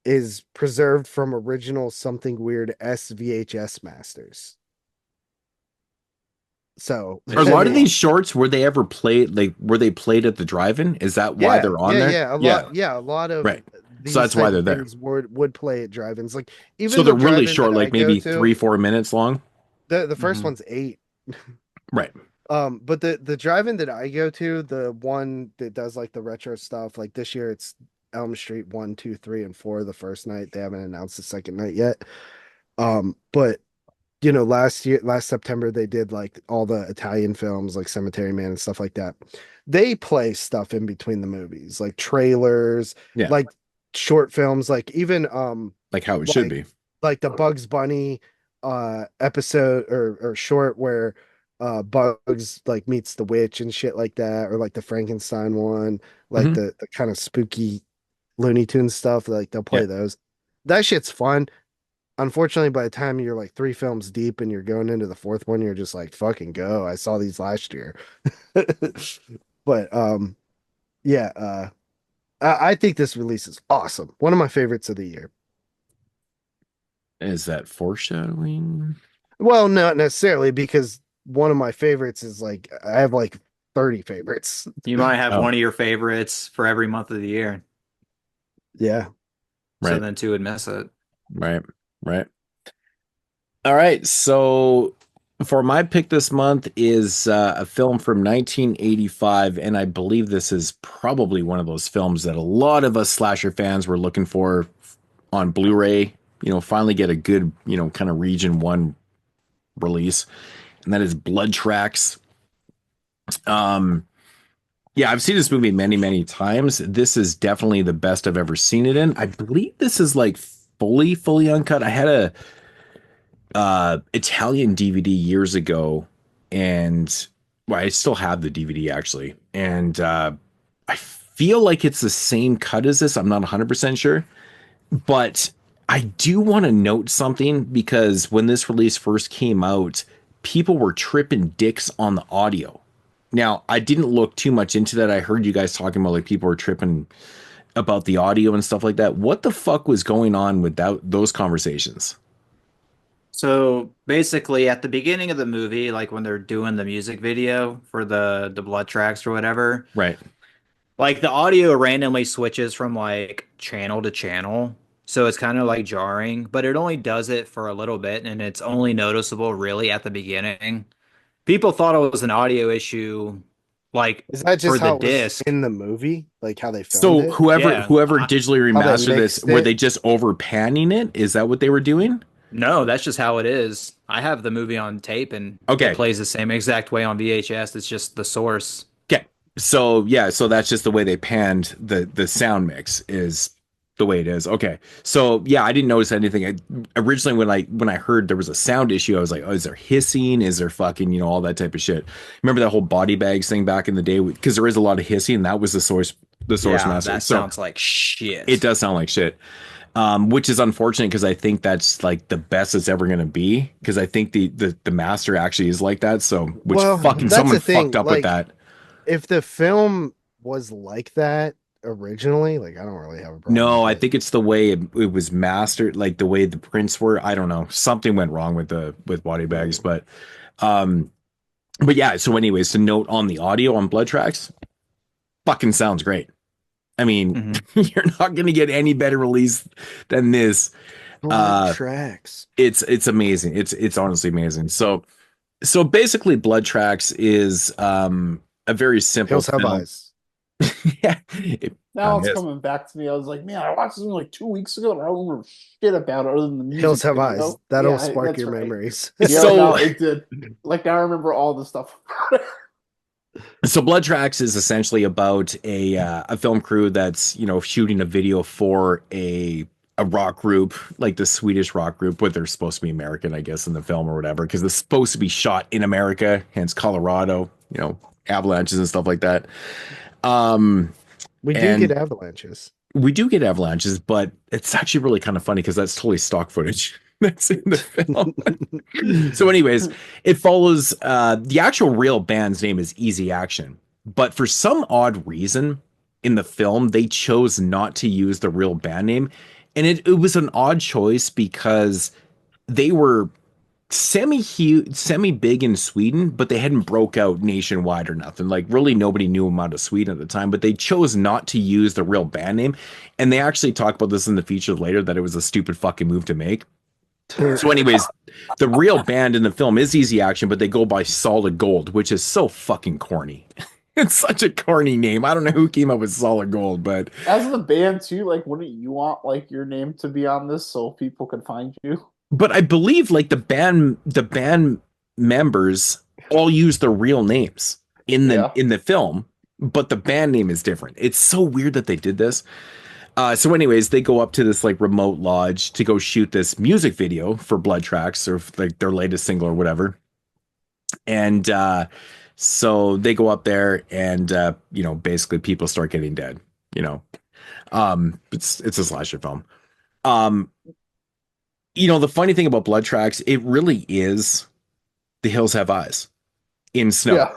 is preserved from original Something Weird SVHS masters. So are a lot of these shorts, were they ever played? Like, were they played at the drive-in? Is that why they're on there? Yeah, a lot of right. So that's why they're there. Would play at drive-ins, like even so they're really short, like maybe 3-4 minutes long. The first one's 8. Right. But the drive-in that I go to, the one that does like the retro stuff, like this year it's Elm Street 1, 2, 3, and 4 the first night. They haven't announced the second night yet. But you know, last September they did like all the Italian films like Cemetery Man and stuff like that. They play stuff in between the movies, like trailers, like short films, like even like how it should be. Like the Bugs Bunny episode or short where Bugs like meets the witch and shit like that, or like the Frankenstein one, like the kind of spooky Looney Tunes stuff, like they'll play those. That shit's fun. Unfortunately, by the time you're like 3 films deep and you're going into the 4th one, you're just like, fucking go. I saw these last year. But I think this release is awesome. One of my favorites of the year. Is that foreshadowing? Well, not necessarily, because one of my favorites is like I have like 30 favorites. You might have one of your favorites for every month of the year. Yeah. So then 2 would miss it. Right. All right. So for my pick this month is a film from 1985. And I believe this is probably one of those films that a lot of us slasher fans were looking for on Blu-ray, you know, finally get a good, you know, kind of region 1 release. And that is Blood Tracks. Yeah, I've seen this movie many, many times. This is definitely the best I've ever seen it in. I believe this is like fully uncut. I had a Italian DVD years ago, and well, I still have the DVD actually. And I feel like it's the same cut as this. I'm not 100% sure. But I do want to note something, because when this release first came out, people were tripping dicks on the audio. Now, I didn't look too much into that. I heard you guys talking about like people were tripping about the audio and stuff like that. What the fuck was going on with those conversations? So basically at the beginning of the movie, like when they're doing the music video for the Blood Tracks or whatever. Right. Like the audio randomly switches from like channel to channel. So it's kind of like jarring, but it only does it for a little bit, and it's only noticeable really at the beginning. People thought it was an audio issue, like is that just for how the disc in the movie, like how they filmed so it? whoever digitally remastered this, were they just over panning it? Is that what they were doing? No, that's just how it is. I have the movie on tape, and it plays the same exact way on VHS. It's just the source. Okay, so yeah, so that's just the way they panned the sound mix is the way it is. Okay, so yeah, I didn't notice anything. Originally, when I heard there was a sound issue, I was like, oh, is there hissing? Is there fucking, you know, all that type of shit? Remember that whole body bags thing back in the day? Because there is a lot of hissing, and that was the source master. That sounds like shit. It does sound like shit. Which is unfortunate, because I think that's like the best it's ever going to be, because I think the master actually is like that. So someone fucked up with that. If the film was like that originally, like I don't really have a problem. No, I think it's the way it was mastered, like the way the prints were. I don't know, something went wrong with body bags, but yeah. So anyways, to note on the audio on Blood Tracks, fucking sounds great. I mean, you're not going to get any better release than this. Blood Tracks. It's amazing. It's honestly amazing. So basically, Blood Tracks is a very simple Hills Have film. Eyes. Yeah. Now it's coming back to me. I was like, man, I watched this like 2 weeks ago, and I don't remember shit about it other than the music Hills Have video. Eyes. That'll Yeah, spark that's your right. memories. Yeah, So- no, it did. Like now I remember all the stuff. So Blood Tracks is essentially about a film crew that's, you know, shooting a video for a rock group, like the Swedish rock group, but they're supposed to be American, I guess, in the film or whatever, because it's supposed to be shot in America, hence Colorado, you know, avalanches and stuff like that. We do And- get avalanches. We do get avalanches, but it's actually really kind of funny because that's totally stock footage that's in the film. So anyways, it follows the actual real band's name is Easy Action, but for some odd reason in the film they chose not to use the real band name, and it was an odd choice because they were semi big in Sweden, but they hadn't broke out nationwide or nothing. Like really nobody knew them out of Sweden at the time, but they chose not to use the real band name. And they actually talk about this in the features later, that it was a stupid fucking move to make. So anyways, the real band in the film is Easy Action, but they go by Solid Gold, which is so fucking corny. It's such a corny name. I don't know who came up with Solid Gold, but As the band too, like, wouldn't you want like your name to be on this so people can find you? But I believe like the band members all use their real names in the film, but the band name is different. It's so weird that they did this. So anyways, they go up to this like remote lodge to go shoot this music video for Blood Tracks, or like their latest single or whatever. And so they go up there and you know, basically people start getting dead, you know. It's a slasher film. You know, the funny thing about Blood Tracks, it really is The Hills Have Eyes in snow. Yeah.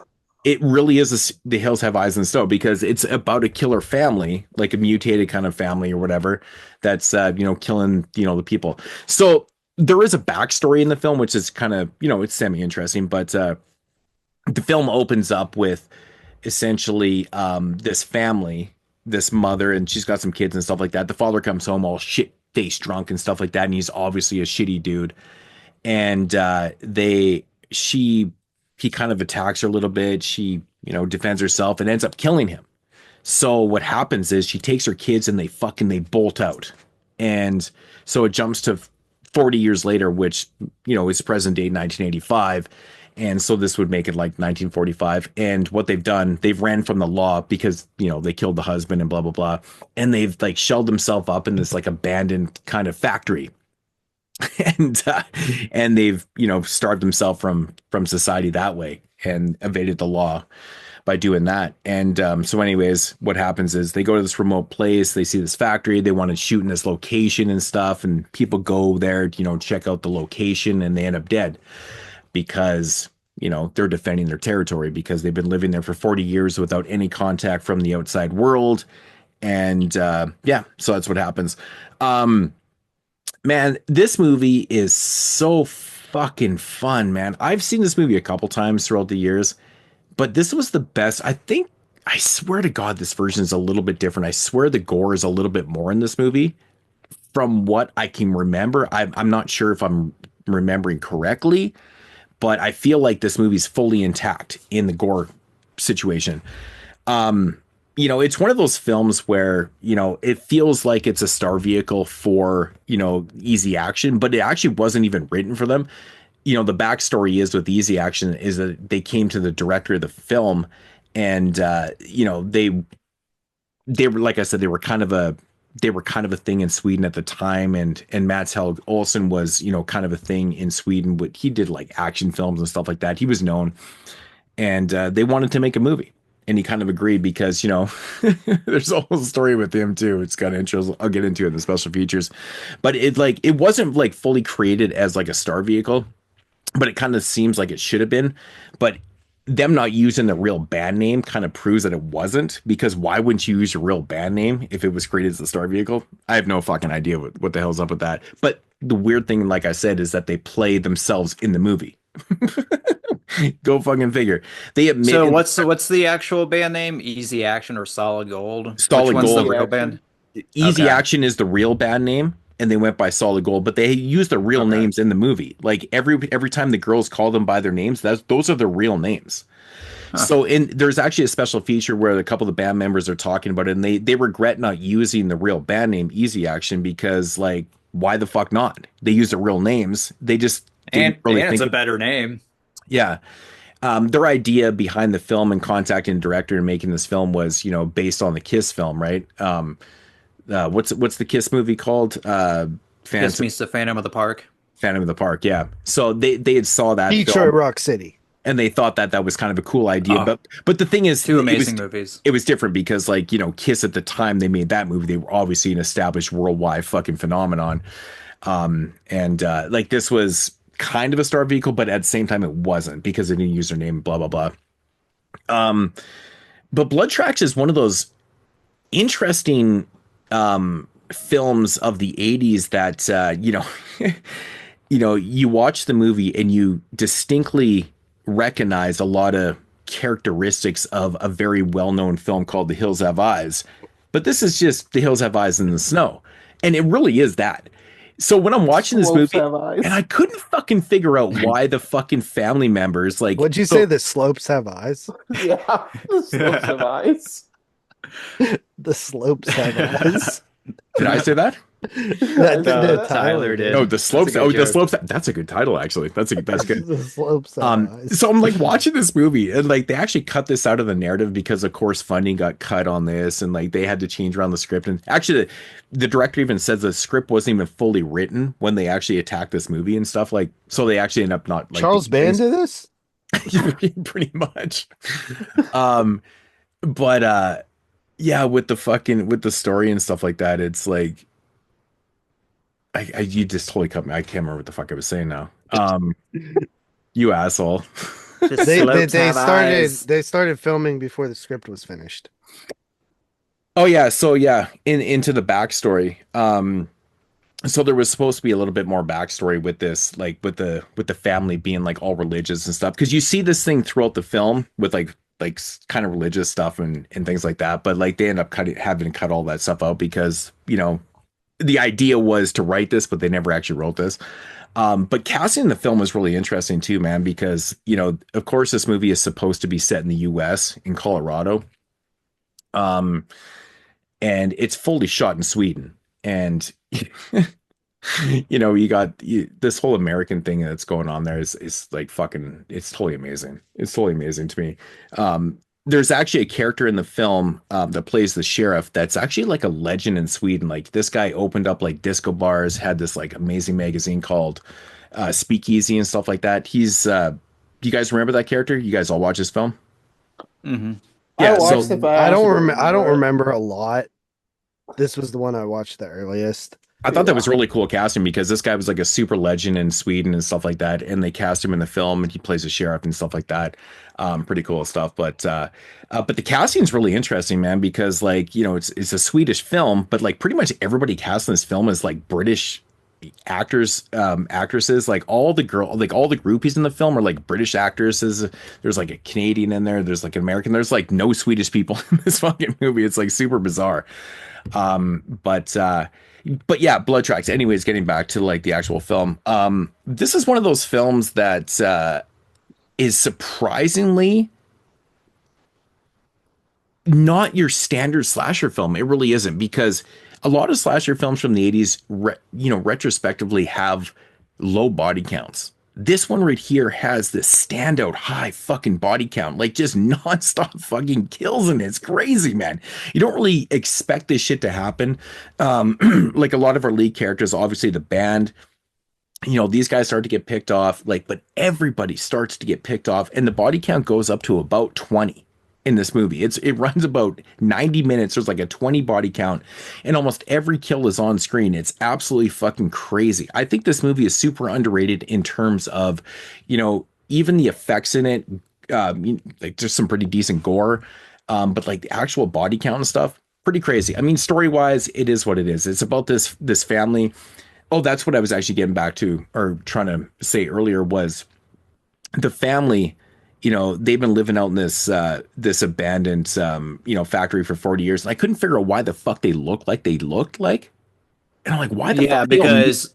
It really is The Hills Have Eyes in snow, because it's about a killer family, like a mutated kind of family or whatever, that's, you know, killing, you know, the people. So there is a backstory in the film, which is kind of, you know, it's semi-interesting, but the film opens up with essentially this family, this mother, and she's got some kids and stuff like that. The father comes home all shit-faced drunk and stuff like that, and he's obviously a shitty dude. And he kind of attacks her a little bit. She, you know, defends herself and ends up killing him. So what happens is she takes her kids and they bolt out. And so it jumps to 40 years later, which, you know, is present day 1985. And so this would make it like 1945. And what they've done, they've ran from the law because, you know, they killed the husband and blah, blah, blah. And they've like shelled themselves up in this like abandoned kind of factory. And they've, you know, starved themselves from society that way and evaded the law by doing that. And so anyways, what happens is they go to this remote place, they see this factory, they want to shoot in this location and stuff, and people go there, you know, check out the location, and they end up dead because, you know, they're defending their territory because they've been living there for 40 years without any contact from the outside world. And yeah, so that's what happens. Man, this movie is so fucking fun, man. I've seen this movie a couple times throughout the years, but this was the best. I swear to God, this version is a little bit different. I swear the gore is a little bit more in this movie from what I can remember. I'm not sure if I'm remembering correctly, but I feel like this movie's fully intact in the gore situation. You know, it's one of those films where, you know, it feels like it's a star vehicle for, you know, Easy Action, but it actually wasn't even written for them. You know, the backstory is with Easy Action is that they came to the director of the film, and you know, they were, like I said, they were kind of a thing in Sweden at the time, and Mats Helge Olsen was, you know, kind of a thing in Sweden. But he did like action films and stuff like that. He was known, and they wanted to make a movie. And he kind of agreed because, you know, there's a whole story with him too. It's got intros. I'll get into it in the special features, but it wasn't like fully created as like a star vehicle, but it kind of seems like it should have been. But them not using the real band name kind of proves that it wasn't, because why wouldn't you use your real band name if it was created as a star vehicle? I have no fucking idea what the hell's up with that. But the weird thing, like I said, is that they play themselves in the movie. Go fucking figure. They admit. So what's the actual band name? Easy Action or Solid Gold? Solid Which one's Gold. the real band? Easy Okay. Action is the real band name, and they went by Solid Gold, but they use their real Okay. names in the movie. Like every time the girls call them by their names, those are their real names. So there's actually a special feature where a couple of the band members are talking about it, and they regret not using the real band name Easy Action because, like, why the fuck not? They used their real names. They just didn't really think it's a better name. Yeah. Their idea behind the film and contacting the director and making this film was, based on the Kiss film, right? What's the Kiss movie called? Kiss meets the Phantom of the Park. Phantom of the Park, yeah. So they had saw that Detroit film, Rock City, and they thought that was kind of a cool idea. But the thing is, two amazing movies. It was different because, like, Kiss at the time they made that movie, they were obviously an established worldwide fucking phenomenon. Like, this was kind of a star vehicle, but at the same time it wasn't because they didn't use their name, blah blah blah. But Blood Tracks is one of those interesting films of the 80s that you watch the movie and you distinctly recognize a lot of characteristics of a very well-known film called The Hills Have Eyes. But this is just The Hills Have Eyes in the Snow, and it really is that. So when I'm watching this movie, and I couldn't fucking figure out why the fucking family members, like, what'd you say? The slopes have eyes. Yeah, the slopes have eyes. The slopes have eyes. Did I say that? Tyler did. No, the slopes. The slopes. That's a good title, actually. That's good. The slopes have eyes. So I'm like watching this movie, and like they actually cut this out of the narrative because, of course, funding got cut on this, and like they had to change around the script. And actually, the director even says the script wasn't even fully written when they actually attacked this movie and stuff. Like, so they actually end up not like Charles Band did this. Pretty much. But yeah, with the story and stuff like that, it's like you just totally cut me. I can't remember what the fuck I was saying now. You asshole. They started filming before the script was finished. Oh yeah, so yeah, into the backstory. So there was supposed to be a little bit more backstory with this, like with the family being like all religious and stuff, because you see this thing throughout the film with like kind of religious stuff and things like that, but like they end up having to cut all that stuff out because the idea was to write this, but they never actually wrote this. But casting in the film was really interesting too, man, because of course this movie is supposed to be set in the U.S. in Colorado, and it's fully shot in Sweden, and you got this whole American thing that's going on there is like fucking, it's totally amazing. It's totally amazing to me. There's actually a character in the film that plays the sheriff that's actually like a legend in Sweden. Like, this guy opened up like disco bars, had this like amazing magazine called Speakeasy and stuff like that. He's do you guys remember that character? You guys all watch this film? Mm-hmm. Yeah, I don't remember a lot. This was the one I watched the earliest. I thought that was really cool casting because this guy was like a super legend in Sweden and stuff like that, and they cast him in the film and he plays a sheriff and stuff like that. Pretty cool stuff. But the casting is really interesting, man, because like it's a Swedish film, but like pretty much everybody cast in this film is like British actors, actresses. Like all the groupies in the film are like British actresses. There's like a Canadian in there. There's like an American. There's like no Swedish people in this fucking movie. It's like super bizarre. But yeah, Blood Tracks. Anyways, getting back to like the actual film. This is one of those films that is surprisingly not your standard slasher film. It really isn't, because a lot of slasher films from the 80s, retrospectively have low body counts. This one right here has this standout high fucking body count, like just nonstop fucking kills in it. It's crazy, man. You don't really expect this shit to happen. Like a lot of our lead characters, obviously the band, these guys start to get picked off, but everybody starts to get picked off, and the body count goes up to about 20 in this movie. It runs about 90 minutes. There's like a 20 body count, and almost every kill is on screen. It's absolutely fucking crazy. I think this movie is super underrated in terms of, even the effects in it. Like there's some pretty decent gore, but like the actual body count and stuff, pretty crazy. I mean, story wise, it is what it is. It's about this family. Oh, that's what I was actually getting back to, or trying to say earlier, was the family. They've been living out in this abandoned, factory for 40 years. And I couldn't figure out why the fuck they looked like they looked like. And I'm like, why the fuck? Because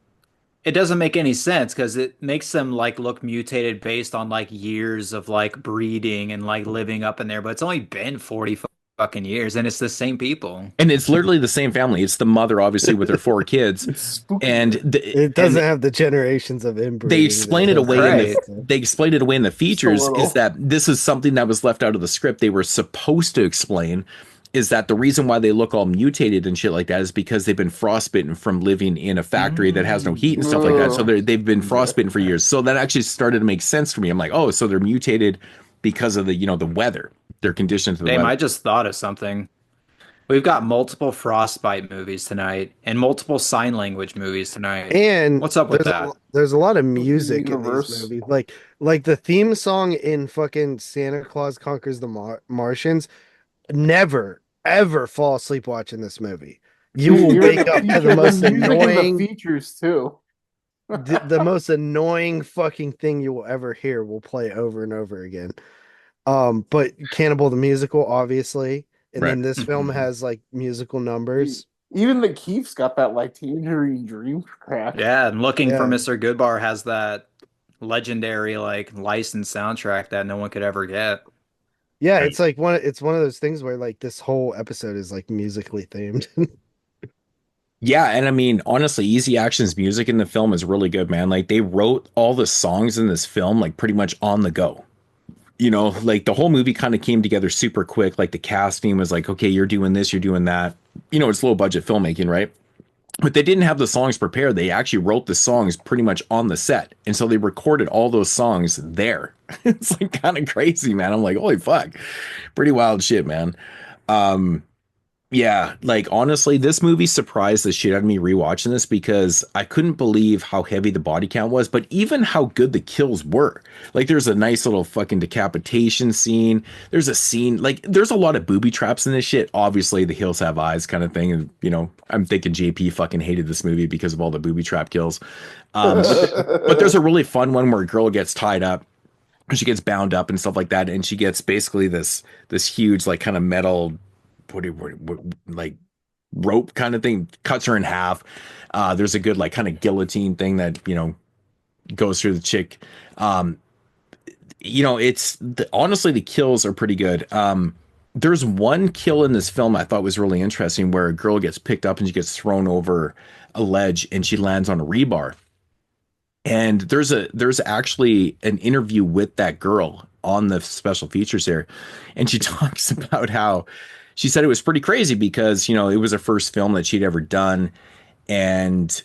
it doesn't make any sense because it makes them like look mutated based on like years of like breeding and like living up in there, but it's only been 40 fucking years and it's the same people. And it's literally the same family. It's the mother, obviously, with her 4 kids. It's spooky. And it doesn't have the generations of inbreeding. they explain it away in the features is that this is something that was left out of the script. They were supposed to explain is that the reason why they look all mutated and shit like that is because they've been frostbitten from living in a factory that has no heat and stuff like that. So they've been frostbitten for years. So that actually started to make sense for me. I'm like, oh, so they're mutated because of the, you know, the weather. They're conditioned to the weather. I just thought of something. We've got multiple Frostbite movies tonight and multiple sign language movies tonight. And what's up with that? There's a lot of music in this movie. Like the theme song in fucking Santa Claus Conquers the Martians. Never, ever fall asleep watching this movie. You will wake up to the most annoying features too. the most annoying fucking thing you will ever hear will play over and over again. But Cannibal the musical, obviously. And then this film has like musical numbers. Even the Keef's got that like Tangerine Dream track. Yeah, and Looking for Mr. Goodbar has that legendary like licensed soundtrack that no one could ever get. Yeah, it's like one of those things where like this whole episode is like musically themed. Yeah, and I mean, honestly, Easy Action's music in the film is really good, man. Like they wrote all the songs in this film like pretty much on the go. You know, like the whole movie kind of came together super quick. Like the casting was like, okay, you're doing this, you're doing that. You know, it's low budget filmmaking, right? But they didn't have the songs prepared. They actually wrote the songs pretty much on the set. And so they recorded all those songs there. It's like kind of crazy, man. I'm like, holy fuck. Pretty wild shit, man. Yeah, like honestly, this movie surprised the shit out of me rewatching this because I couldn't believe how heavy the body count was, but even how good the kills were. Like there's a nice little fucking decapitation scene. There's a scene, like there's a lot of booby traps in this shit. Obviously, The Hills Have Eyes kind of thing. And, you know, I'm thinking JP fucking hated this movie because of all the booby trap kills. But there's a really fun one where a girl gets tied up. She gets bound up and stuff like that. And she gets basically this huge, like kind of metal like rope kind of thing, cuts her in half. There's a good like kind of guillotine thing that, you know, goes through the chick. You know, honestly, the kills are pretty good. There's one kill in this film I thought was really interesting where a girl gets picked up and she gets thrown over a ledge and she lands on a rebar. And there's actually an interview with that girl on the special features here. And she talks about how she said it was pretty crazy because, you know, it was her first film that she'd ever done. And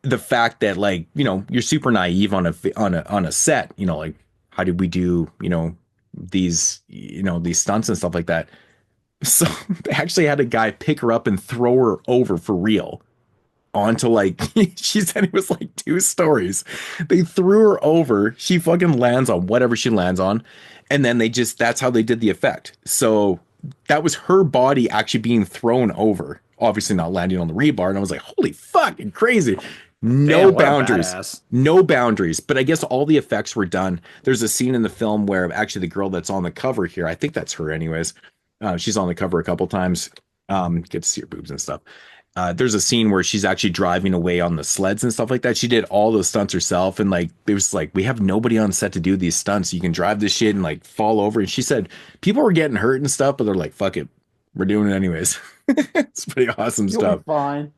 the fact that, like, you know, you're super naive on a set, you know, like, how did we do, you know, these stunts and stuff like that. So they actually had a guy pick her up and throw her over for real onto, like, she said it was like 2 stories. They threw her over. She fucking lands on whatever she lands on. And then that's how they did the effect. So that was her body actually being thrown over, obviously not landing on the rebar. And I was like, holy fucking crazy. No boundaries. No boundaries. But I guess all the effects were done. There's a scene in the film where actually the girl that's on the cover here, I think that's her anyways. She's on the cover a couple times. Get to see her boobs and stuff. There's a scene where she's actually driving away on the sleds and stuff like that. She did all those stunts herself. And like, it was like, we have nobody on set to do these stunts. You can drive this shit and like fall over. And she said people were getting hurt and stuff, but they're like, fuck it. We're doing it anyways. It's pretty awesome stuff. Fine.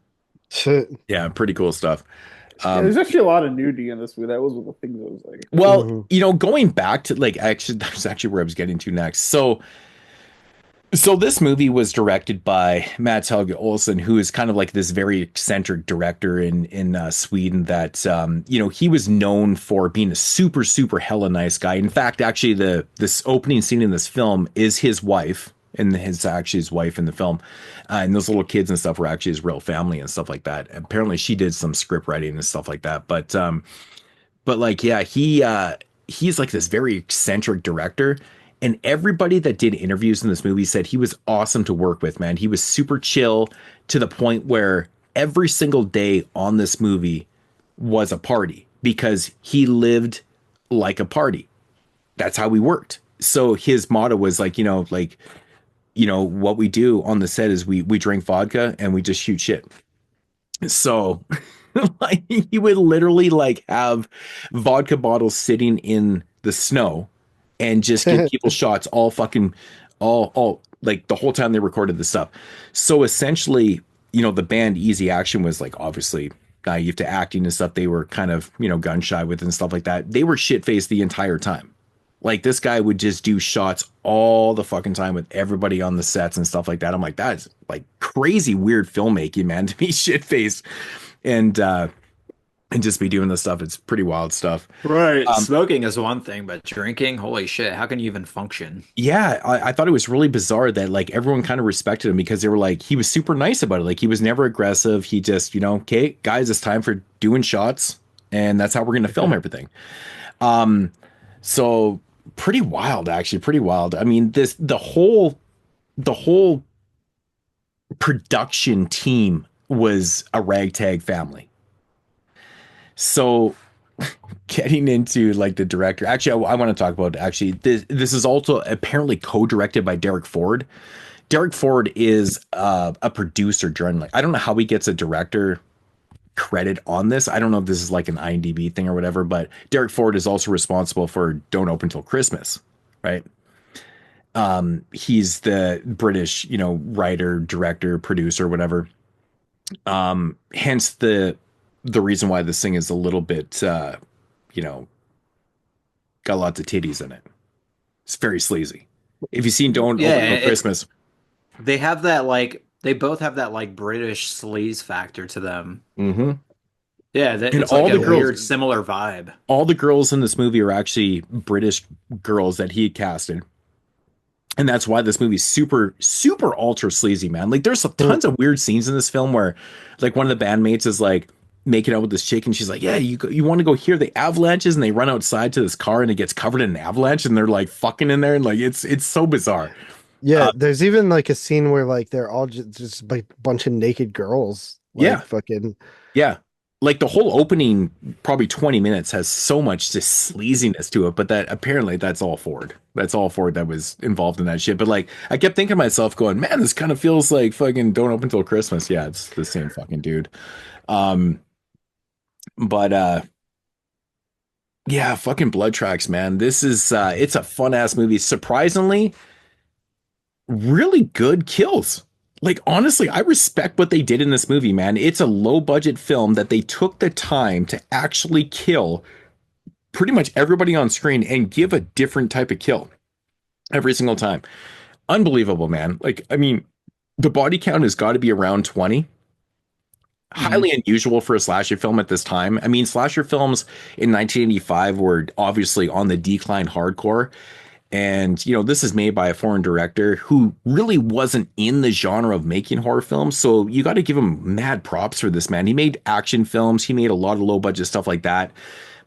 Yeah. Pretty cool stuff. There's actually a lot of nudity in this movie. That was one of the things I was like, well, you know, going back to like, that's actually where I was getting to next. So this movie was directed by Mats Helge Olsen, who is kind of like this very eccentric director in Sweden that, you know, he was known for being a super, super hella nice guy. In fact, actually, this opening scene in this film is his wife, and his wife in the film. And those little kids and stuff were actually his real family and stuff like that. Apparently she did some script writing and stuff like that. But like, yeah, he's like this very eccentric director. And everybody that did interviews in this movie said he was awesome to work with, man. He was super chill to the point where every single day on this movie was a party because he lived like a party. That's how we worked. So his motto was like, what we do on the set is we drink vodka and we just shoot shit. So Like he would literally like have vodka bottles sitting in the snow and just give people shots all fucking all like the whole time they recorded the stuff. So essentially, the band Easy Action was like obviously naive to acting and stuff. They were kind of, gun shy with and stuff like that. They were shit faced the entire time. Like this guy would just do shots all the fucking time with everybody on the sets and stuff like that. I'm like, that's like crazy weird filmmaking, man, to be shit faced and just be doing this stuff. It's pretty wild stuff. Right. Smoking is one thing, but drinking, holy shit, how can you even function? Yeah, I thought it was really bizarre that like everyone kind of respected him because they were like, he was super nice about it. Like he was never aggressive. He just, okay, guys, it's time for doing shots, and that's how we're gonna film everything. So pretty wild, actually, pretty wild. I mean, the whole production team was a ragtag family. So getting into like the director, actually, I want to talk about actually this is also apparently co-directed by Derek Ford. Derek Ford is a producer journalist. I don't know how he gets a director credit on this. I don't know if this is like an IMDb thing or whatever, but Derek Ford is also responsible for Don't Open Till Christmas, right? He's the British, writer, director, producer, whatever. Hence the reason why this thing is a little bit, got lots of titties in it. It's very sleazy. If you've seen Don't Open Till Christmas, they have that like they both have that like British sleaze factor to them. Mm-hmm. Yeah, it's all like the girls, weird similar vibe. All the girls in this movie are actually British girls that he had casted. And that's why this movie's super, super ultra sleazy, man. Like there's tons of weird scenes in this film where like one of the bandmates is like making out with this chick and she's like, yeah, you want to go hear the avalanches, and they run outside to this car and it gets covered in an avalanche and they're like fucking in there, and like it's so bizarre. Yeah, there's even like a scene where like they're all just like a bunch of naked girls. Like, yeah, fucking yeah. Like the whole opening, probably 20 minutes, has so much just sleaziness to it. But that apparently that's all Ford. That's all Ford that was involved in that shit. But like, I kept thinking to myself, going, man, this kind of feels like fucking Don't Open Till Christmas. Yeah, it's the same fucking dude. But yeah, fucking Blood Tracks, man. This is it's a fun ass movie. Surprisingly, really good kills. Like, honestly, I respect what they did in this movie, man. It's a low budget film that they took the time to actually kill pretty much everybody on screen and give a different type of kill every single time. Unbelievable, man. Like, I mean, the body count has got to be around 20. Highly unusual for a slasher film at this time. I mean, slasher films in 1985 were obviously on the decline hardcore. And, this is made by a foreign director who really wasn't in the genre of making horror films. So you got to give him mad props for this, man. He made action films. He made a lot of low budget stuff like that.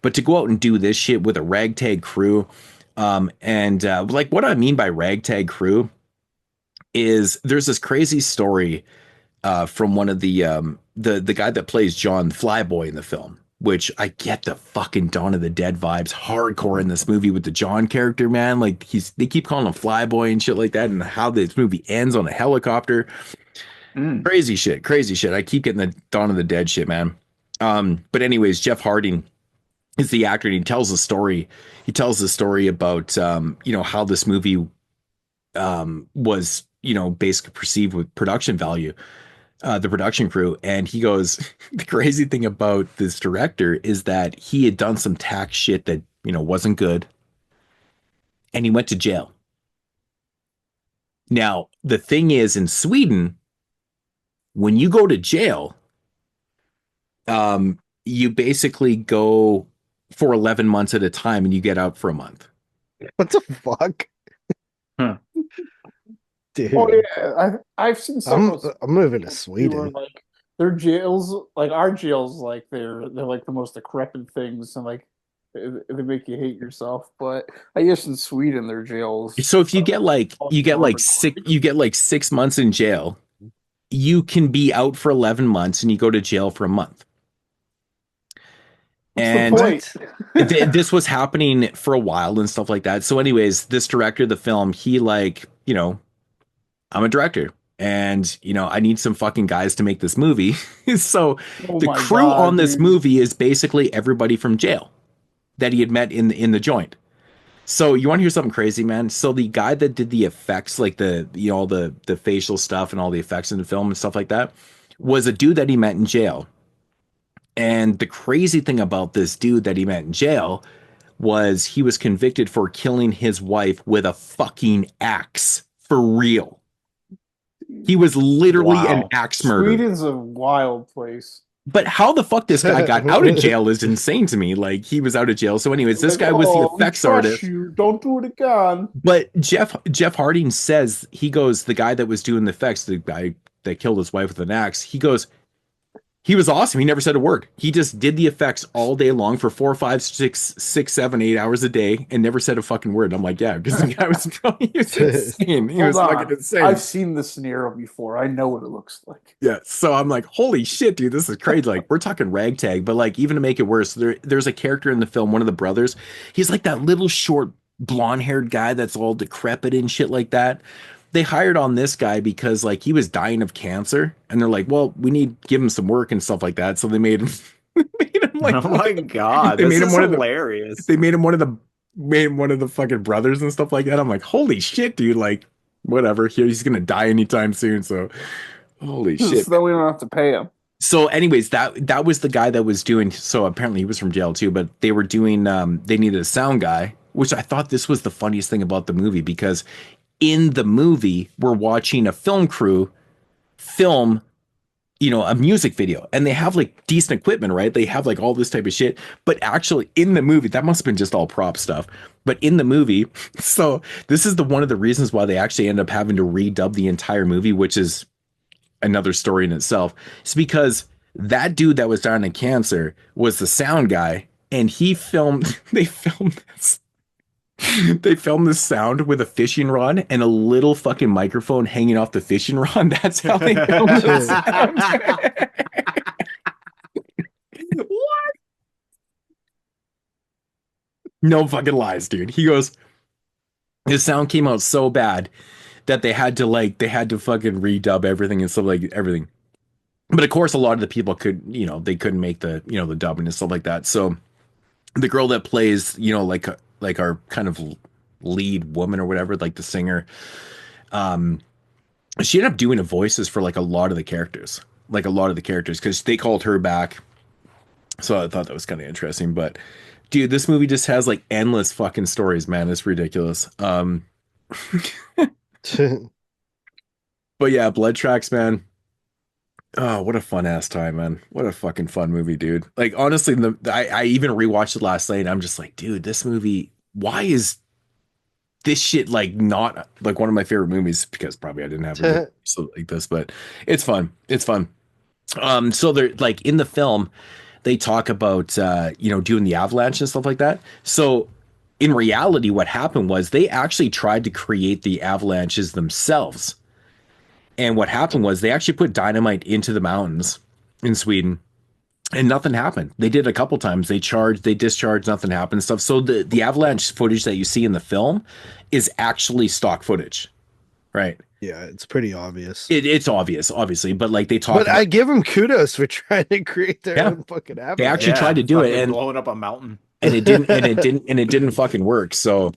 But to go out and do this shit with a ragtag crew, like what I mean by ragtag crew is there's this crazy story from one of the guy that plays John Flyboy in the film, which I get the fucking Dawn of the Dead vibes hardcore in this movie with the John character, man. Like they keep calling him Flyboy and shit like that, and how this movie ends on a helicopter. Crazy shit. I keep getting the Dawn of the Dead shit, man. But anyways, Jeff Harding is the actor, and he tells the story. He tells the story about how this movie was basically perceived with production value. The production crew, and he goes, the crazy thing about this director is that he had done some tax shit that wasn't good, and he went to jail. Now the thing is, in Sweden, when you go to jail, you basically go for 11 months at a time and you get out for a month. What the fuck? Huh. Dude. Oh yeah, I've seen some. I'm moving to Sweden. Like their jails, like our jails, like they're like the most decrepit things, and like they make you hate yourself. But I guess in Sweden, their jails. So if you get like 6 months in jail, you can be out for 11 months and you go to jail for a month. And this was happening for a while and stuff like that. So anyways, this director of the film, he like, I'm a director. and I need some fucking guys to make this movie. So Oh the my crew God, on this dude. movie is basically everybody from jail that he had met in the joint. So you want to hear something crazy, man? So the guy that did the effects, like all the facial stuff and all the effects in the film and stuff like that, was a dude that he met in jail. And the crazy thing about this dude that he met in jail was he was convicted for killing his wife with a fucking axe for real. He was literally an axe murderer. Sweden's a wild place. But how the fuck this guy got out of jail is insane to me. Like, he was out of jail. So anyways, this guy was the effects artist. You. Don't do it again. But Jeff Harding says, he goes, the guy that was doing the effects, the guy that killed his wife with an axe, he goes, he was awesome. He never said a word. He just did the effects all day long for 4, 5, 6, 7, 8 hours a day and never said a fucking word. I'm like, yeah, because the guy was insane. He was fucking insane. I've seen the scenario before. I know what it looks like. Yeah. So I'm like, holy shit, dude, this is crazy. Like, we're talking ragtag, but like, even to make it worse, there's a character in the film, one of the brothers. He's like that little short blonde haired guy that's all decrepit and shit like that. They hired on this guy because like he was dying of cancer, and they're like, well, we need to give him some work and stuff like that. So they made him like, oh my God, this is hilarious. They made him one of the fucking brothers and stuff like that. I'm like, holy shit, dude, like whatever. He's gonna die anytime soon. So holy shit. So that we don't have to pay him. So anyways, that was the guy that was doing, so apparently he was from jail too, but they were doing they needed a sound guy, which I thought this was the funniest thing about the movie, because in the movie, we're watching a film crew film, a music video, and they have like decent equipment, right? They have like all this type of shit, but actually in the movie, that must have been just all prop stuff. But in the movie, so this is one of the reasons why they actually end up having to redub the entire movie, which is another story in itself. It's because that dude that was dying of cancer was the sound guy, and they filmed this. They filmed this sound with a fishing rod and a little fucking microphone hanging off the fishing rod. That's how they filmed the sound. What? No fucking lies, dude. He goes, his sound came out so bad that they had to fucking redub everything and stuff, like everything. But of course, a lot of the people they couldn't make the, the dubbing and stuff like that. So the girl that plays, like our kind of lead woman or whatever, like the singer, she ended up doing the voices for like a lot of the characters, because they called her back. So I thought that was kind of interesting. But dude, this movie just has like endless fucking stories, man. It's ridiculous. But yeah, Blood Tracks, man. Oh, what a fun ass time, man. What a fucking fun movie, dude. Like, honestly, I even rewatched it last night, and I'm just like, dude, this movie, why is this shit like not like one of my favorite movies? Because probably I didn't have a so like this, but it's fun. It's fun. So they're like, in the film, they talk about doing the avalanche and stuff like that. So in reality, what happened was they actually tried to create the avalanches themselves. And what happened was they actually put dynamite into the mountains in Sweden, and nothing happened. They did a couple times. They discharged, nothing happened, stuff. So the avalanche footage that you see in the film is actually stock footage, right? Yeah, it's pretty obvious. It's obvious, obviously, but like they talk. But I give them kudos for trying to create their own fucking avalanche. They actually tried to do it, and blowing up a mountain, and it didn't fucking work. So.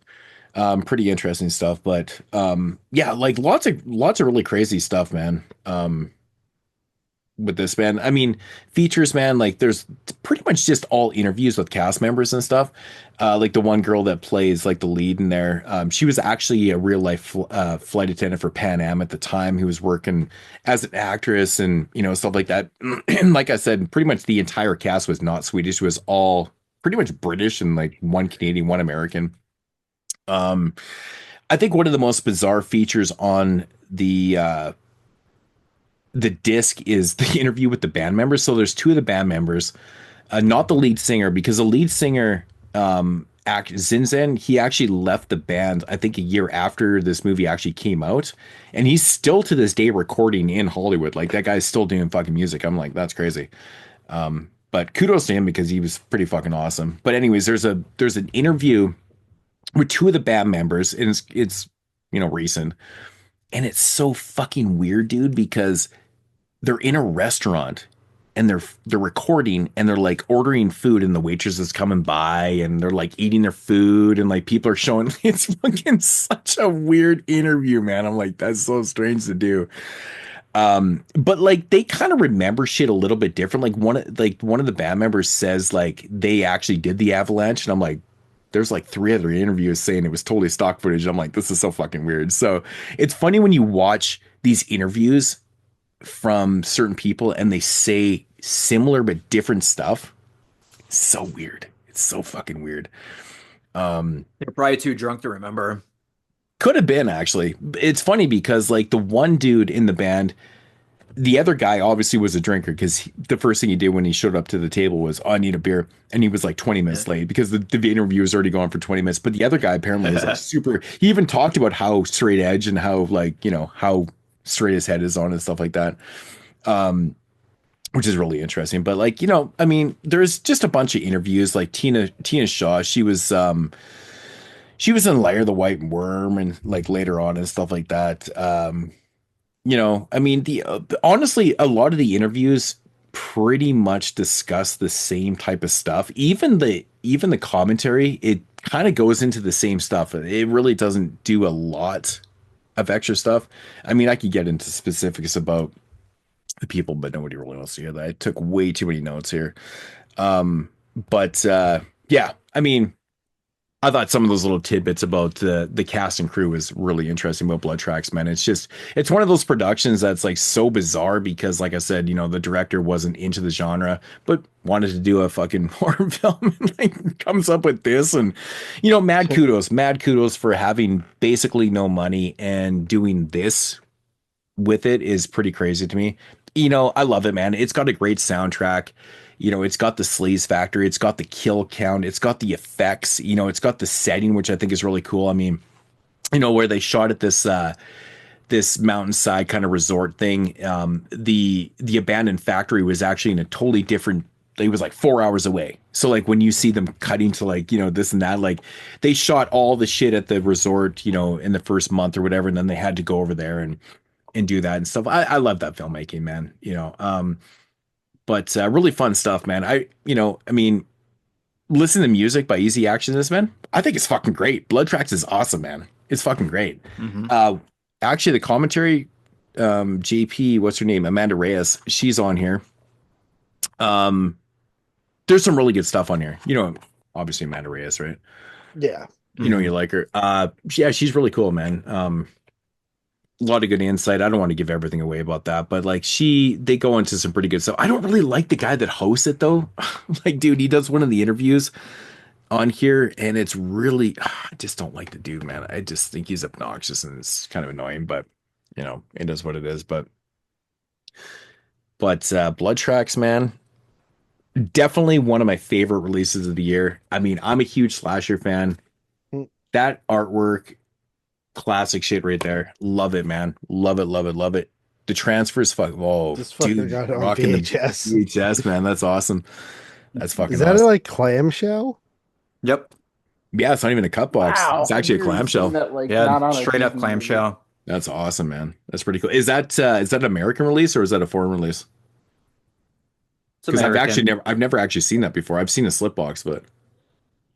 Pretty interesting stuff, but yeah, like lots of really crazy stuff, man. With this, man, I mean, features, man, like there's pretty much just all interviews with cast members and stuff. Like the one girl that plays like the lead in there, she was actually a real life flight attendant for Pan Am at the time, who was working as an actress and stuff like that. And like I said, pretty much the entire cast was not Swedish; it was all pretty much British and like one Canadian, one American. I think one of the most bizarre features on the disc is the interview with the band members. So there's two of the band members, not the lead singer, because the lead singer, Zinzen, he actually left the band, I think a year after this movie actually came out, and he's still to this day recording in Hollywood. Like, that guy's still doing fucking music. I'm like, that's crazy. But kudos to him, because he was pretty fucking awesome. But anyways, there's an interview with two of the band members, and it's recent, And it's so fucking weird, dude, because they're in a restaurant and they're recording and they're like ordering food and the waitress is coming by and they're like eating their food and like people are showing. It's fucking such a weird interview, man. I'm like, that's so strange to do. But like they kind of remember shit a little bit different. Like one of the band members says like they actually did the avalanche, and I'm like, there's like 3 other interviews saying it was totally stock footage. I'm like, this is so fucking weird. So it's funny when you watch these interviews from certain people and they say similar but different stuff. It's so weird. It's so fucking weird. They're probably too drunk to remember. Could have been, actually. It's funny because like the one dude in the band, the other guy obviously was a drinker because the first thing he did when he showed up to the table was, oh, I need a beer. And he was like 20 minutes late because the interview was already going for 20 minutes. But the other guy apparently was like super, he even talked about how straight edge and how like, you know, how straight his head is on and stuff like that. Which is really interesting. But like, you know, I mean, there's just a bunch of interviews like Tina Shaw. She was in Lair the White Worm and like later on and stuff like that. You know, I mean, honestly, a lot of the interviews pretty much discuss the same type of stuff. Even the commentary, it kind of goes into the same stuff. It really doesn't do a lot of extra stuff. I mean, I could get into specifics about the people, but nobody really wants to hear that. I took way too many notes here. But yeah, I mean, I thought some of those little tidbits about the cast and crew was really interesting about Blood Tracks, man. It's one of those productions that's like so bizarre because, like I said, you know, the director wasn't into the genre, but wanted to do a fucking horror film and like comes up with this. And, you know, mad kudos for having basically no money and doing this with it is pretty crazy to me. You know, I love it, man. It's got a great soundtrack. You know, it's got the sleaze factor, it's got the kill count, it's got the effects, you know, it's got the setting, which I think is really cool. I mean, you know, where they shot at this mountainside kind of resort thing. The abandoned factory was actually in a totally different, it was like 4 hours away. So like when you see them cutting to like, you know, this and that, like they shot all the shit at the resort, you know, in the first month or whatever, and then they had to go over there and do that and stuff. I love that filmmaking, man. You know, but really fun stuff, man. I mean, listen to music by Easy Action. This, man, I think it's fucking great. Blood Tracks is awesome, man. It's fucking great. Mm-hmm. Actually, the commentary, JP, what's her name? Amanda Reyes. She's on here. There's some really good stuff on here. You know, obviously Amanda Reyes, right? Yeah. You know, you like her. Yeah, she's really cool, man. A lot of good insight. I don't want to give everything away about that, but like they go into some pretty good stuff. I don't really like the guy that hosts it though. Like, dude, he does one of the interviews on here and it's really, I just don't like the dude, man. I just think he's obnoxious and it's kind of annoying, but you know, it is what it is. But Blood Tracks, man, definitely one of my favorite releases of the year. I mean, I'm a huge slasher fan. That artwork, classic shit right there. Love it, man. Love it, love it, love it. The transfers, dude, got it on rocking VHS. the VHS, man. That's awesome. That's fucking Is that awesome. like clamshell? Yep. Yeah, it's not even a cut box. Wow. It's actually a clamshell. That, like, Yeah, not on a straight up Disney clamshell. That's awesome, man. That's pretty cool. Is that an American release or is that a foreign release? It's Because American. I've never actually seen that before. I've seen a slip box, but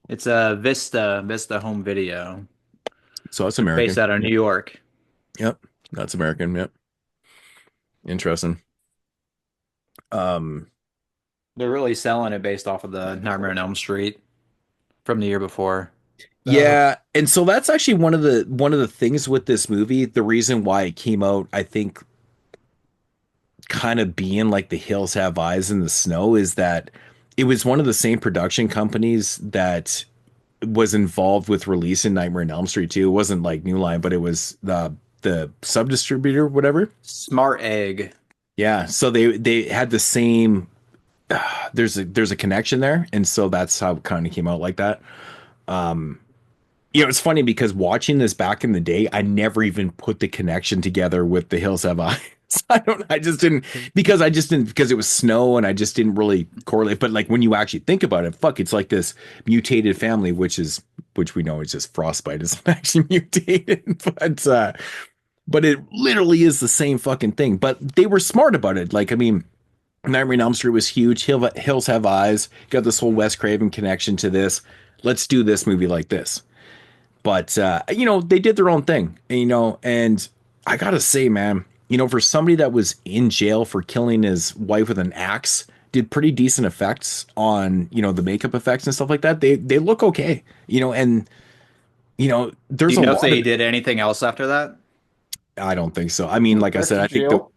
It's a Vista home video. so it's American. Based out of New York. Yep, that's American. Yep, interesting. They're really selling it based off of the Nightmare on Elm Street from the year before. Yeah, and so that's actually one of the things with this movie. The reason why it came out, I think, kind of being like The Hills Have Eyes in the Snow, is that it was one of the same production companies that was involved with releasing Nightmare on Elm Street 2. It wasn't like New Line, but it was the sub distributor, whatever. Smart Egg. Yeah, so they had the same. There's a connection there, and so that's how it kind of came out like that. You know, it's funny because watching this back in the day, I never even put the connection together with The Hills Have Eyes. I just didn't because it was snow and I just didn't really correlate. But like when you actually think about it, fuck, it's like this mutated family, which we know is just frostbite is actually mutated. But but it literally is the same fucking thing. But they were smart about it. Like, I mean, Nightmare on Elm Street was huge. Hills Have Eyes. Got this whole Wes Craven connection to this. Let's do this movie like this. But, you know, they did their own thing, you know, and I gotta say, man, you know, for somebody that was in jail for killing his wife with an axe, did pretty decent effects on, you know, the makeup effects and stuff like that. They look okay, you know, and, you know, there's Do you know a if lot they of, did anything else after that? I don't think so. I mean, like I said, I think Jail?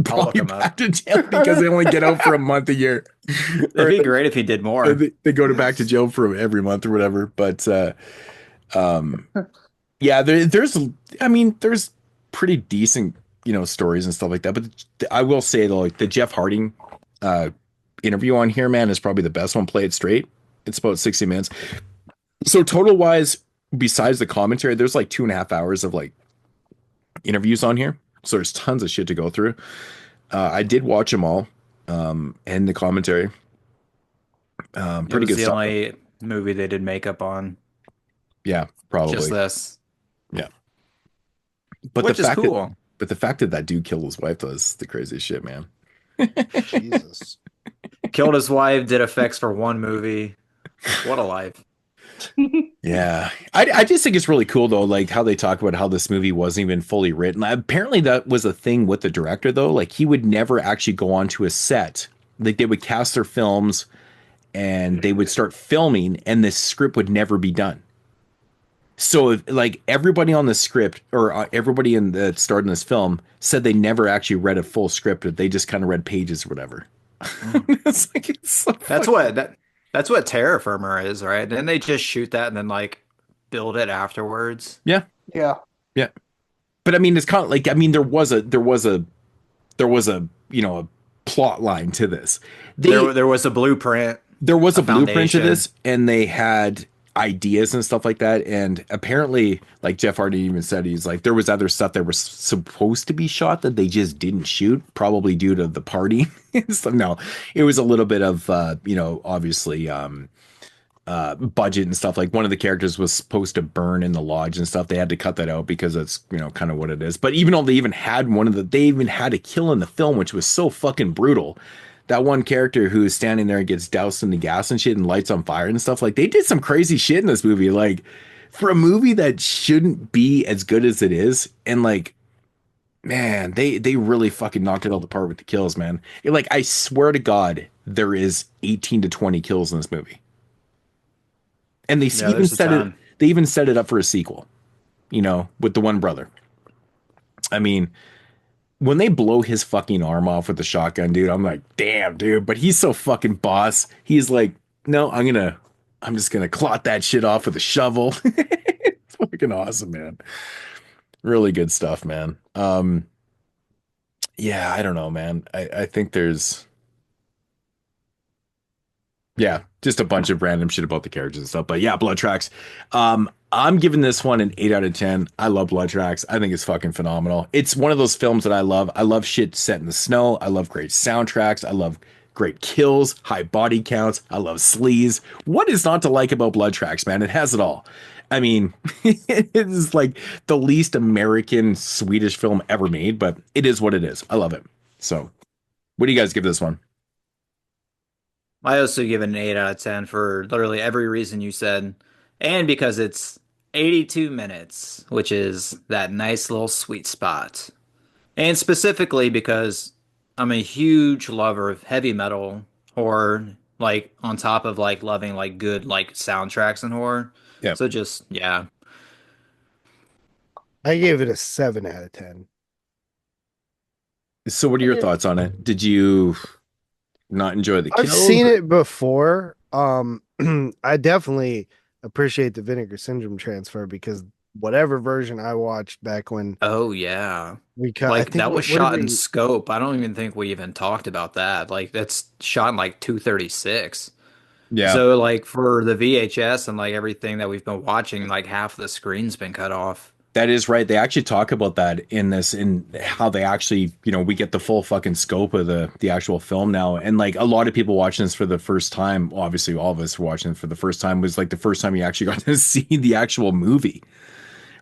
probably them up. back to jail because they only get out for a month a year. It'd be great if he did more. They go to back to jail for every month or whatever. But, yeah, there's pretty decent, you know, stories and stuff like that. But I will say though, like the Jeff Harding interview on here, man, is probably the best one. Play It Straight. It's about 60 minutes. So total wise, besides the commentary, there's like 2.5 hours of like interviews on here. So there's tons of shit to go through. I did watch them all, and the commentary. Pretty good the stuff. only movie they did makeup on. Yeah, probably. Just this. Yeah. But Which the is fact cool. but the fact that dude killed his wife was the craziest shit, man. Jesus. Killed his wife, did effects for one movie. What a life. Yeah. I just think it's really cool though, like how they talk about how this movie wasn't even fully written. Apparently that was a thing with the director though. Like he would never actually go onto a set. Like they would cast their films and they would start filming and this script would never be done. So if, like everybody on the script or everybody in that starred in this film said they never actually read a full script, but they just kind of read pages or whatever. It's like, it's so That's what Terra Firma is, right? Didn't they just shoot that and then like build it afterwards? Yeah. Yeah. Yeah. But I mean, it's kind of like, I mean, there was a, you know, a plot line to this. There was a blueprint. There was a blueprint to foundation. this, and they had ideas and stuff like that. And apparently, like Jeff Hardy even said, he's like, there was other stuff that was supposed to be shot that they just didn't shoot, probably due to the party. So, no, it was a little bit of, you know, obviously, budget and stuff. Like one of the characters was supposed to burn in the lodge and stuff. They had to cut that out because it's, you know, kind of what it is. But even though they even had they even had a kill in the film, which was so fucking brutal. That one character who is standing there and gets doused in the gas and shit and lights on fire and stuff. Like they did some crazy shit in this movie. Like for a movie that shouldn't be as good as it is. And like, man, they really fucking knocked it out of the park with the kills, man. Like, I swear to God, there is 18 to 20 kills in this movie. And they even set it up for a sequel, you know, with the one brother. I mean, when they blow his fucking arm off with the shotgun, dude, I'm like, damn, dude. But he's so fucking boss. He's like, no, I'm just gonna clot that shit off with a shovel. It's fucking awesome, man. Really good stuff, man. Yeah, I don't know, man. I think there's, yeah, just a bunch of random shit about the characters and stuff. But yeah, Blood Tracks. I'm giving this one an 8 out of 10. I love Blood Tracks. I think it's fucking phenomenal. It's one of those films that I love. I love shit set in the snow. I love great soundtracks. I love great kills, high body counts. I love sleaze. What is not to like about Blood Tracks, man? It has it all. I mean, it is like the least American Swedish film ever made, but it is what it is. I love it. So, what do you guys give this one? I also give it an 8 out of 10 for literally every reason you said. And because it's 82 minutes, which is that nice little sweet spot. And specifically because I'm a huge lover of heavy metal horror, like on top of like loving like good like soundtracks and horror. Yeah. So just, yeah. I gave it a 7 out of 10. So what are your thoughts on it? Did you not enjoy the kills? I've seen it before. I definitely appreciate the Vinegar Syndrome transfer because whatever version I watched back when Oh yeah. we cut, Like that was shot in scope. I don't even think we even talked about that. Like that's shot in like 236. Yeah. So like for the VHS and like everything that we've been watching, like half the screen's been cut off. That is right. They actually talk about that in this, in how they actually, you know, we get the full fucking scope of the actual film now. And like a lot of people watching this for the first time, obviously all of us were watching it for the first time, was like the first time you actually got to see the actual movie.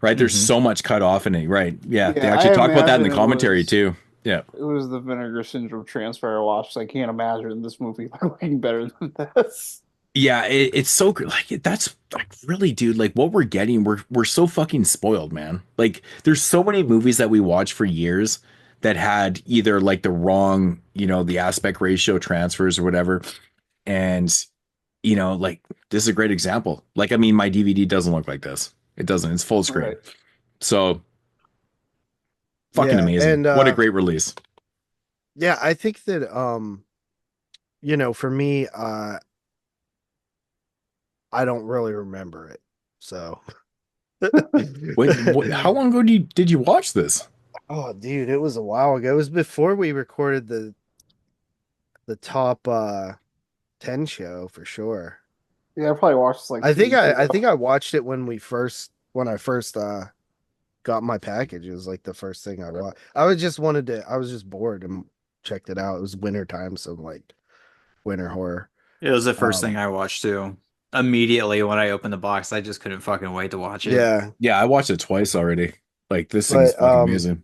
right? There's so much cut off in it, right? Yeah, they Yeah, actually I talk about that in the imagine it commentary was- too. Yeah. It was the Vinegar Syndrome transfer I watched. So I can't imagine this movie looking better than this. Yeah, it's so good. Like that's like really, dude. Like what we're getting, we're so fucking spoiled, man. Like there's so many movies that we watched for years that had either like the wrong, the aspect ratio transfers or whatever, and like this is a great example. Like I mean, my DVD doesn't look like this. It doesn't. It's full screen. Right. So fucking amazing. And What a great release. Yeah, I think that for me, I don't really remember it. So How long ago did you watch this? Oh, dude, it was a while ago. It was before we recorded the top 10 show for sure. Yeah, I probably watched this, like I think 2 years I ago. think I watched it when I first got my package. It was like the first thing I watched. I was just bored and checked it out. It was winter time, so like winter horror. It was the first thing I watched too. Immediately when I opened the box, I just couldn't fucking wait to watch it. Yeah, I watched it twice already. Like this thing's fucking amazing.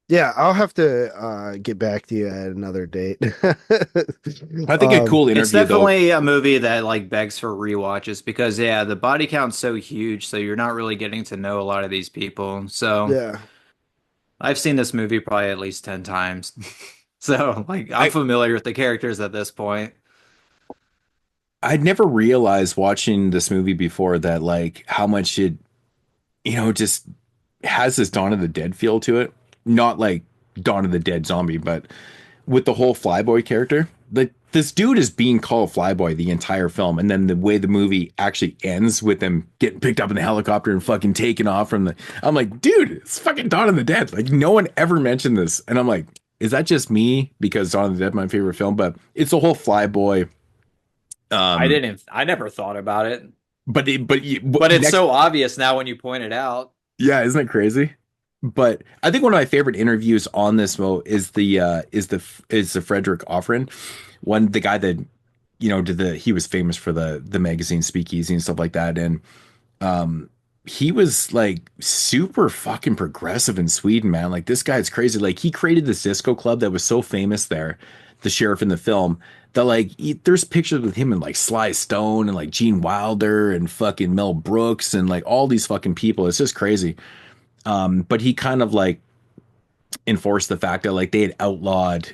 Yeah, I'll have to get back to you at another date. I think a cool interview. It's definitely a movie that like begs for rewatches because the body count's so huge, so you're not really getting to know a lot of these people. So yeah, I've seen this movie probably at least 10 times. So like I'm familiar with the characters at this point. I'd never realized watching this movie before that like how much it just has this Dawn of the Dead feel to it. Not like Dawn of the Dead zombie, but with the whole Flyboy character. Like this dude is being called Flyboy the entire film, and then the way the movie actually ends with them getting picked up in the helicopter and fucking taken off from I'm like, dude, it's fucking Dawn of the Dead. Like no one ever mentioned this. And I'm like, is that just me? Because Dawn of the Dead my favorite film, but it's the whole Flyboy. I never thought about it. But it's so obvious now when you point it out. Yeah, isn't it crazy? But I think one of my favorite interviews on this is the Frederick Offren one, the guy that he was famous for the magazine Speakeasy and stuff like that, and he was like super fucking progressive in Sweden, man. Like this guy's crazy. Like he created this disco club that was so famous there, the sheriff in the film, that like there's pictures with him and like Sly Stone and like Gene Wilder and fucking Mel Brooks and like all these fucking people. It's just crazy. But he kind of like enforced the fact that like they had outlawed,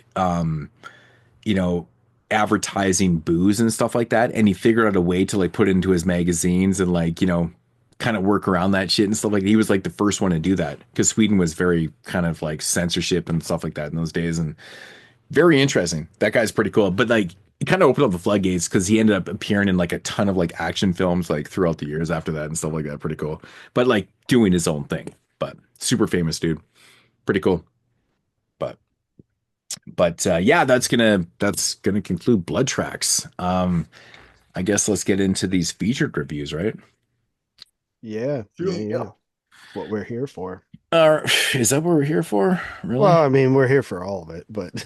advertising booze and stuff like that. And he figured out a way to like put it into his magazines and like, kind of work around that shit and stuff like that. He was like the first one to do that because Sweden was very kind of like censorship and stuff like that in those days. And very interesting. That guy's pretty cool. But like it kind of opened up the floodgates because he ended up appearing in like a ton of like action films like throughout the years after that and stuff like that. Pretty cool. But like doing his own thing. But super famous dude. Pretty cool. But yeah, that's gonna conclude Blood Tracks. I guess let's get into these featured reviews, right? Yeah. What we're here for. Is that what we're here for? Really? Well, I mean, we're here for all of it, but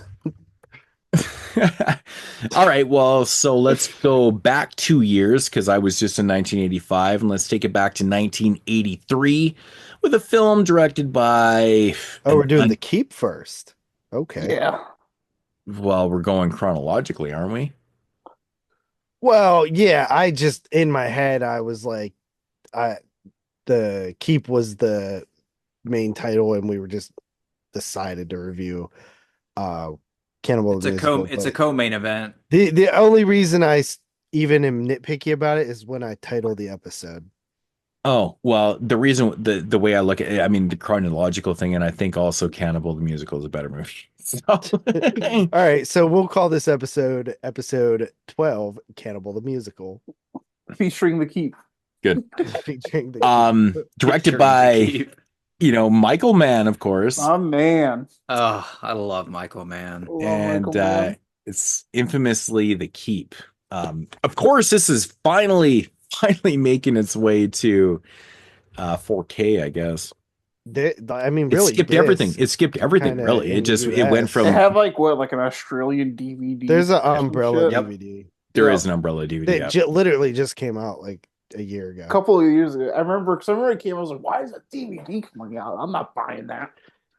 all right. Well, so let's go back 2 years because I was just in 1985, and let's take it back to 1983 with a film directed by. Oh, we're doing The Keep first. Okay. Yeah. Well, we're going chronologically, aren't we? Well, yeah. I just in my head, I was like, The Keep was the main title, and we were just decided to review Cannibal. It's a co-main event. The only reason I even am nitpicky about it is when I title the episode. Oh, well, the reason the way I look at it, I mean the chronological thing, and I think also Cannibal the Musical is a better movie. So. All right, so we'll call this episode 12, Cannibal the Musical. Featuring The Keep. Good. Featuring the Keep. Directed by Michael Mann, of course. Oh man. Oh, I love Michael Mann. And it's infamously The Keep. Of course, this is finally making its way to 4K, I guess. I mean, really, it skipped everything. It skipped everything. Really, it went from. They have like an Australian DVD. There's an umbrella DVD. There is an umbrella DVD. It literally just came out like a year ago. A couple of years ago. I remember it came. I was like, "Why is a DVD coming out? I'm not buying that."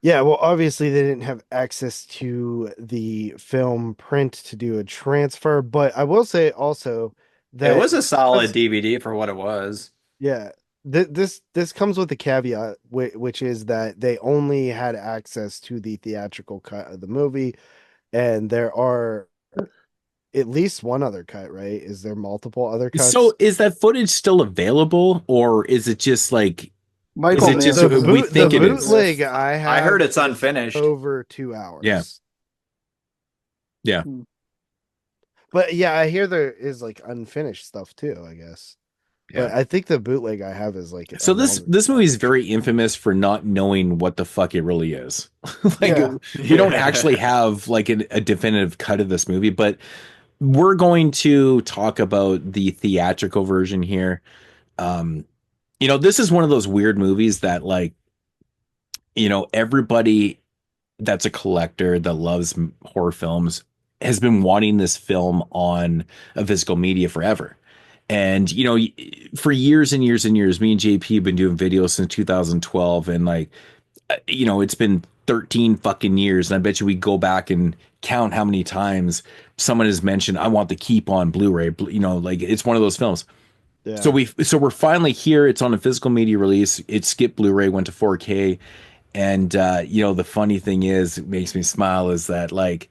Yeah, well, obviously they didn't have access to the film print to do a transfer, but I will say also that It was a solid DVD for what it was. Yeah, this comes with a caveat, which is that they only had access to the theatrical cut of the movie, and there are at least one other cut, right? Is there multiple other cuts? So is that footage still available, or is it just like Michael, is it just the we think it is? bootleg I heard it's is unfinished. over 2 hours. Yeah. Yeah. But yeah, I hear there is like unfinished stuff too, I guess. Yeah. But I think the bootleg I have is like So this movie is very infamous for not knowing what the fuck it really is. Like we don't actually have like a definitive cut of this movie, but we're going to talk about the theatrical version here. You know, this is one of those weird movies that like, you know, everybody that's a collector that loves horror films has been wanting this film on a physical media forever. And, you know, for years and years and years, me and JP have been doing videos since 2012. And like, you know, it's been 13 fucking years. And I bet you we go back and count how many times someone has mentioned, I want the Keep on Blu-ray, you know, like it's one of those films. Yeah. So we're finally here. It's on a physical media release. It skipped Blu-ray, went to 4K. And, you know, the funny thing is, it makes me smile is that like,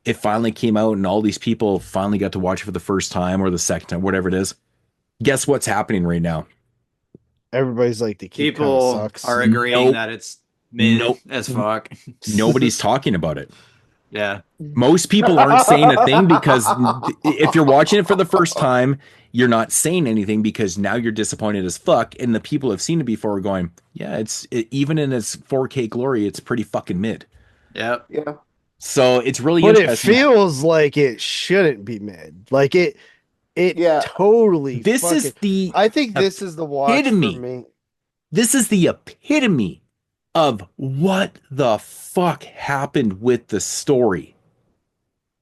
it finally came out and all these people finally got to watch it for the first time or the second time, whatever it is. Guess what's happening right now? Everybody's like, the Keep people sucks. are agreeing that it's mid as fuck. Nobody's talking about it. Yeah. Most people aren't saying a thing because if you're watching it for the first time, you're not saying anything because now you're disappointed as fuck. And the people who have seen it before are going, yeah, even in its 4K glory, it's pretty fucking mid. Yep. Yeah. So it's really but interesting. It feels like it shouldn't be mid. Like it totally. I think this is the watch for me. This is the epitome of what the fuck happened with the story.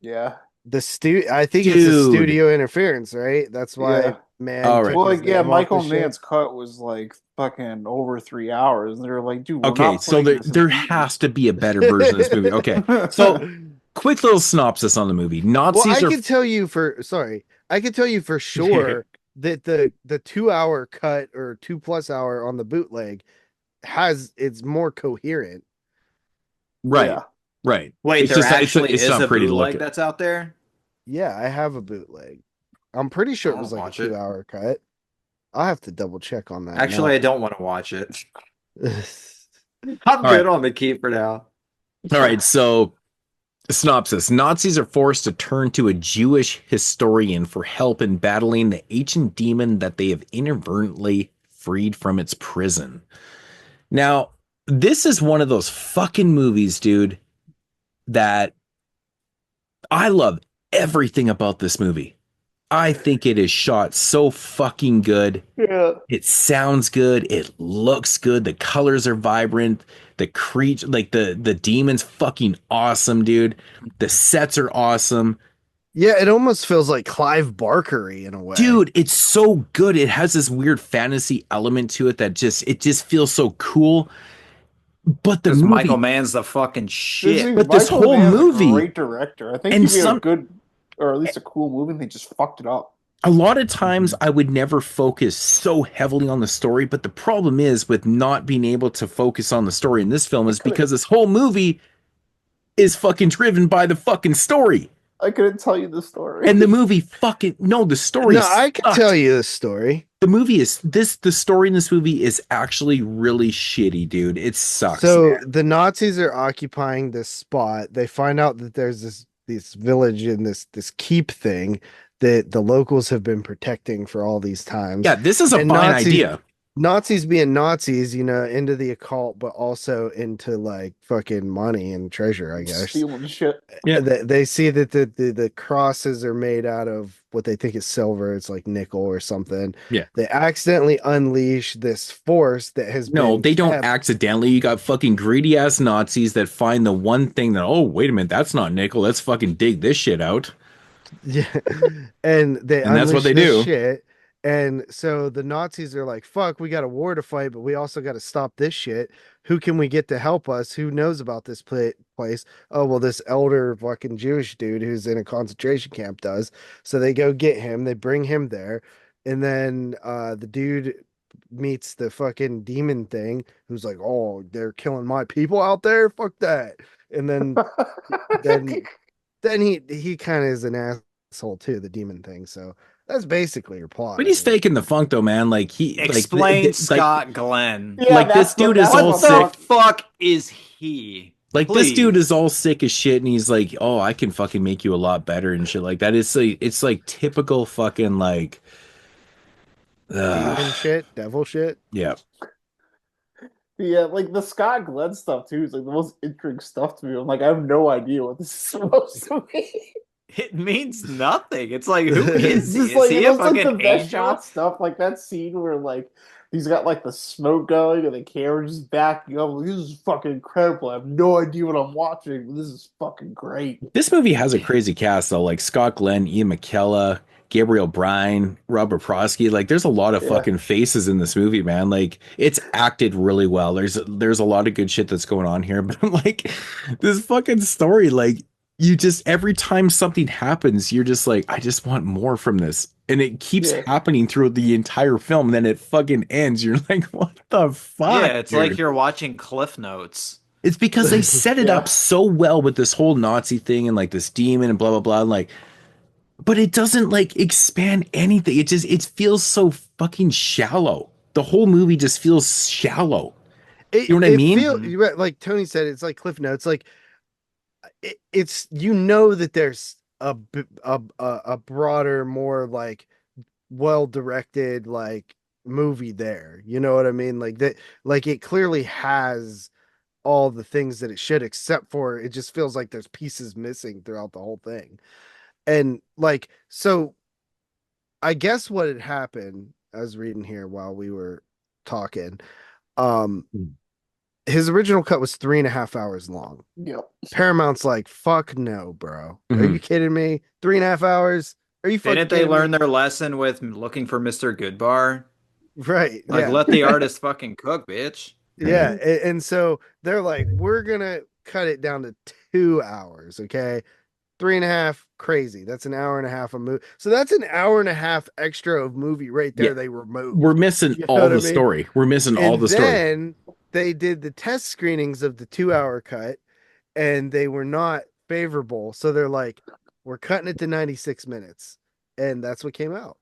Yeah. I think it's a studio interference, right? That's why man. All right. Well, like, yeah, Michael Mann's cut was like fucking over 3 hours. And they're like, dude, okay, so there has to be a better version of this movie. Okay. So quick little synopsis on the movie. Nazis I can tell you for sure that the 2 hour cut or 2+ hour on the bootleg it's more coherent. Right. Yeah. Right. Wait, there actually is a bootleg that's out there? Yeah, I have a bootleg. I'm pretty sure it was like a 2 hour cut. I'll have to double check on that. Actually, I don't want to watch it. I'm good on the Keep for now. All right, so synopsis. Nazis are forced to turn to a Jewish historian for help in battling the ancient demon that they have inadvertently freed from its prison. Now, this is one of those fucking movies, dude, that I love everything about this movie. I think it is shot so fucking good. Yeah. It sounds good. It looks good. The colors are vibrant. The creature, like the demon's fucking awesome, dude. The sets are awesome. Yeah, it almost feels like Clive Barker-y in a way. Dude, it's so good. It has this weird fantasy element to it that just feels so cool. But the movie, Michael Mann's the fucking shit. But this whole movie, a great director. I think he made a good, or at least a cool movie, and they just fucked it up. A lot of times I would never focus so heavily on the story, but the problem is with not being able to focus on the story in this film is because this whole movie is fucking driven by the fucking story. I couldn't tell you the story. And the movie the story. No, I can tell you the story. The story in this movie is actually really shitty, dude. It sucks. So the Nazis are occupying this spot. They find out that there's this village in this keep thing that the locals have been protecting for all these times. Yeah, this is a fine idea. Nazis being Nazis, you know, into the occult, but also into like fucking money and treasure, I guess. Stealing shit. Yeah, they see that the crosses are made out of what they think is silver. It's like nickel or something. Yeah. They accidentally unleash this force that has they don't accidentally. You got fucking greedy ass Nazis that find the one thing that, oh, wait a minute, that's not nickel. Let's fucking dig this shit out. Yeah. And that's what they do. Shit. And so the Nazis are like, fuck, we got a war to fight, but we also got to stop this shit. Who can we get to help us? Who knows about this place? Oh, well, this elder fucking Jewish dude who's in a concentration camp does. So they go get him, they bring him there. And then the dude meets the fucking demon thing who's like, oh, they're killing my people out there. Fuck that. And then then he kind of is an asshole too, the demon thing. So that's basically your plot. But he's faking the funk though, man. Like he Explain like, Scott Glenn. Yeah, like this dude is all sick. What the fuck is he? Like Please. this dude is all sick as shit, and he's like, "Oh, I can fucking make you a lot better and shit like that." It's like typical fucking like demon shit, devil shit. Yeah. Yeah, like the Scott Glenn stuff too is like the most intriguing stuff to me. I'm like, I have no idea what this is supposed to be. It means nothing. It's like, who is he? It's Is like, he it a was like the fucking best angel? shot stuff, like that scene where like he's got like the smoke going and the camera just backing up. Like, this is fucking incredible. I have no idea what I'm watching, but this is fucking great. This movie has a crazy cast though, like Scott Glenn, Ian McKellen, Gabriel Bryan, Robert Prosky. Like, there's a lot of fucking faces in this movie, man. Like, it's acted really well. There's a lot of good shit that's going on here, but like this fucking story, like you just every time something happens, you're just like, I just want more from this. And it keeps happening through the entire film. And then it fucking ends. You're like, what the fuck? Yeah, it's like you're watching Cliff Notes. It's because they set it up so well with this whole Nazi thing and like this demon and blah, blah, blah. And like, but it doesn't like expand anything. It feels so fucking shallow. The whole movie just feels shallow. You know what I mean? Like Tony said, it's like Cliff Notes. Like it's that there's a broader, more like well-directed like movie there. You know what I mean? Like that, like it clearly has all the things that it should, except for it just feels like there's pieces missing throughout the whole thing. And like, so I guess what had happened, I was reading here while we were talking, his original cut was 3.5 hours long. Yep. Paramount's like, fuck no, bro. Are you kidding me? 3.5 hours? Are you fucking Didn't they kidding learn me? their lesson with looking for Mr. Goodbar? Right. Like, let the artist fucking cook, bitch. Yeah. And so they're like, we're gonna cut it down to 2 hours, okay? 3.5, crazy. That's an hour and a half of movie. So that's an hour and a half extra of movie right there. They removed. We're missing all the story. We're missing all the story. Then they did the test screenings of the 2 hour cut, and they were not favorable. So they're like, we're cutting it to 96 minutes, and that's what came out.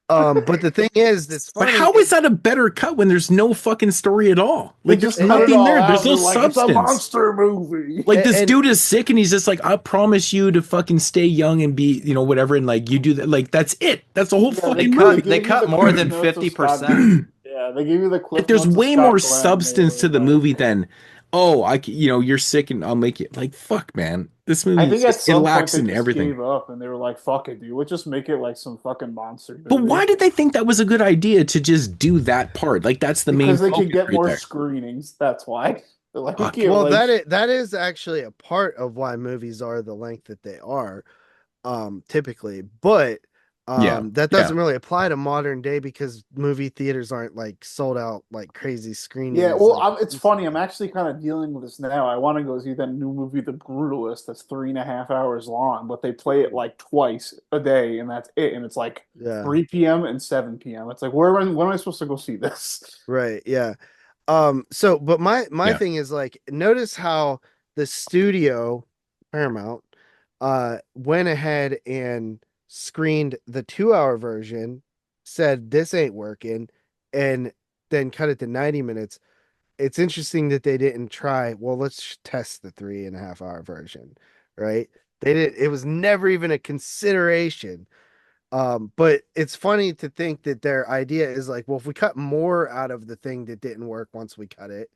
But the thing is, but how is that a better cut when there's no fucking story at all? Like, there's nothing there. There's no substance. It's a monster movie. Like, this dude is sick, and he's just like, I promise you to fucking stay young and be, whatever. And like, you do that. Like, that's it. That's the whole fucking movie. They cut more than 50%. Yeah, they gave you the clip. There's way more substance to the movie than, you're sick and I'll make it. Like, fuck, man. This movie, I think at some lacks point in they just everything. gave up and they were like, "Fuck it, dude. Let's just make it like some fucking monster movie." But why did they think that was a good idea to just do that part? Like, that's the main. Because they could get right more there. screenings. That's why. Like, well, that is actually a part of why movies are the length that they are, typically. But that doesn't really apply to modern day because movie theaters aren't like sold out like crazy screenings. Yeah, well, it's funny. I'm actually kind of dealing with this now. I want to go see that new movie, The Brutalist, that's 3.5 hours long, but they play it like twice a day, and that's it. And it's like 3 p.m. and 7 p.m. It's like, when am I supposed to go see this? Right. Yeah. So, but my thing is like, notice how the studio Paramount went ahead and screened the 2 hour version, said this ain't working, and then cut it to 90 minutes. It's interesting that they didn't try, well, let's test the 3.5 hour version, right? It was never even a consideration. But it's funny to think that their idea is like, well, if we cut more out of the thing that didn't work once we cut it,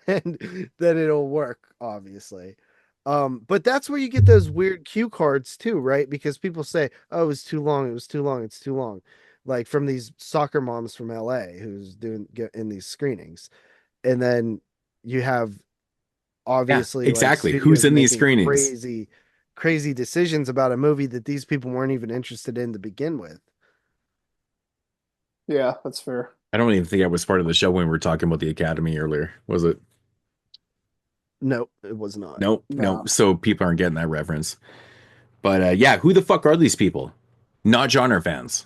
then it'll work, obviously. But that's where you get those weird cue cards too, right? Because people say, oh, it was too long, it's too long. Like from these soccer moms from LA who's get in these screenings. And then you have obviously exactly like, who's in these screenings. Crazy decisions about a movie that these people weren't even interested in to begin with. Yeah, that's fair. I don't even think I was part of the show when we were talking about the Academy earlier. Was it? Nope, it was not. Nope. No. Nope. So people aren't getting that reference. But yeah, who the fuck are these people? Not genre fans.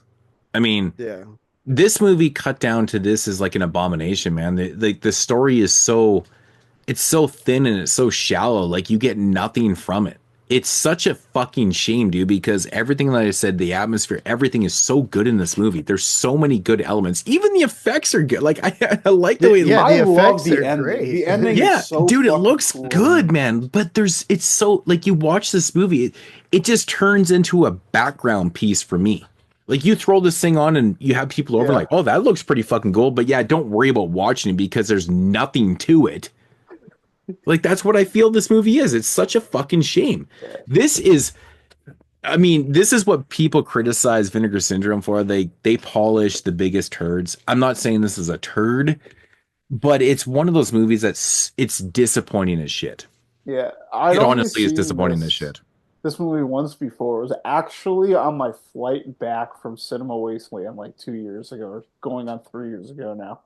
I mean, Yeah. this movie cut down to this is like an abomination, man. The story is so, it's so thin and it's so shallow. Like you get nothing from it. It's such a fucking shame, dude, because everything that I said, the atmosphere, everything is so good in this movie. There's so many good elements. Even the effects are good. Like I like the way Yeah, I the love effects the are ending. great. The ending yeah, is so dude, it fucking looks cool. good, man. But it's so like you watch this movie, it just turns into a background piece for me. Like you throw this thing on and you have people over like, oh, that looks pretty fucking cool. But yeah, don't worry about watching it because there's nothing to it. Like that's what I feel this movie is. It's such a fucking shame. This is, I mean, this is what people criticize Vinegar Syndrome for. They polish the biggest turds. I'm not saying this is a turd, but it's one of those movies it's disappointing as shit. Yeah, It honestly is disappointing as shit. This movie once before. It was actually on my flight back from Cinema Wasteland like 2 years ago, or going on 3 years ago now.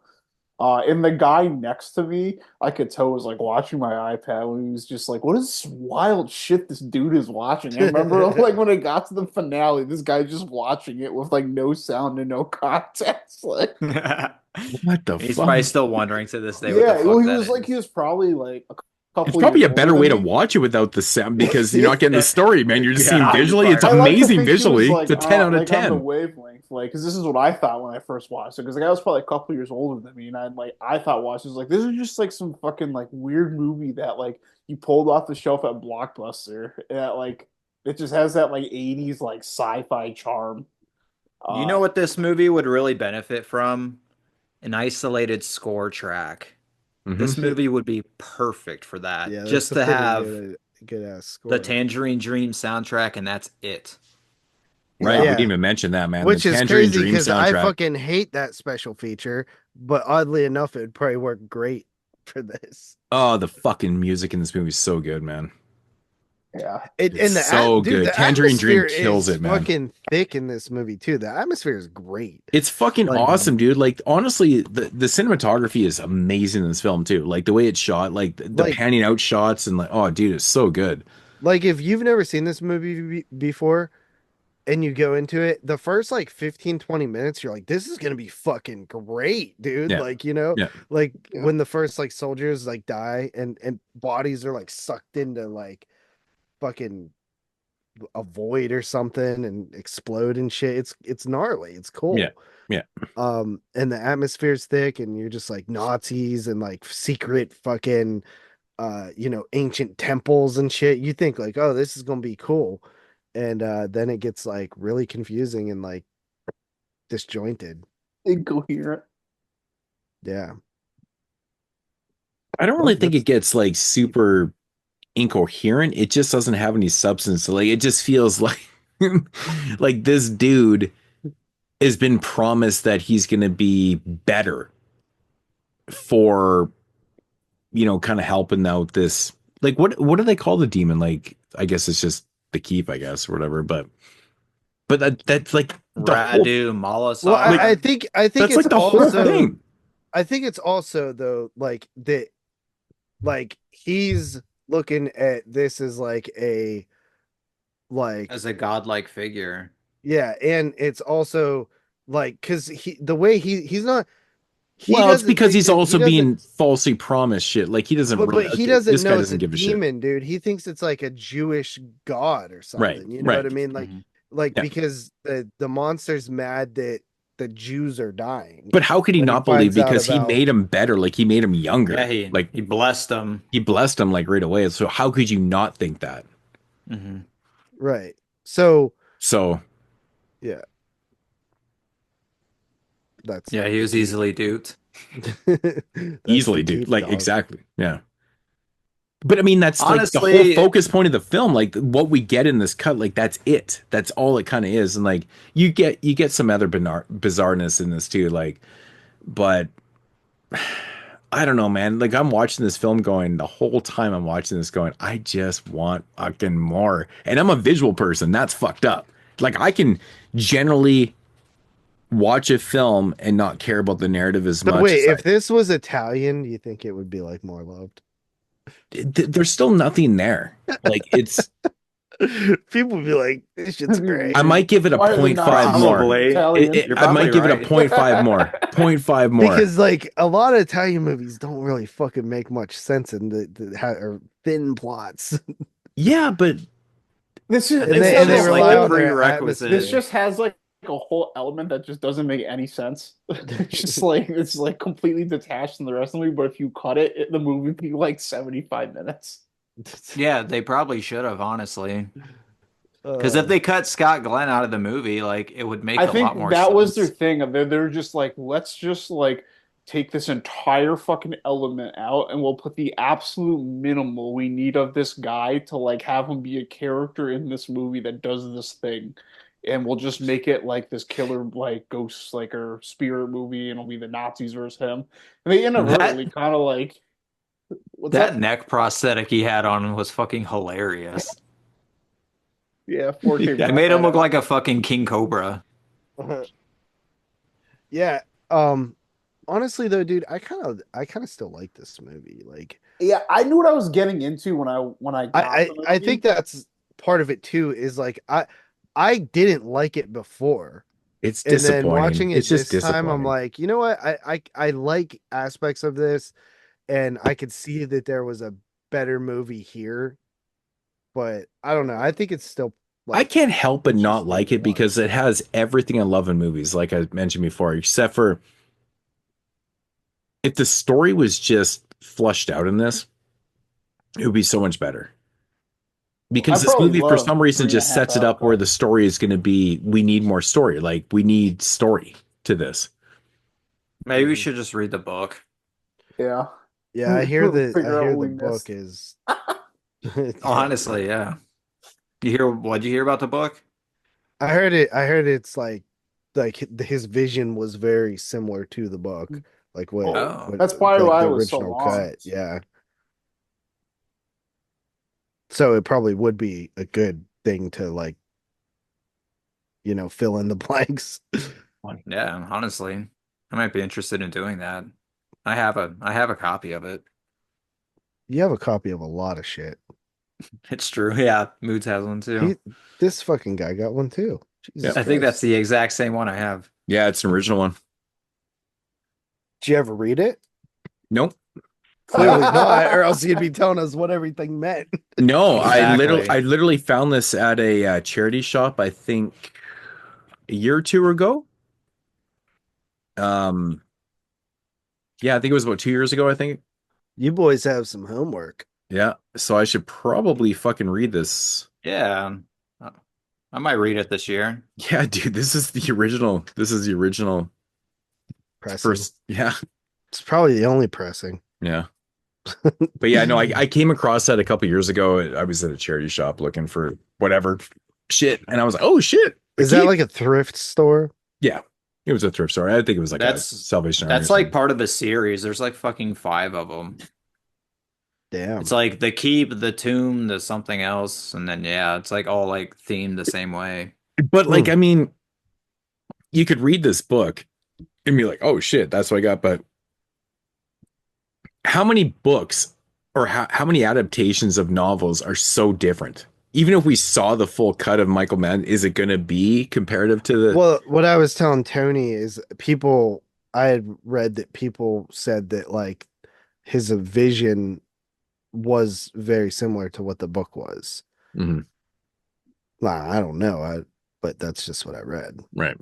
And the guy next to me, I could tell was like watching my iPad when he was just like, "What is this wild shit this dude is watching?" I remember like when it got to the finale, this guy just watching it with like no sound and no context. Like, What the He's fuck? probably still wondering to this day. yeah, what the fuck well, he that was like, is. he was probably like a couple. It's probably a years better older way than to me. watch it without the sound because you're not getting the story, man. You're just Yeah, seeing visually. It's I like to amazing think he was, visually. like, It's a 10 out of like on the 10. wavelength, like, because this is what I thought when I first watched it. Because the guy was probably a couple years older than me, and I thought watching was like, this is just like some fucking like weird movie that like you pulled off the shelf at Blockbuster. And, like it just has that like '80s like sci-fi charm. You know what this movie would really benefit from? An isolated score track. This movie would be perfect for that. Yeah, Just that's a to pretty have good ass score. the Tangerine Dream soundtrack, and that's it. Right. Yeah. We didn't even mention that, man. Which the is Tangerine crazy Dream because I soundtrack. fucking hate that special feature, but oddly enough, it would probably work great for this. Oh, the fucking music in this movie is so good, man. Yeah, And so dude, good. the Tangerine Dream atmosphere kills is it, man. fucking thick in this movie too. The atmosphere is great. It's fucking Like, awesome, dude. Like honestly, the cinematography is amazing in this film too. Like the way it's shot, like the panning out shots, and like, oh, dude, it's so good. Like if you've never seen this movie before and you go into it, the first like 15-20 minutes, you're like, this is gonna be fucking great, dude. Yeah. Like, you know, Yeah. like when the first like soldiers like die and bodies are like sucked into like fucking a void or something and explode and shit. It's gnarly. It's cool. Yeah. And the atmosphere's thick and you're just like Nazis and like secret fucking you know, ancient temples and shit. You think like, oh, this is gonna be cool. And then it gets like really confusing and like disjointed. incoherent. Yeah. I don't really think it gets like super incoherent. It just doesn't have any substance. Like it just feels like like this dude has been promised that he's gonna be better for, you know, kind of helping out this, like what do they call the demon? Like I guess it's just the keep, I guess, or whatever. But that's like Radu, Malasar. Well, I think that's it's like the whole also thing. I think it's also though like that like he's looking at this as like a like as a godlike figure. yeah, and it's also like because the way he's not Well, it's because he's also being doesn't- falsely promised shit. Like he doesn't but really, he doesn't this know guy it's doesn't a give a shit. demon, dude. He thinks it's like a Jewish god or something. Right, You know right. what I mean? Like Yeah. because the monster's mad that the Jews are dying. But how could he when he not believe? finds out Because he about- made him better. Like he made him younger. Yeah, he blessed them. He blessed him like right away. So how could you not think that? Right. So yeah. That's Yeah, he was easily duped. Easily, the dude. keep, Like dog. exactly. Yeah. But I mean, that's Honestly, like the whole focus point of the film. Like what we get in this cut, like that's it. That's all it kind of is. And like you get some other bizarreness in this too. Like, but I don't know, man. Like I'm watching this film going the whole time I'm watching this going, I just want fucking more. And I'm a visual person. That's fucked up. Like I can generally watch a film and not care about the narrative as much. Wait, if this was Italian, do you think it would be like more loved? There's still nothing there. Like it's people would be like, this shit's great. I might give it a 0.5 more. I might give it a 0.5 more. 0.5 more. Because like a lot of Italian movies don't really fucking make much sense in or thin plots. Yeah, but this is they rely on prerequisite. This just has like a whole element that just doesn't make any sense. It's just like it's like completely detached from the rest of the movie. But if you cut it, the movie would be like 75 minutes. Yeah, they probably should have, honestly. Because if they cut Scott Glenn out of the movie, like it would make a lot more sense. That was their thing. They're just like, let's just like take this entire fucking element out and we'll put the absolute minimal we need of this guy to like have him be a character in this movie that does this thing. And we'll just make it like this killer like ghost like or spirit movie and it'll be the Nazis versus him. And they inadvertently kind of like that neck prosthetic he had on was fucking hilarious. Yeah, 4K. It made him look like a fucking King Cobra. Yeah. Honestly though, dude, I kind of still like this movie. Like, yeah, I knew what I was getting into when I I think that's part of it too. Is like I didn't like it before. It's disappointing. And then watching it it's just this time, I'm like, you know what? I like aspects of this, and I could see that there was a better movie here. But I don't know. I think it's still. Like, I can't help but not like it because it has everything I love in movies, like I mentioned before, except for if the story was just flushed out in this, it would be so much better. Because this movie, for some reason, just sets it up where the story is going to be, we need more story. Like, we need story to this. Maybe we should just read the book. Yeah. Yeah, I hear the book is... Honestly, yeah. What'd you hear about the book? I heard it's like his vision was very similar to the book. Like what that's probably why the it was original so long. cut. Yeah. So it probably would be a good thing to like, fill in the blanks. Yeah, honestly. I might be interested in doing that. I have a copy of it. You have a copy of a lot of shit. It's true. Yeah, Moodz has one too. This fucking guy got one too. I think that's the exact same one I have. Yeah, it's an original one. Did you ever read it? Nope. Clearly not, or else you'd be telling us what everything meant. No, Exactly. I literally found this at a charity shop, I think a year or two ago. Yeah, I think it was about 2 years ago, I think. You boys have some homework. Yeah, so I should probably fucking read this. Yeah. I might read it this year. Yeah, dude, this is the original. This is the original Pressing. first. Yeah. It's probably the only pressing. Yeah. But yeah, no, I came across that a couple years ago. I was at a charity shop looking for whatever shit, and I was like, "Oh shit!" Is that like a thrift store? Yeah, it was a thrift store. I think it was like a Salvation Army. That's like part of the series. There's like fucking 5 of them. Damn. It's like the keep, the tomb, the something else, and then yeah, it's like all like themed the same way. But like, I mean, you could read this book and be like, "Oh shit, that's what I got." But how many books or how many adaptations of novels are so different? Even if we saw the full cut of Michael Mann, is it going to be comparative to the... Well, what I was telling Tony is I had read that people said that like his vision was very similar to what the book was. Mm-hmm. Well, I don't know, but that's just what I read. Right.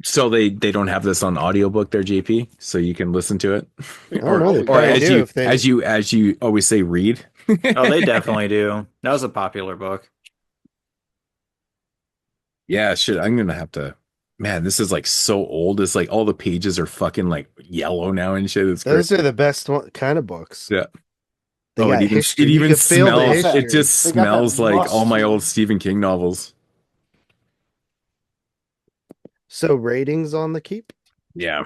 So they don't have this on audiobook there, JP, so you can listen to it. Or as you always say, read. Oh, they definitely do. That was a popular book. Yeah, shit. I'm gonna have to. Man, this is like so old. It's like all the pages are fucking like yellow now and shit. Those are the best kind of books. Yeah. It even smells. It just smells like all my old Stephen King novels. So ratings on the keep? Yeah.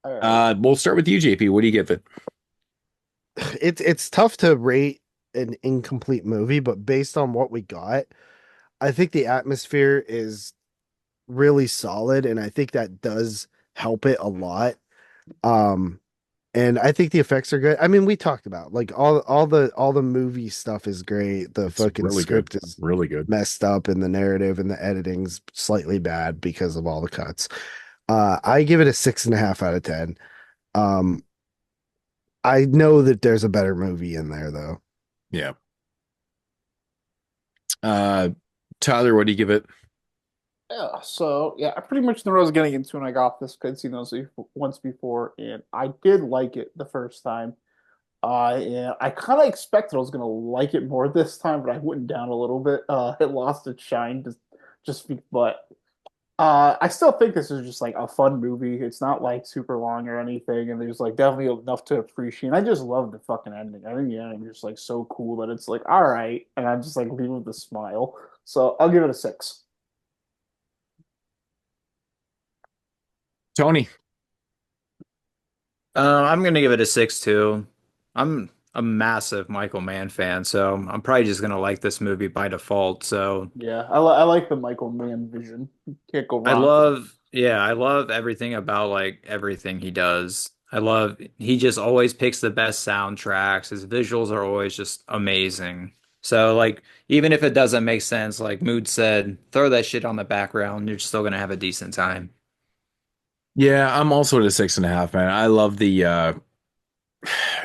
We'll start with you, JP. What do you give it? It's tough to rate an incomplete movie, but based on what we got, I think the atmosphere is really solid, and I think that does help it a lot. And I think the effects are good. I mean, we talked about like all the movie stuff is great. The It's fucking really script good. is Really good. messed up, and the narrative and the editing's slightly bad because of all the cuts. I give it a 6.5 out of 10. Um, I know that there's a better movie in there though. Yeah. Tyler, what do you give it? Yeah, so yeah, I pretty much knew what I was getting into when I got this. I'd seen those once before, and I did like it the first time. And I kind of expected I was gonna like it more this time, but I went down a little bit. It lost its shine, but I still think this is just like a fun movie. It's not like super long or anything, and there's like definitely enough to appreciate. I just love the fucking ending. I think the ending is just like so cool that it's like all right, and I just like leave with a smile. So I'll give it a 6. Tony. I'm gonna give it a 6 too. I'm a massive Michael Mann fan, so I'm probably just gonna like this movie by default. So Yeah, I like the Michael Mann vision. Can't go I wrong. love, yeah, I love everything about like everything he does. He just always picks the best soundtracks. His visuals are always just amazing. So like even if it doesn't make sense, like Mood said, throw that shit on the background. You're still gonna have a decent time. Yeah, I'm also at a 6.5, man. I love the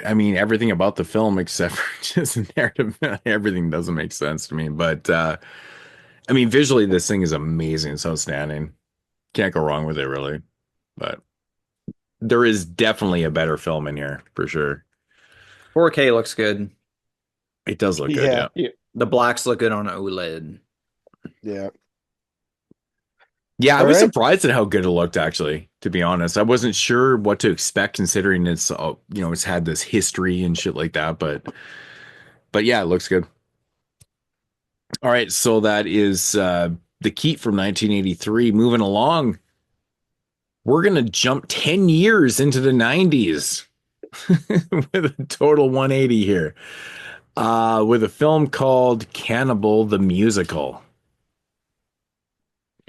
I mean everything about the film except for just the narrative. Everything doesn't make sense to me. But I mean visually this thing is amazing. It's outstanding. Can't go wrong with it really. But there is definitely a better film in here for sure. 4K looks good. It does look good, yeah. Yeah. The blacks look good on OLED. Yeah. Yeah, I All was right. surprised at how good it looked, actually, to be honest. I wasn't sure what to expect considering it's it's had this history and shit like that, but yeah, it looks good. All right, so that is The Keep from 1983. Moving along, we're gonna jump 10 years into the 90s with a total 180 here. With a film called Cannibal the Musical.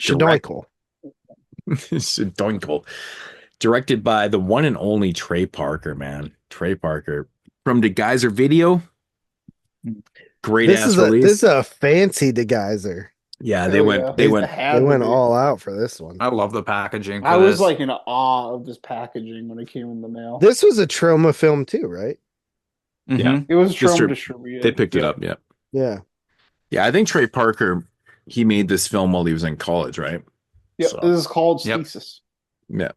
Shadoinkle. Shadoinkle. Directed by the one and only Trey Parker, man. Trey Parker. From the Geyser Video. Great ass release. This is a fancy degeyser. Yeah, They went all out for this one. I love the packaging for I was this. like in awe of this packaging when it came in the mail. This was a Trauma film too, right? Yeah. It was Trauma distributed. They picked it up, yeah. Yeah. Yeah, I think Trey Parker, he made this film while he was in college, right? Yep, So, this is called thesis. Yeah.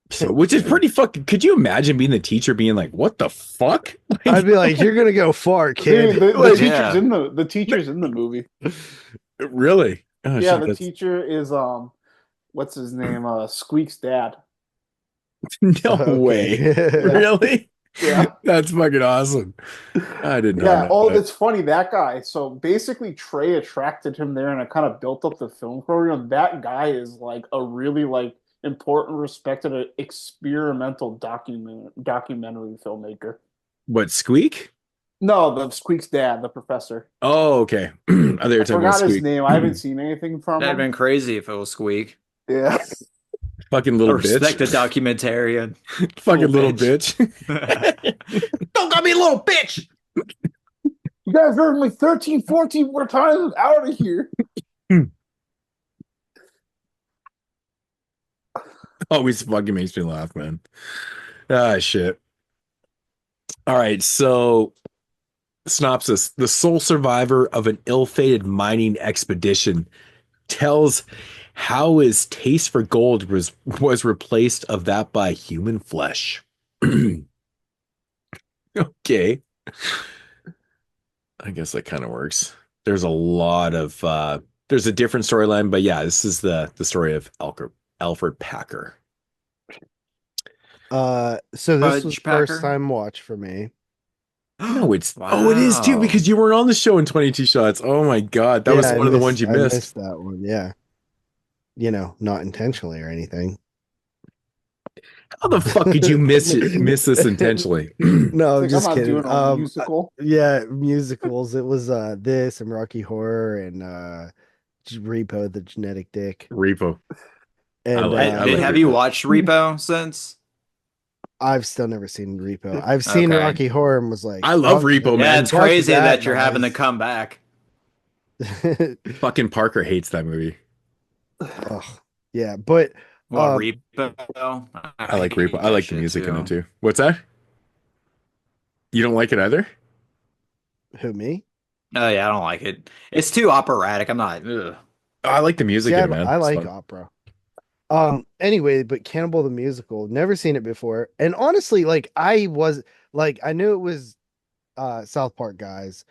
So, which is pretty fucking. Could you imagine being the teacher being like, "What the fuck?" I'd be like, "You're gonna go far, kid." The teacher's in the movie. Really? Oh, yeah, shit, the teacher is what's his name? Squeak's dad. No way. Really? Yeah. That's fucking awesome. I did not. Yeah. Oh, that's funny. That guy. So basically, Trey attracted him there, and it kind of built up the film program. That guy is like a really like important, respected, experimental documentary filmmaker. What, Squeak? No, the Squeak's dad, the professor. Oh, okay. I forgot his name. I haven't seen anything from That'd him. been crazy if it was Squeak. Yeah. Fucking little bitch. Respect the documentarian. Fucking little bitch. Don't call me a little bitch. You guys heard me 13, 14 more times out of here. Always fucking makes me laugh, man. Ah, shit. All right, so synopsis. The sole survivor of an ill-fated mining expedition tells how his taste for gold was replaced of that by human flesh. Okay. I guess that kind of works. There's a lot of there's a different storyline, but yeah, this is the story of Alfred Packer. So this was Packer? first time watch for me. No, it is too, because you weren't on the show in 22 Shots. Oh my god, that was one of the ones you missed. I missed that one, yeah. You know, not intentionally or anything. How the fuck could you miss this intentionally? No, Like, just I'm not kidding. doing a musical. Yeah, musicals. It was this and Rocky Horror and Repo the Genetic Dick. Repo. And have you watched Repo since? I've still never seen Repo. I've seen Rocky Horror and was like, I love Repo, man. Yeah, it's crazy that you're having to come back. Fucking Parker hates that movie. Oh, yeah, but Repo? I like Repo. I like the music in it too. What's that? You don't like it either? Who, me? Oh yeah, I don't like it. It's too operatic. I'm not. Ugh. I like the music in it, man. I like opera. Anyway, but Cannibal the Musical, never seen it before. And honestly, like I knew it was South Park guys,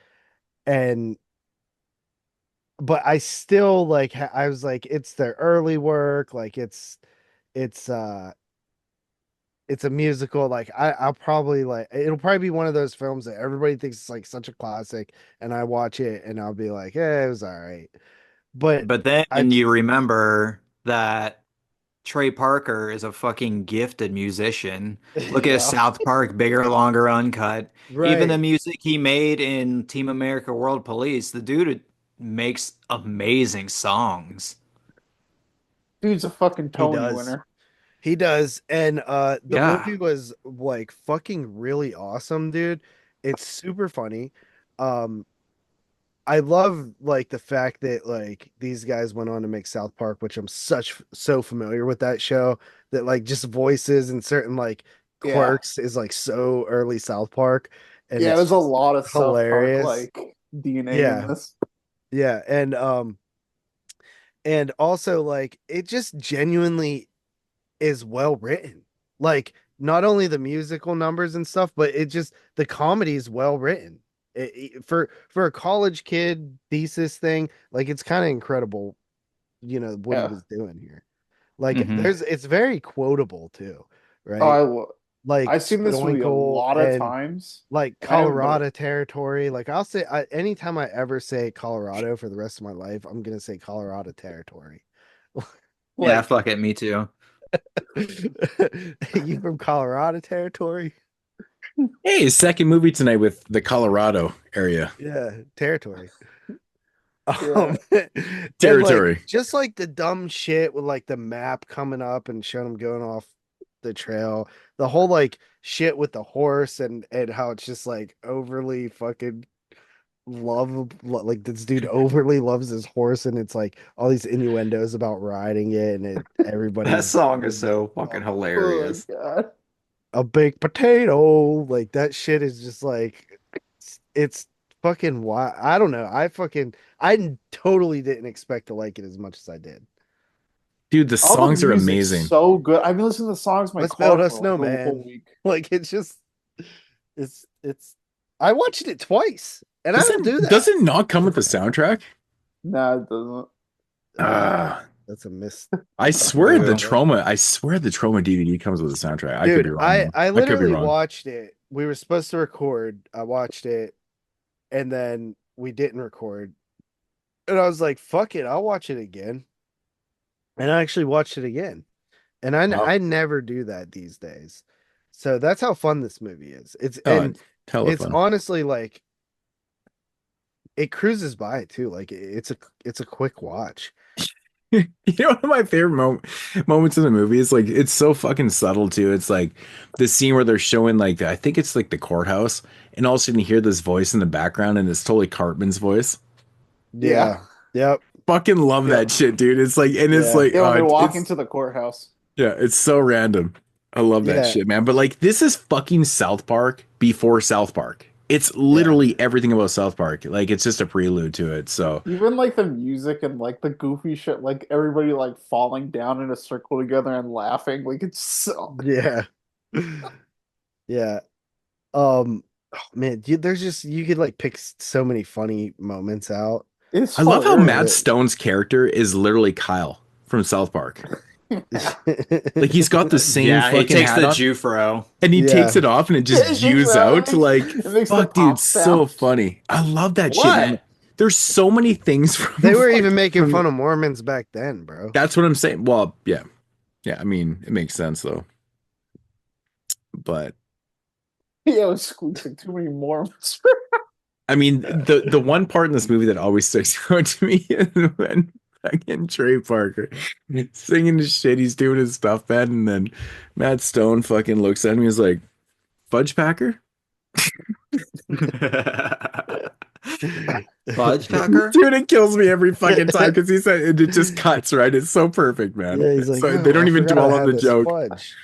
but I still I was like, it's their early work, like it's a musical. Like I'll probably it'll probably be one of those films that everybody thinks is like such a classic, and I watch it and I'll be like, it was all right. But then you remember that Trey Parker is a fucking gifted musician. Look at South Park, Bigger, Longer, Uncut. Right. Even the music he made in Team America World Police, the dude makes amazing songs. Dude's a fucking Tony winner. He does. And the movie was like fucking really awesome, dude. It's super funny. I love like the fact that like these guys went on to make South Park, which I'm so familiar with that show, that like just voices and certain like quirks is like so early South Park. And there's a lot of hilarious South Park, like DNA in this. Yeah, and also like it just genuinely is well written. Like not only the musical numbers and stuff, but the comedy is well written. For a college kid thesis thing, like it's kind of incredible, what he was doing here. Like it's very quotable too, right? I've seen this movie a lot of times. Like Colorado territory. Like I'll say, anytime I ever say Colorado for the rest of my life, I'm gonna say Colorado territory. Yeah, fuck it, me too. You from Colorado territory? Hey, second movie tonight with the Colorado area. Yeah, territory. Territory. Like, just like the dumb shit with like the map coming up and showing them going off the trail. The whole like shit with the horse and how it's just like overly fucking like this dude overly loves his horse, and it's like all these innuendos about riding it, and everybody. That song is so fucking hilarious. Oh my God. A baked potato, like that shit is just like it's fucking wild. I don't know. I totally didn't expect to like it as much as I did. Dude, the songs are amazing. So good. I've been listening to the songs in my car for a whole week. Like it's just it's I watched it twice. And I don't do that. Does it not come with the soundtrack? No, it doesn't. That's a miss. I swear the Trauma DVD comes with a soundtrack. I could be wrong. I literally watched it. We were supposed to record. I watched it, and then we didn't record. And I was like, "Fuck it, I'll watch it again." And I actually watched it again. And I never do that these days. So that's how fun this movie is. It's honestly like it cruises by too. Like it's a quick watch. You know, one of my favorite moments in the movie is like it's so fucking subtle too. It's like the scene where they're showing like I think it's like the courthouse, and all of a sudden you hear this voice in the background, and it's totally Cartman's voice. Yeah. Yep. Fucking love that shit, dude. It's like, and it's like, when they walk into the courthouse. Yeah, it's so random. I love that shit, man. But like, this is fucking South Park before South Park. It's literally everything about South Park. Like, it's just a prelude to it. So even like the music and like the goofy shit, like everybody like falling down in a circle together and laughing, like it's so yeah. Oh man, there's just you could like pick so many funny moments out. I love how Matt Stone's character is literally Kyle from South Park. Like he's got the same fucking he takes hat the on, Jufro and he takes it off and it just Jews out. Like fuck, dude, so funny. I love that shit, man. There's so many things from they were even making fun of Mormons back then, bro. That's what I'm saying. Well, yeah. I mean, it makes sense though. But it was squeezing too many Mormons. I mean, the one part in this movie that always sticks out to me is Fucking Trey Parker singing his shit. He's doing his stuff, man. And then Matt Stone fucking looks at me. He's like, Fudge Packer? Fudge Packer? Dude, it kills me every fucking time because he said it just cuts, right? It's so perfect, man. Yeah, he's like, So they don't I even forgot dwell I on had the this joke. fudge.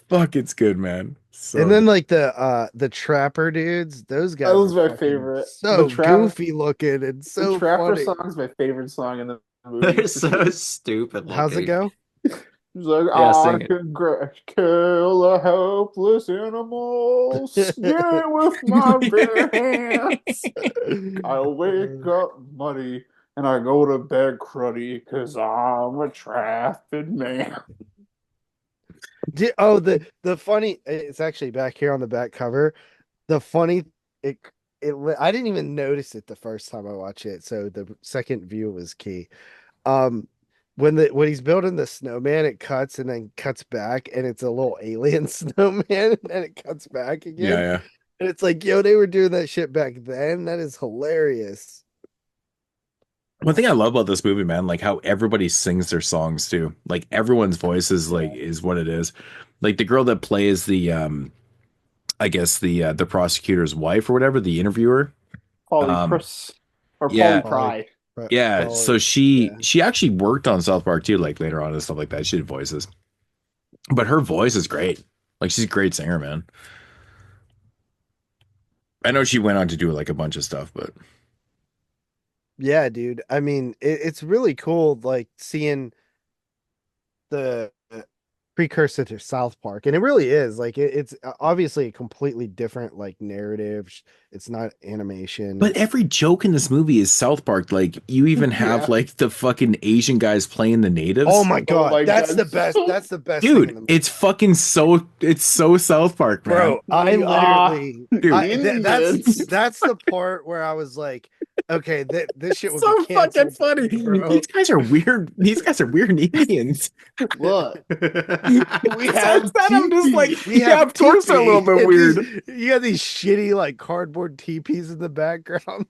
Fuck, it's good, man. So And then like the trapper dudes, those guys That was are my fucking favorite. so The trap- goofy looking and The so Trapper funny. song is my favorite song in the movie. They're for so sure. stupid looking. How's it go? He's like, Yeah, I sing it. can kill a helpless animal, skin it with my bare hands. I wake up muddy and I go to bed cruddy because I'm a trafficked man. Oh, the funny. It's actually back here on the back cover. The funny. It I didn't even notice it the first time I watched it, so the second view was key. Um, when he's building the snowman, it cuts and then cuts back, and it's a little alien snowman, and then it cuts back again. yeah. And it's like, yo, they were doing that shit back then. That is hilarious. One thing I love about this movie, man, like how everybody sings their songs too. Like everyone's voice is is what it is. Like the girl that plays the I guess the prosecutor's wife or whatever, the interviewer. Paulie Chris or yeah. Paulie Pry. Yeah, so yeah. she actually worked on South Park too, like later on and stuff like that. She did voices, but her voice is great. Like she's a great singer, man. I know she went on to do like a bunch of stuff, but Yeah, dude. I mean, it's really cool, like seeing the precursor to South Park, and it really is like it's obviously a completely different like narrative. It's not animation. but every joke in this movie is South Park. Like you even have Yeah. like the fucking Asian guys playing the natives. Oh my god, my that's God. the best. That's the best thing in Dude, the it's fucking it's so South Park, man. bro. I literally, Dude. that's the part where I was like, okay, this shit would So be canceled, fucking funny. bro. These guys are weird. These guys are weird Indians. Look, We have I'm just like, we yeah, have of course they're a little bit teepees. weird. You got these shitty like cardboard teepees in the background.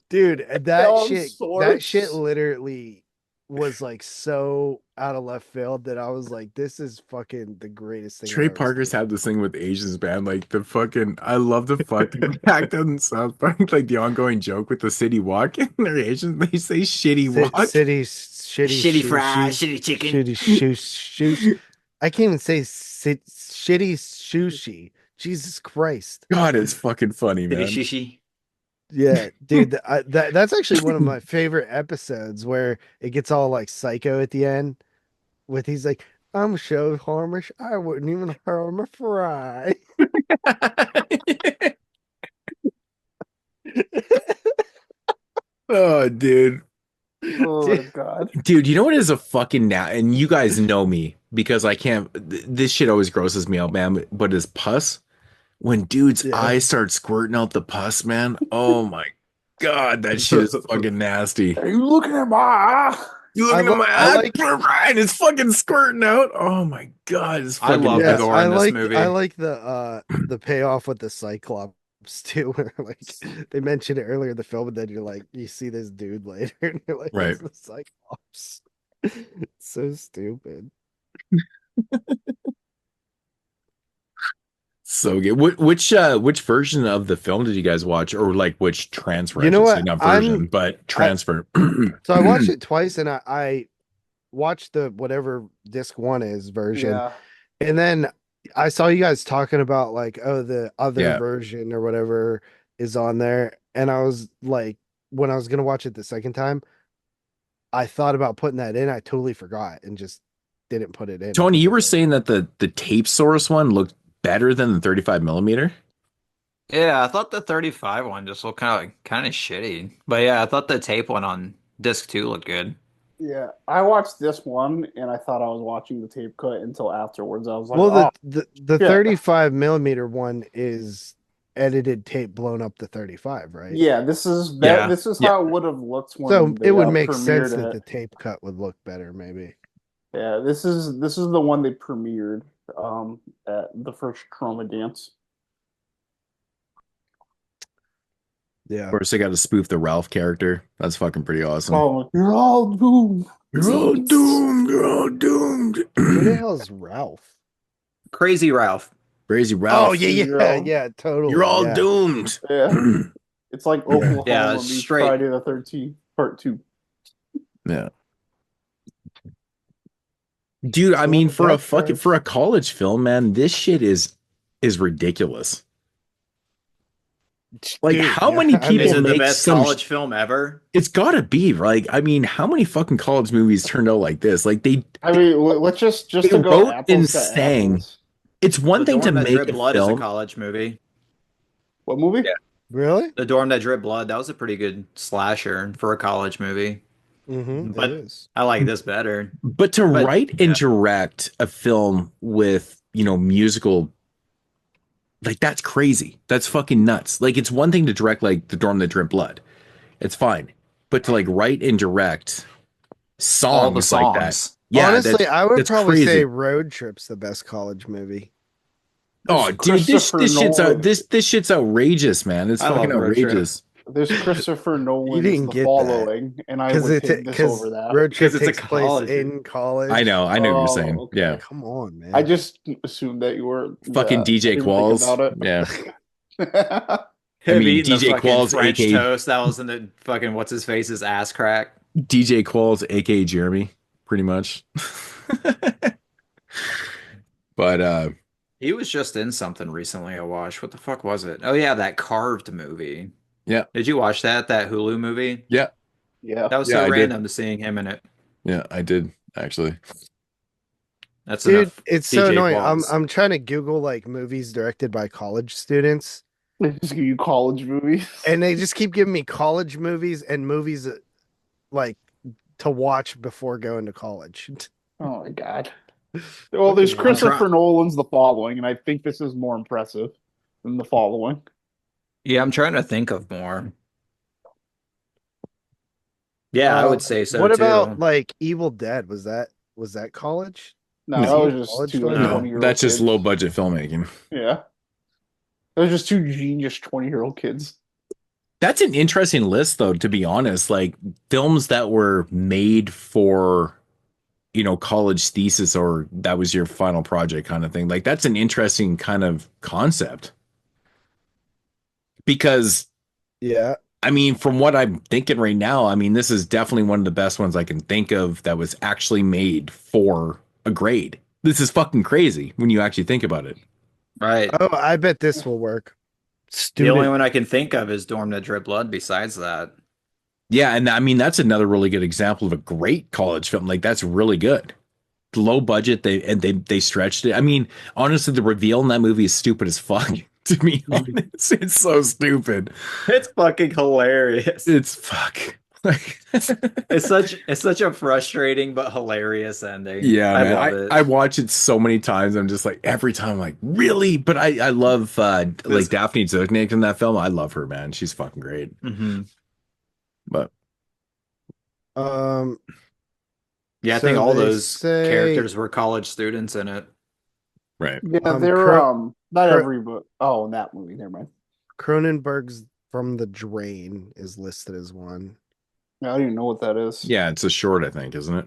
Dude, that shit literally was like so out of left field that I was like, this is fucking the greatest thing. Trey Parker's had this thing with Asians, man. Like the fucking, I love the fucking fact on South Park, like the ongoing joke with the city walk. They're Asians, they say shitty walk. City shitty fries, sushi, shitty chicken. shitty shoes. I can't even say shitty sushi. Jesus Christ. God, it's fucking funny, man. Shishi. Yeah, dude, that's actually one of my favorite episodes where it gets all like psycho at the end. With he's like, I'm so harmless, I wouldn't even harm a fry. Oh, dude. oh my god. Dude, you know what is a fucking and you guys know me because I can't this shit always grosses me out, man, but it's pus. When dude's eyes start squirting out the pus, man. Oh my god, that shit is fucking nasty. Are you looking at my eye? You looking at my eye? And it's fucking squirting out. Oh my god, it's fucking love the gore in this movie. I like the payoff with the Cyclops too, where like they mentioned it earlier in the film, and then you're like, you see this dude later, and you're like, right, it's the Cyclops. So stupid. So good. Which version of the film did you guys watch, or like which transfer? You know what? Not version, but transfer. So I watched it twice, and I watched the whatever disc 1 is version, Yeah. and then I saw you guys talking about like, oh, the other version or whatever is on there, and I was like, when I was gonna watch it the second time, I thought about putting that in. I totally forgot and just didn't put it in. Tony, you were saying that the tape source one looked better than the 35 millimeter. Yeah, I thought the 35 one just looked kind of shitty. But yeah, I thought the tape one on disc 2 looked good. Yeah, I watched this one and I thought I was watching the tape cut until afterwards. I was like, well, the 35 millimeter one is edited tape blown up to 35, right? Yeah, this is how it would have looked when so they, it would make sense premiered that it. the tape cut would look better, maybe. Yeah, this is the one they premiered at the first Chroma Dance. Yeah. Of course, they got to spoof the Ralph character. That's fucking pretty awesome. Oh, you're all doomed. You're all doomed. You're all doomed. Who the hell is Ralph? Crazy Ralph. Crazy Ralph. Oh yeah, totally. You're all yeah. doomed. Yeah. It's like Oklahoma Yeah, meets straight. Friday the 13th, part 2. Yeah. Dude, I mean, for a college film, man, this shit is ridiculous. Like, Dude, how yeah, many I people mean, Is it the make best some? college film ever? It's gotta be like, I mean, how many fucking college movies turned out like this? Like I mean, let's just they to go wrote apples and to sang. apples. It's one thing to Dorm That make Drip a Blood is a film. college movie. What movie? Yeah. Really? The Dorm That Drip Blood, that was a pretty good slasher for a college movie. Mm-hmm. But- It is. I like this better. But to write and direct a film with, musical, like, that's crazy. That's fucking nuts. Like, it's one thing to direct, like, The Dorm That Drip Blood. It's fine. But to, like, write and direct All the songs like that. songs. Yeah, Honestly, I would that's probably crazy. say Road Trip's the best college movie. Oh, dude, this shit's Nolan. this shit's outrageous, man. It's I fucking love Road Trip. outrageous. There's Christopher Nolan didn't is The get that. Following, and I would take this over that. Road Trip 'Cause it's a takes place college. in college. I know what you're Oh, saying. okay. Yeah. Come on, man. I just assumed that you were Fucking I DJ didn't think Qualls. about Yeah. it. I Him mean, eating the DJ fucking Qualls, French aka toast that was in the fucking what's his face's ass crack. DJ Qualls, aka Jeremy, pretty much. But He was just in something recently I watched. What the fuck was it? Oh yeah, that Carved movie. Yeah. Did you watch that Hulu movie? yeah, Yeah. That was Yeah, I so did. random to seeing him in it. yeah, I did actually. That's Dude, enough. it's so DJ annoying. Qualls. I'm trying to Google like movies directed by college students, They just give you college movies. and they just keep giving me college movies and movies like to watch before going to college. Oh my god. Well, there's I'm Christopher Nolan's The Following, and I think this is more impressive than The Following. Yeah, I'm trying to think of more. Yeah, I would say so What too. about like Evil Dead? Was that college? No, No. that was just College two film? like, No, 20-year-old that's just kids. low budget filmmaking. Yeah. Those just two genius 20-year-old kids. That's an interesting list, though, to be honest. Like films that were made for, college thesis or that was your final project kind of thing. Like that's an interesting kind of concept. Because, Yeah. I mean, from what I'm thinking right now, I mean, this is definitely one of the best ones I can think of that was actually made for a grade. This is fucking crazy when you actually think about it. Right. Oh, I bet this will work. The only Student. one I can think of is Dorm That Drip Blood besides that. Yeah, and I mean that's another really good example of a great college film. Like that's really good. Low budget, they stretched it. I mean, honestly, the reveal in that movie is stupid as fuck. To be honest, it's so stupid. It's fucking hilarious. It's fuck. Like, It's such a frustrating but hilarious ending. yeah, I man. love it. I watch it so many times. I'm just like every time, I'm like really. But I love like Daphne Zuznick in that film. I love her, man. She's fucking great. Mhm. But Yeah, I So think all they those say- characters were college students in it. right. Yeah, Um, they're Cro- not Cro- every but in that movie, never mind. Cronenberg's From the Drain is listed as one. I don't even know what that is. Yeah, it's a short, I think, isn't it?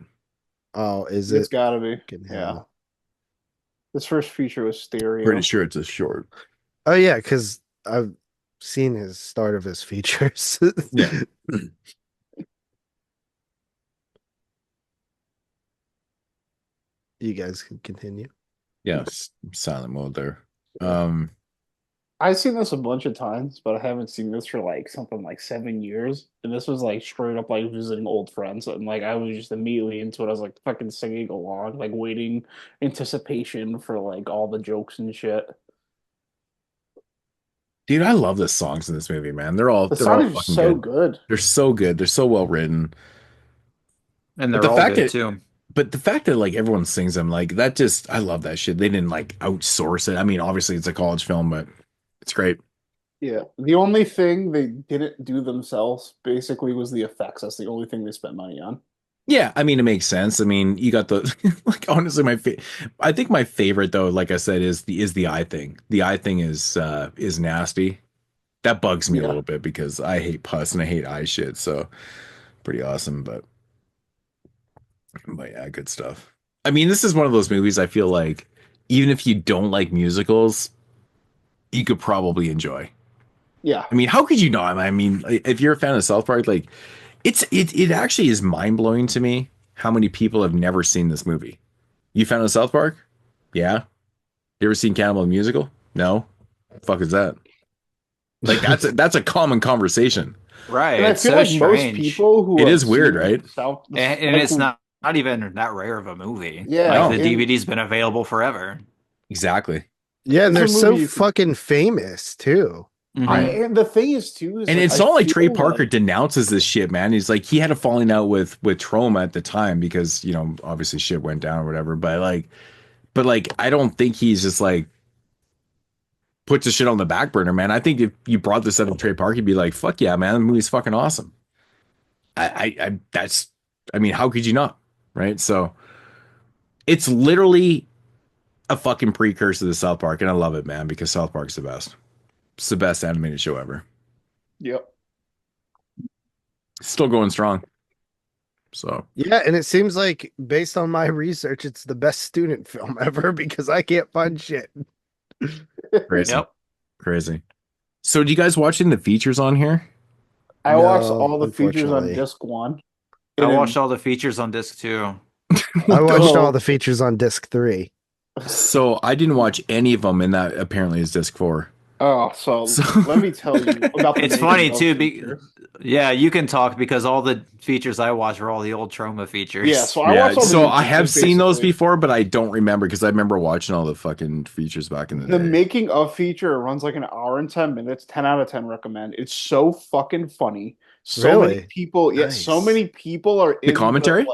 Oh, is It's it? gotta be. Fucking Yeah. hell. This first feature was stereo. Pretty sure it's a short. Oh yeah, because I've seen his start of his features. Yeah. You guys can continue. Yeah, silent mode there. I've seen this a bunch of times, but I haven't seen this for like something like 7 years. And this was like straight up like visiting old friends. And like I was just immediately into it. I was like fucking singing along, like waiting anticipation for like all the jokes and shit. Dude, I love the songs in this movie, man. They're all The they're all song is fucking so good. good. They're so good. They're so well written. And But they're the all fact good that- too. But the fact that like everyone sings them, like that just I love that shit. They didn't like outsource it. I mean, obviously it's a college film, but it's great. Yeah. The only thing they didn't do themselves basically was the effects. That's the only thing they spent money on. Yeah, I mean it makes sense. I mean, you got the like honestly I think my favorite though, like I said, is the eye thing. The eye thing is nasty. That bugs me a little bit because I hate pus and I hate eye shit. So pretty awesome, but yeah, good stuff. I mean, this is one of those movies I feel like even if you don't like musicals, you could probably enjoy. Yeah. I mean, how could you not? I mean, if you're a fan of South Park, like it actually is mind blowing to me how many people have never seen this movie. You fan of South Park? Yeah. You ever seen Cannibal the musical? No. The fuck is that? Like that's a common conversation. Right. And I feel like most people who it have is weird, right? And it's not even that rare of a movie. Yeah. Like the DVD's been available forever. Exactly. Yeah, and they're so fucking famous too. Mm-hmm. And the thing is too, is and like, it's not like Trey Parker denounces this shit, man. He's like, he had a falling out with Troma at the time because, you know, obviously shit went down or whatever. But like, I don't think he's just like puts the shit on the back burner, man. I think if you brought this up to Trey Parker, he'd be like, fuck yeah, man, the movie's fucking awesome. I mean, how could you not? Right. So it's literally a fucking precursor to South Park, and I love it, man, because South Park's the best. It's the best animated show ever. Yep. Still going strong. So yeah, and it seems like based on my research, it's the best student film ever because I can't find shit. Crazy. Yep. Crazy. So do you guys watching the features on here? I watched all the features on disc 1. I watched all the features on disc 2. I watched all the features on disc 3. So I didn't watch any of them, and that apparently is disc 4. Oh, so let me tell you about the It's funny too. Yeah, you can talk because all the features I watched were all the old Troma features. Yeah, so I watched all so I have seen those before, but I don't remember because I remember watching all the fucking features back in the day. The making of feature runs like an hour and 10 minutes. 10 out of 10 recommend. It's so fucking funny. So many people, so many people are in the commentary.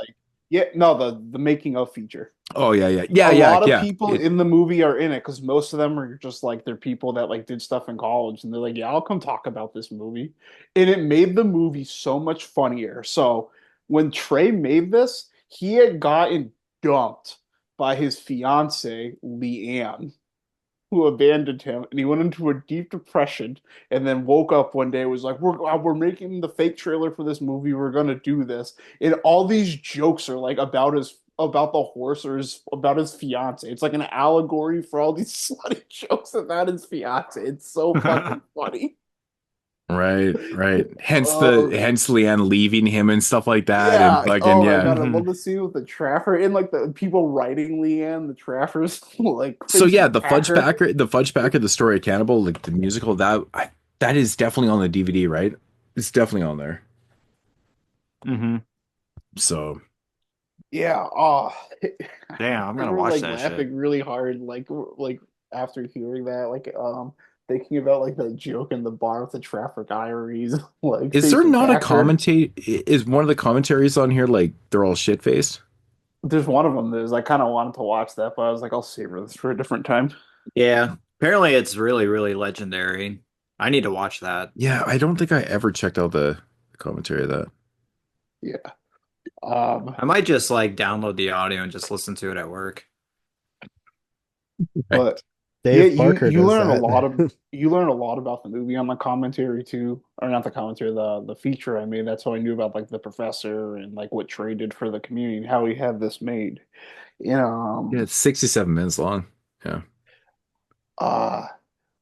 The making of feature. Oh yeah. A lot of people in the movie are in it because most of them are just like they're people that like did stuff in college and they're like, yeah, I'll come talk about this movie, and it made the movie so much funnier. So when Trey made this, he had gotten dumped by his fiance Leanne, who abandoned him, and he went into a deep depression and then woke up one day and was like, we're making the fake trailer for this movie, we're gonna do this, and all these jokes are like about the horse or about his fiance. It's like an allegory for all these slutty jokes about his fiance. It's so fucking funny. Right. Hence Leanne leaving him and stuff like that. Yeah. And fucking, my God, I love the scene with the Traffer and like the people writing Leanne, the Traffers, like. So yeah, the Fudge Packer, the story of Cannibal, like the musical, that is definitely on the DVD, right? It's definitely on there. Mm-hmm. So. Yeah. Damn, I'm gonna watch that. Laughing really hard, like after hearing that, thinking about like the joke in the bar with the Traffic Diaries. Like, is there not a commentate? Is one of the commentaries on here like they're all shit faced? There's one of them. I kind of wanted to watch that, but I was like, I'll savor this for a different time. Yeah, apparently it's really, really legendary. I need to watch that. Yeah, I don't think I ever checked out the commentary of that. Yeah. I might just like download the audio and just listen to it at work. But Dave Parker you learn a lot about the movie on the commentary too, or not the commentary, the feature I made. That's how I knew about like the professor and like what Trey did for the community, how he had this made. Yeah, it's 67 minutes long. Yeah.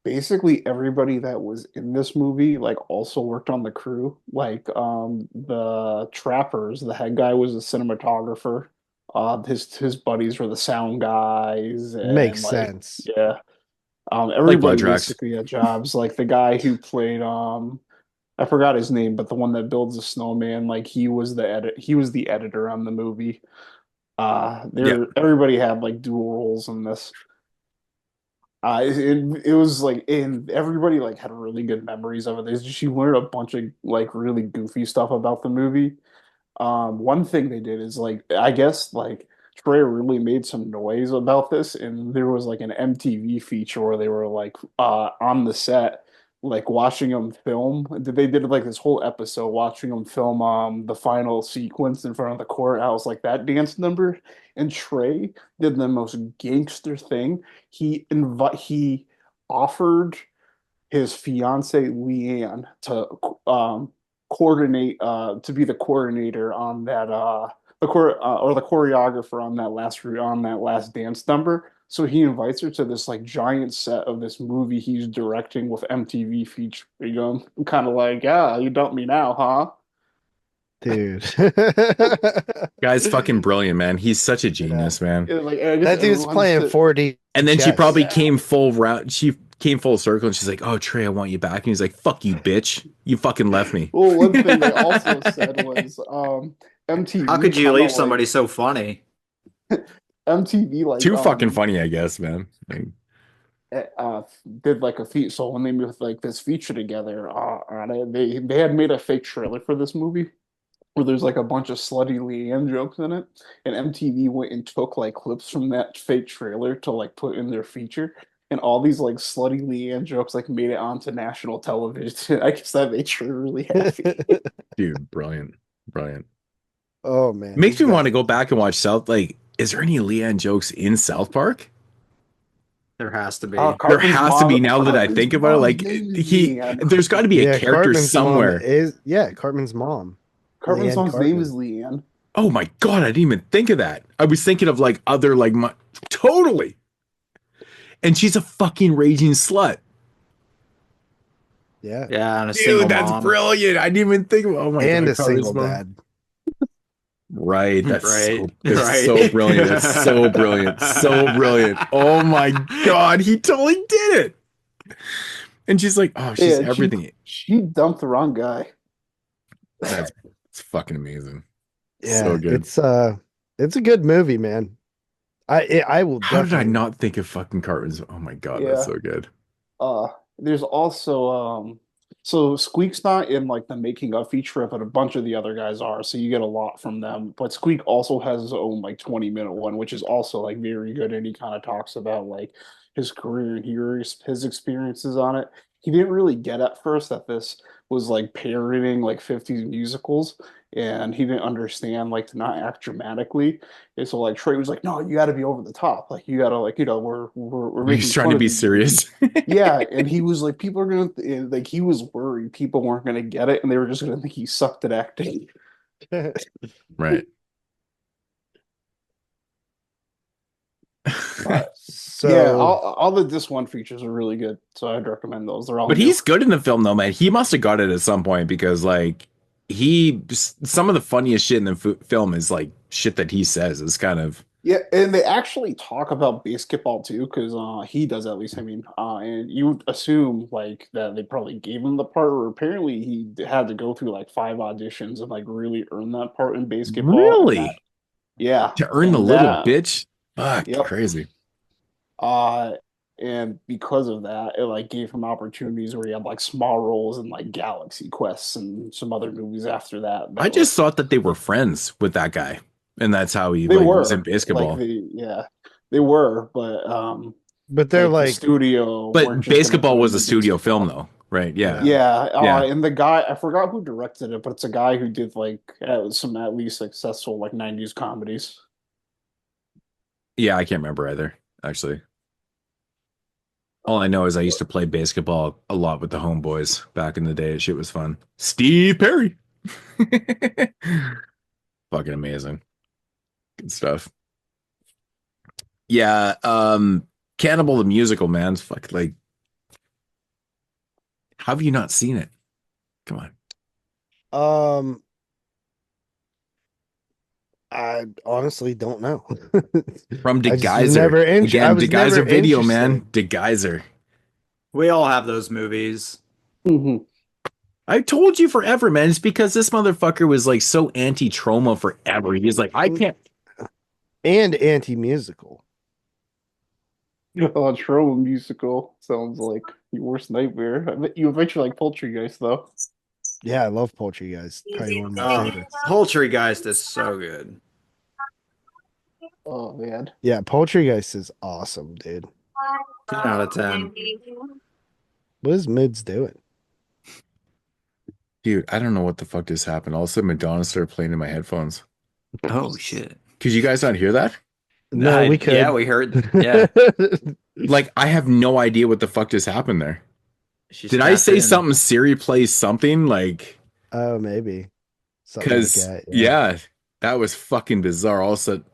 Basically everybody that was in this movie like also worked on the crew. Like the trappers, the head guy was a cinematographer. His buddies were the sound guys. And, makes sense. Yeah. Everybody like basically had jobs. Like the guy who played I forgot his name, but the one that builds a snowman, like he was the editor on the movie. Everybody had like dual roles in this. It was like, and everybody like had really good memories of it. She learned a bunch of like really goofy stuff about the movie. One thing they did is like, I guess like Trey really made some noise about this, and there was like an MTV feature where they were like on the set, like watching them film. They did like this whole episode watching them film the final sequence in front of the courthouse, like that dance number. And Trey did the most gangster thing. He offered his fiance Leanne to coordinate to be the coordinator on that or the choreographer on that last dance number. So he invites her to this like giant set of this movie he's directing with MTV feature. You know, I'm kind of like, yeah, you dump me now, huh? Dude. Guy's fucking brilliant, man. He's such a genius, man. Like, that dude's playing 4D. And then chess. she probably came full round. She came full circle, and she's like, "Oh, Trey, I want you back." And he's like, "Fuck you, bitch. You fucking left me." Well, one thing they also said was MTV. How could you leave somebody so funny? MTV like too fucking funny, I guess, man. Did like a feat. So when they made like this feature together, they had made a fake trailer for this movie where there's like a bunch of slutty Leanne jokes in it, and MTV went and took like clips from that fake trailer to like put in their feature, and all these like slutty Leanne jokes like made it onto national television. I guess that made Trey really happy. Dude, brilliant. Oh man, makes me want to go back and watch South. Like, is there any Leanne jokes in South Park? There has to be. There has to be. Now that I think about it, like there's got to be a character Cartman's somewhere. Cartman's mom. Cartman's mom's name is Leanne. Oh my god, I didn't even think of that. I was thinking of like other like totally. And she's a fucking raging slut. Yeah. Yeah, and a Dude, that's mom. Brilliant. I didn't even think of oh my and god. A single dad. Right. That's right. So brilliant. It's so brilliant. So brilliant. Oh my god, he totally did it. And she's like, oh, she's everything. She dumped the wrong guy. It's fucking amazing. Yeah, so good. It's a good movie, man. I will. How did I not think of fucking Cartman's? Oh my god, that's so good. There's also so Squeak's not in like the making of feature, but a bunch of the other guys are, so you get a lot from them. But Squeak also has his own like 20-minute one, which is also like very good, and he kind of talks about like his career and his experiences on it. He didn't really get at first that this was like parodying like 50s musicals, and he didn't understand like to not act dramatically. And so like Trey was like, no, you got to be over the top, like you got to like, you know, we're making he's trying to be serious. Yeah, and he was like, people are gonna like, he was worried people weren't gonna get it, and they were just gonna think he sucked at acting. Right. So yeah, all the This One features are really good, so I'd recommend those. They're all. But he's good in the film, though, man. He must have got it at some point because, like, some of the funniest shit in the film is like shit that he says is kind of. Yeah, and they actually talk about basketball too, because he does at least. I mean, and you would assume like that they probably gave him the part, or apparently he had to go through like 5 auditions and like really earn that part in basketball. Really? Yeah. To earn the little bitch. Fuck, crazy. And because of that, it like gave him opportunities where he had like small roles in like Galaxy Quests and some other movies after that. I just thought that they were friends with that guy, and that's how he was in basketball. Like they were, but they're like the studio. But basketball was a studio film, though, right? Yeah, yeah. And the guy, I forgot who directed it, but it's a guy who did like some at least successful like 90s comedies. Yeah, I can't remember either, actually. All I know is I used to play basketball a lot with the homeboys back in the day. Shit was fun. Steve Perry. Fucking amazing. Good stuff. Yeah, Cannibal the musical, man. It's fucking like, how have you not seen it? Come on. I honestly don't know. From DeGeyser. DeGeyser video, man. DeGeyser. We all have those movies. Mm-hmm. I told you forever, man. It's because this motherfucker was like so anti-trauma forever. He's like, I can't. And anti-musical. Oh, trauma musical sounds like your worst nightmare. I bet you eventually like Poultrygeist, though. Yeah, I love Poultrygeist. Probably one of my favorites. Poultrygeist is so good. Oh man. Yeah, Poultrygeist is awesome, dude. 10 out of 10. What is Moodz doing? Dude, I don't know what the fuck just happened. All of a sudden, Madonna started playing in my headphones. Oh shit! Could you guys not hear that? No, we could. Yeah, we heard. Yeah. Like, I have no idea what the fuck just happened there. Did I say something? Siri plays something like? Oh, maybe something like Because that. yeah, that was fucking bizarre. Also,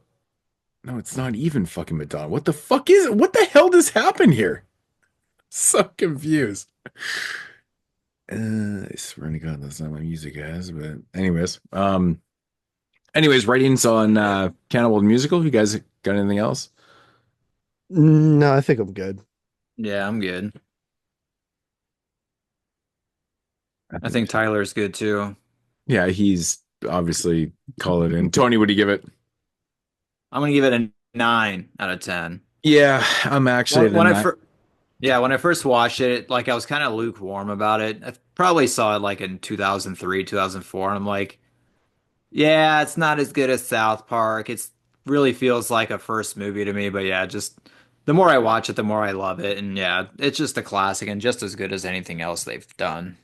no, it's not even fucking Madonna. What the fuck is it? What the hell just happened here? So confused. I swear to God, that's not my music, guys. But anyways, writings on Cannibal the Musical. You guys got anything else? No, I think I'm good. Yeah, I'm good. I think Tyler's good too. Yeah, he's obviously call it in. Tony, what do you give it? I'm gonna give it a 9 out of 10. Yeah, I'm actually when I first watched it, like I was kind of lukewarm about it. I probably saw it like in 2003, 2004, and I'm like, yeah, it's not as good as South Park. It's really feels like a first movie to me, but yeah, just the more I watch it, the more I love it, and yeah, it's just a classic and just as good as anything else they've done.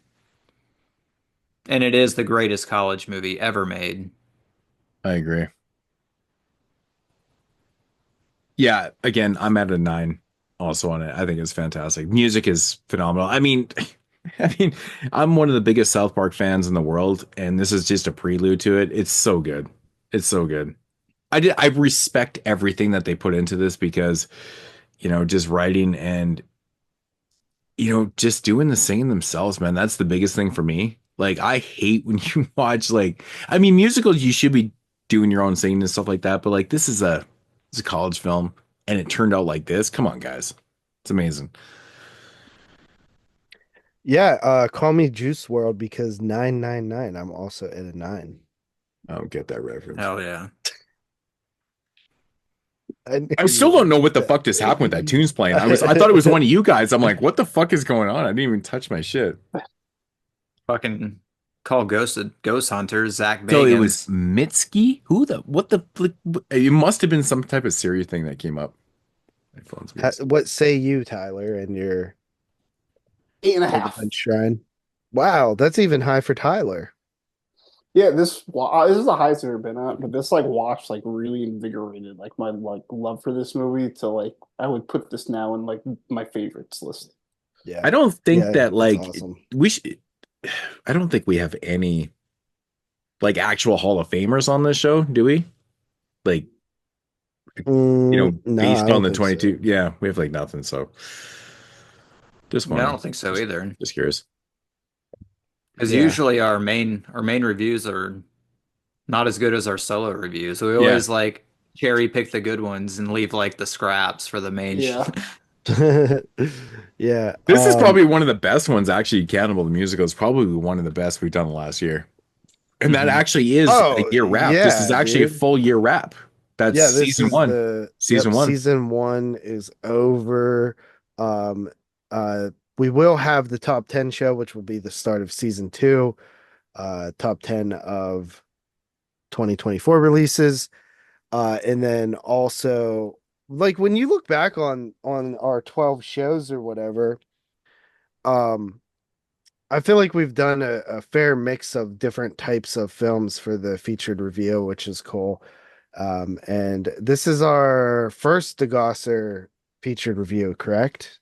And it is the greatest college movie ever made. I agree. Yeah, again, I'm at a 9 also on it. I think it's fantastic. Music is phenomenal. I mean, I mean, I'm one of the biggest South Park fans in the world, and this is just a prelude to it. It's so good. It's so good. I respect everything that they put into this because, just writing and just doing the singing themselves, man. That's the biggest thing for me. Like, I hate when you watch I mean, musicals you should be doing your own singing and stuff like that, but like it's a college film and it turned out like this. Come on, guys. It's amazing. Yeah, call me Juice World because 999. I'm also at a 9. I don't get that reference. Hell yeah. I still don't know what the fuck just happened with that tunes playing. I thought it was one of you guys. I'm like, what the fuck is going on? I didn't even touch my shit. Fucking call Ghost Hunter, Zach Bagans. So it was Mitski? It must have been some type of Siri thing that came up. My phone's weird. What say you, Tyler, and your 8.5 shrine? Wow, that's even high for Tyler. Yeah, this is the highest I've ever been at, but this watch really invigorated my love for this movie to I would put this now in my favorites list. Yeah. I don't think that awesome. I don't think we have any actual Hall of Famers on this show, do we? Based on the 22. So. Yeah, we have nothing, so I don't think so either. Just curious. Because usually our main reviews are not as good as our solo reviews. We always cherry pick the good ones and leave the scraps for the main. Yeah. Yeah. This is probably one of the best ones, actually. Cannibal the Musical is probably one of the best we've done last year. And that actually is a year wrap. Yeah, this is actually a full year wrap. That's season one. Season one. Season 1 is over. We will have the top 10 show, which will be the start of season 2. Top 10 of 2024 releases. And then also when you look back on our 12 shows or whatever, I feel like we've done a fair mix of different types of films for the featured review, which is cool. And this is our first DeGosser featured review, correct?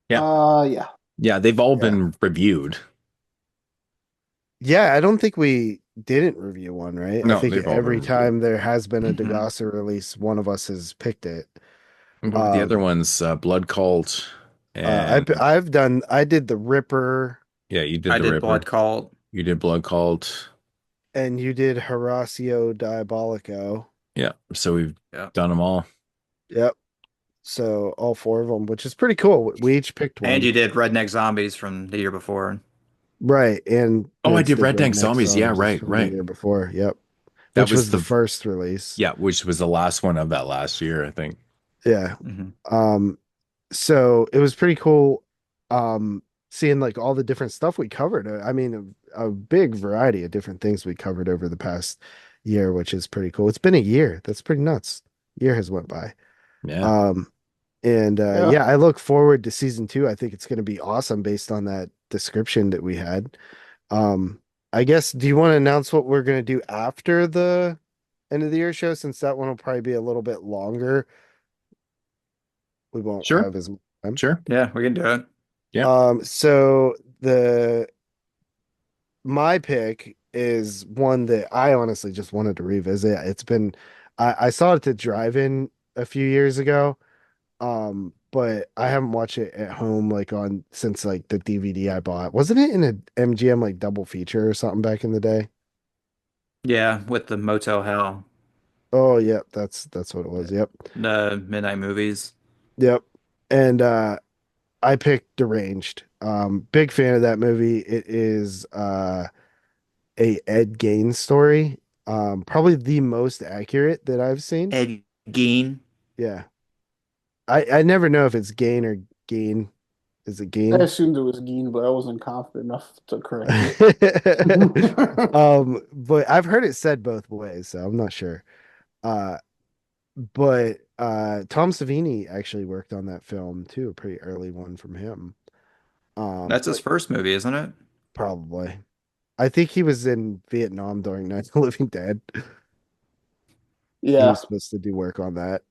Yeah. Yeah. Yeah, they've all been reviewed. Yeah, I don't think we didn't review one, right? No, I think every time there has been a DeGosser release, one of us has picked it. The other one's Blood Cult. And I did the Ripper. Yeah, you did. I did Ripper. Blood Cult. You did Blood Cult. And you did Horatio Diabolico. Yeah, so we've done them all. Yep. So all 4 of them, which is pretty cool. We each picked one. And you did Redneck Zombies from the year before. Right. And I did Redneck Zombies. Yeah, right. The year before. Yep. That was the first release. Yeah, which was the last one of that last year, I think. Yeah. So it was pretty cool seeing all the different stuff we covered. I mean, a big variety of different things we covered over the past year, which is pretty cool. It's been a year. That's pretty nuts. Year has went by. Yeah. I look forward to season 2. I think it's going to be awesome based on that description that we had. I guess, do you want to announce what we're going to do after the end of the year show, since that one will probably be a little bit longer? We won't have as much time. Sure. Yeah, we can do it. So my pick is one that I honestly just wanted to revisit. I saw it at the drive-in a few years ago. But I haven't watched it at home like on since like the DVD I bought. Wasn't it in a MGM like double feature or something back in the day? Yeah, with the Motel Hell, Oh, yep, that's what it was. Yep. the midnight movies. Yep. And I picked Deranged. Big fan of that movie. It is a Ed Gein story. Probably the most accurate that I've seen. Ed Gein. Yeah. I never know if it's Gain or Gain. Is it I Gain? assumed it was Geen, but I wasn't confident enough to correct it. But I've heard it said both ways, so I'm not sure. Uh, but Tom Savini actually worked on that film too, a pretty early one from him. That's his But first movie, isn't it? probably. I think he was in Vietnam during Night of the Living Dead. He was Yeah. supposed to do work on that.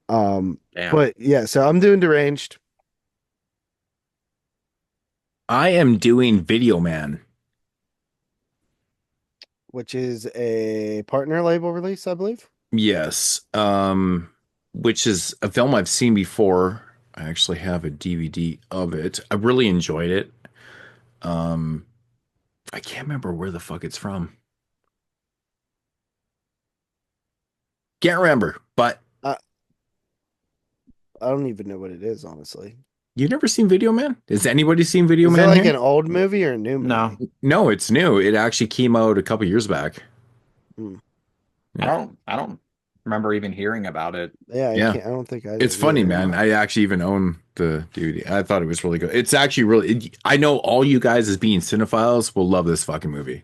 Damn. But yeah, so I'm doing Deranged. I am doing Video Man. Which is a partner label release, I believe. Yes. Which is a film I've seen before. I actually have a DVD of it. I really enjoyed it. Um, I can't remember where the fuck it's from. Can't remember, but I, I don't even know what it is, honestly. you've never seen Video Man? Has anybody seen Video Is it Man like here? an old movie or a new No. movie? No, it's new. It actually came out a couple years back. Hmm. I don't remember even hearing about it. Yeah, Yeah. I don't think I It's did funny, either. man. I actually even own the DVD. I thought it was really good. It's actually really. I know all you guys as being cinephiles will love this fucking movie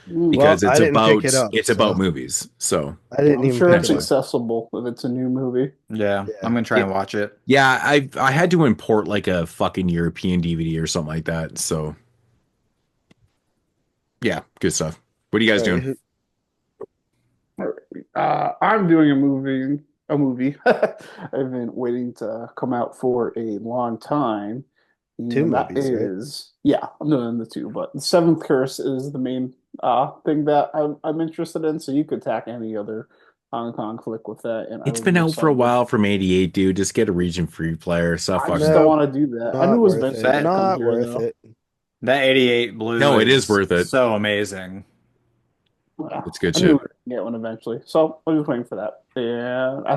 because Well, I didn't pick it up, it's so about movies. So I didn't I'm even sure pick it's it up. accessible if it's a new movie. Yeah, Yeah. I'm gonna try and watch it. yeah, I had to import like a fucking European DVD or something like that. So yeah, good stuff. What are you guys All right, doing? I'm doing a movie. A movie I've been waiting to come out for a long time. Two And that movies, right? is, yeah, I'm doing the two, but the Seventh Curse is the main thing that I'm interested in. So you could tack any other Hong Kong flick with that, and I It's would been be out for a excited. while from '88, dude. Just get a region free player. Stop I fucking. just don't Nope, want to do that. I knew not it was worth Vincent it. that come Not here worth though. it. That 88 blue No, it is is worth it. so amazing. Yeah, It's good I knew we shit. were gonna get one eventually, so I was just waiting for that. And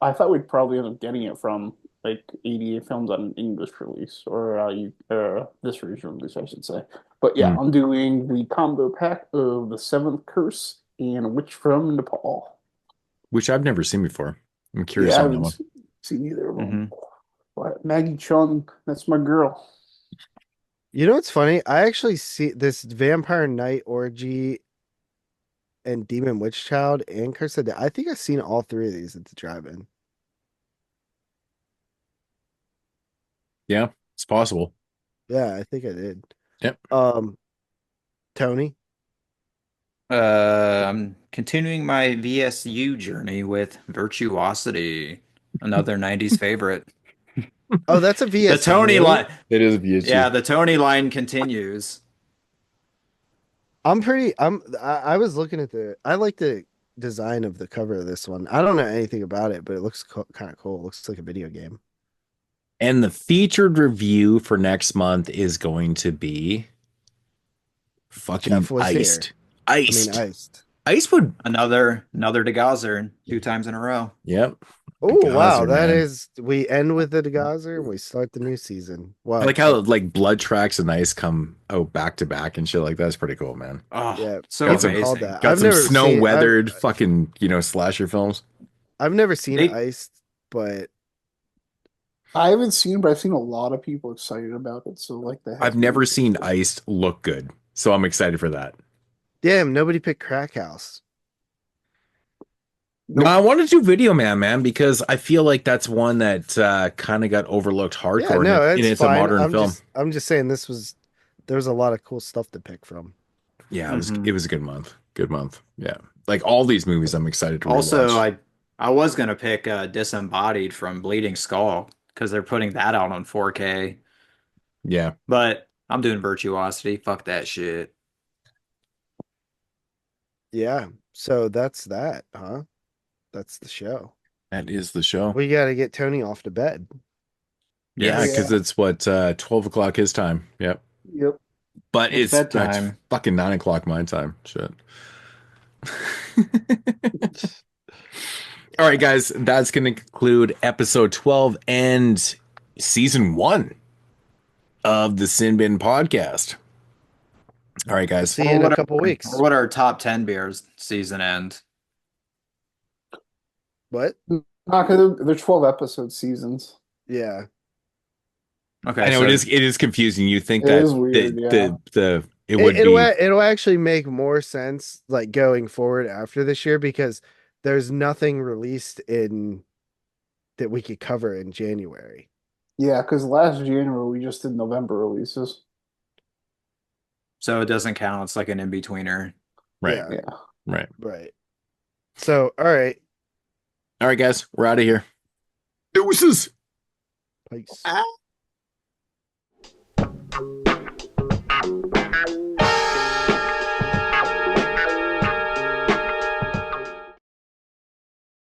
I thought we'd probably end up getting it from like 88 films on an English release or this region release, I should say. But yeah, Hmm. I'm doing the combo pack of the Seventh Curse and Witch from Nepal. Which I've never seen before. I'm curious Yeah, I on that haven't one. seen either of them. Mhm. But Maggie Chung, that's my girl. You know what's funny? I actually see this Vampire Night Orgy and Demon Witch Child and Curse of Death. I think I've seen all three of these at the drive-in. Yeah, it's possible. Yeah, I think I did. Yep. Tony. I'm continuing my VSU journey with Virtuosity, another 90s favorite. Oh, that's a The VSU. Tony line, It is a VHU. yeah, the Tony line continues. I was looking at I like the design of the cover of this one. I don't know anything about it, but it looks kind of cool. It looks like a video game. And the featured review for next month is going to be fucking Jeff was iced. here. Iced. Iced. Iced would. Another DeGazer 2 times in a row. Yep. Oh wow, Gazer, that man. is. We end with the Gazer and we start the new season. Wow. I like how like Blood Tracks and Ice come out back to back and shit like that. That's pretty cool, man. Oh, Yeah, so got some- amazing. called that. Got I've some never snow seen- weathered fucking slasher films. I've never seen They- Iced, but I haven't seen, but I've seen a lot of people excited about it. So like that. I've never seen Iced look good, so I'm excited for that. damn, nobody picked Crack House. No, I want to do Video Man, because I feel like that's one that kind of got overlooked Yeah, hardcore, no, and it's a fine. modern film. I'm just saying there was a lot of cool stuff to pick from. Yeah, Mhm. it was a good month. Good month. Yeah, like all these movies, I'm excited to Also, rewatch. I was gonna pick Disembodied from Bleeding Skull because they're putting that out on 4K. Yeah. But I'm doing Virtuosity. Fuck that shit. Yeah. So that's that, huh? That's the show. That is the show. We got to get Tony off to bed. Yeah, Yes. because it's what 12 o'clock his time. Yep. Yep. But It's it's bedtime. fucking 9 o'clock my time. Shit. All right, guys, that's going to conclude episode 12 and season 1 of the Sin Bin podcast. All right, guys. See you in a couple weeks. Or what our top 10 beers season end? What? Not because they're 12 episode seasons. Yeah. Okay, I know it is confusing. You think It that is weird, it would be It'll actually make more sense like going forward after this year because there's nothing released in that we could cover in January. Yeah, because last January we just did November releases. So it doesn't count. It's like an in-betweener. right. Yeah. Yeah. Right. Right. So, all right. All right, guys, we're out of here. Deuces. Peace. Ah.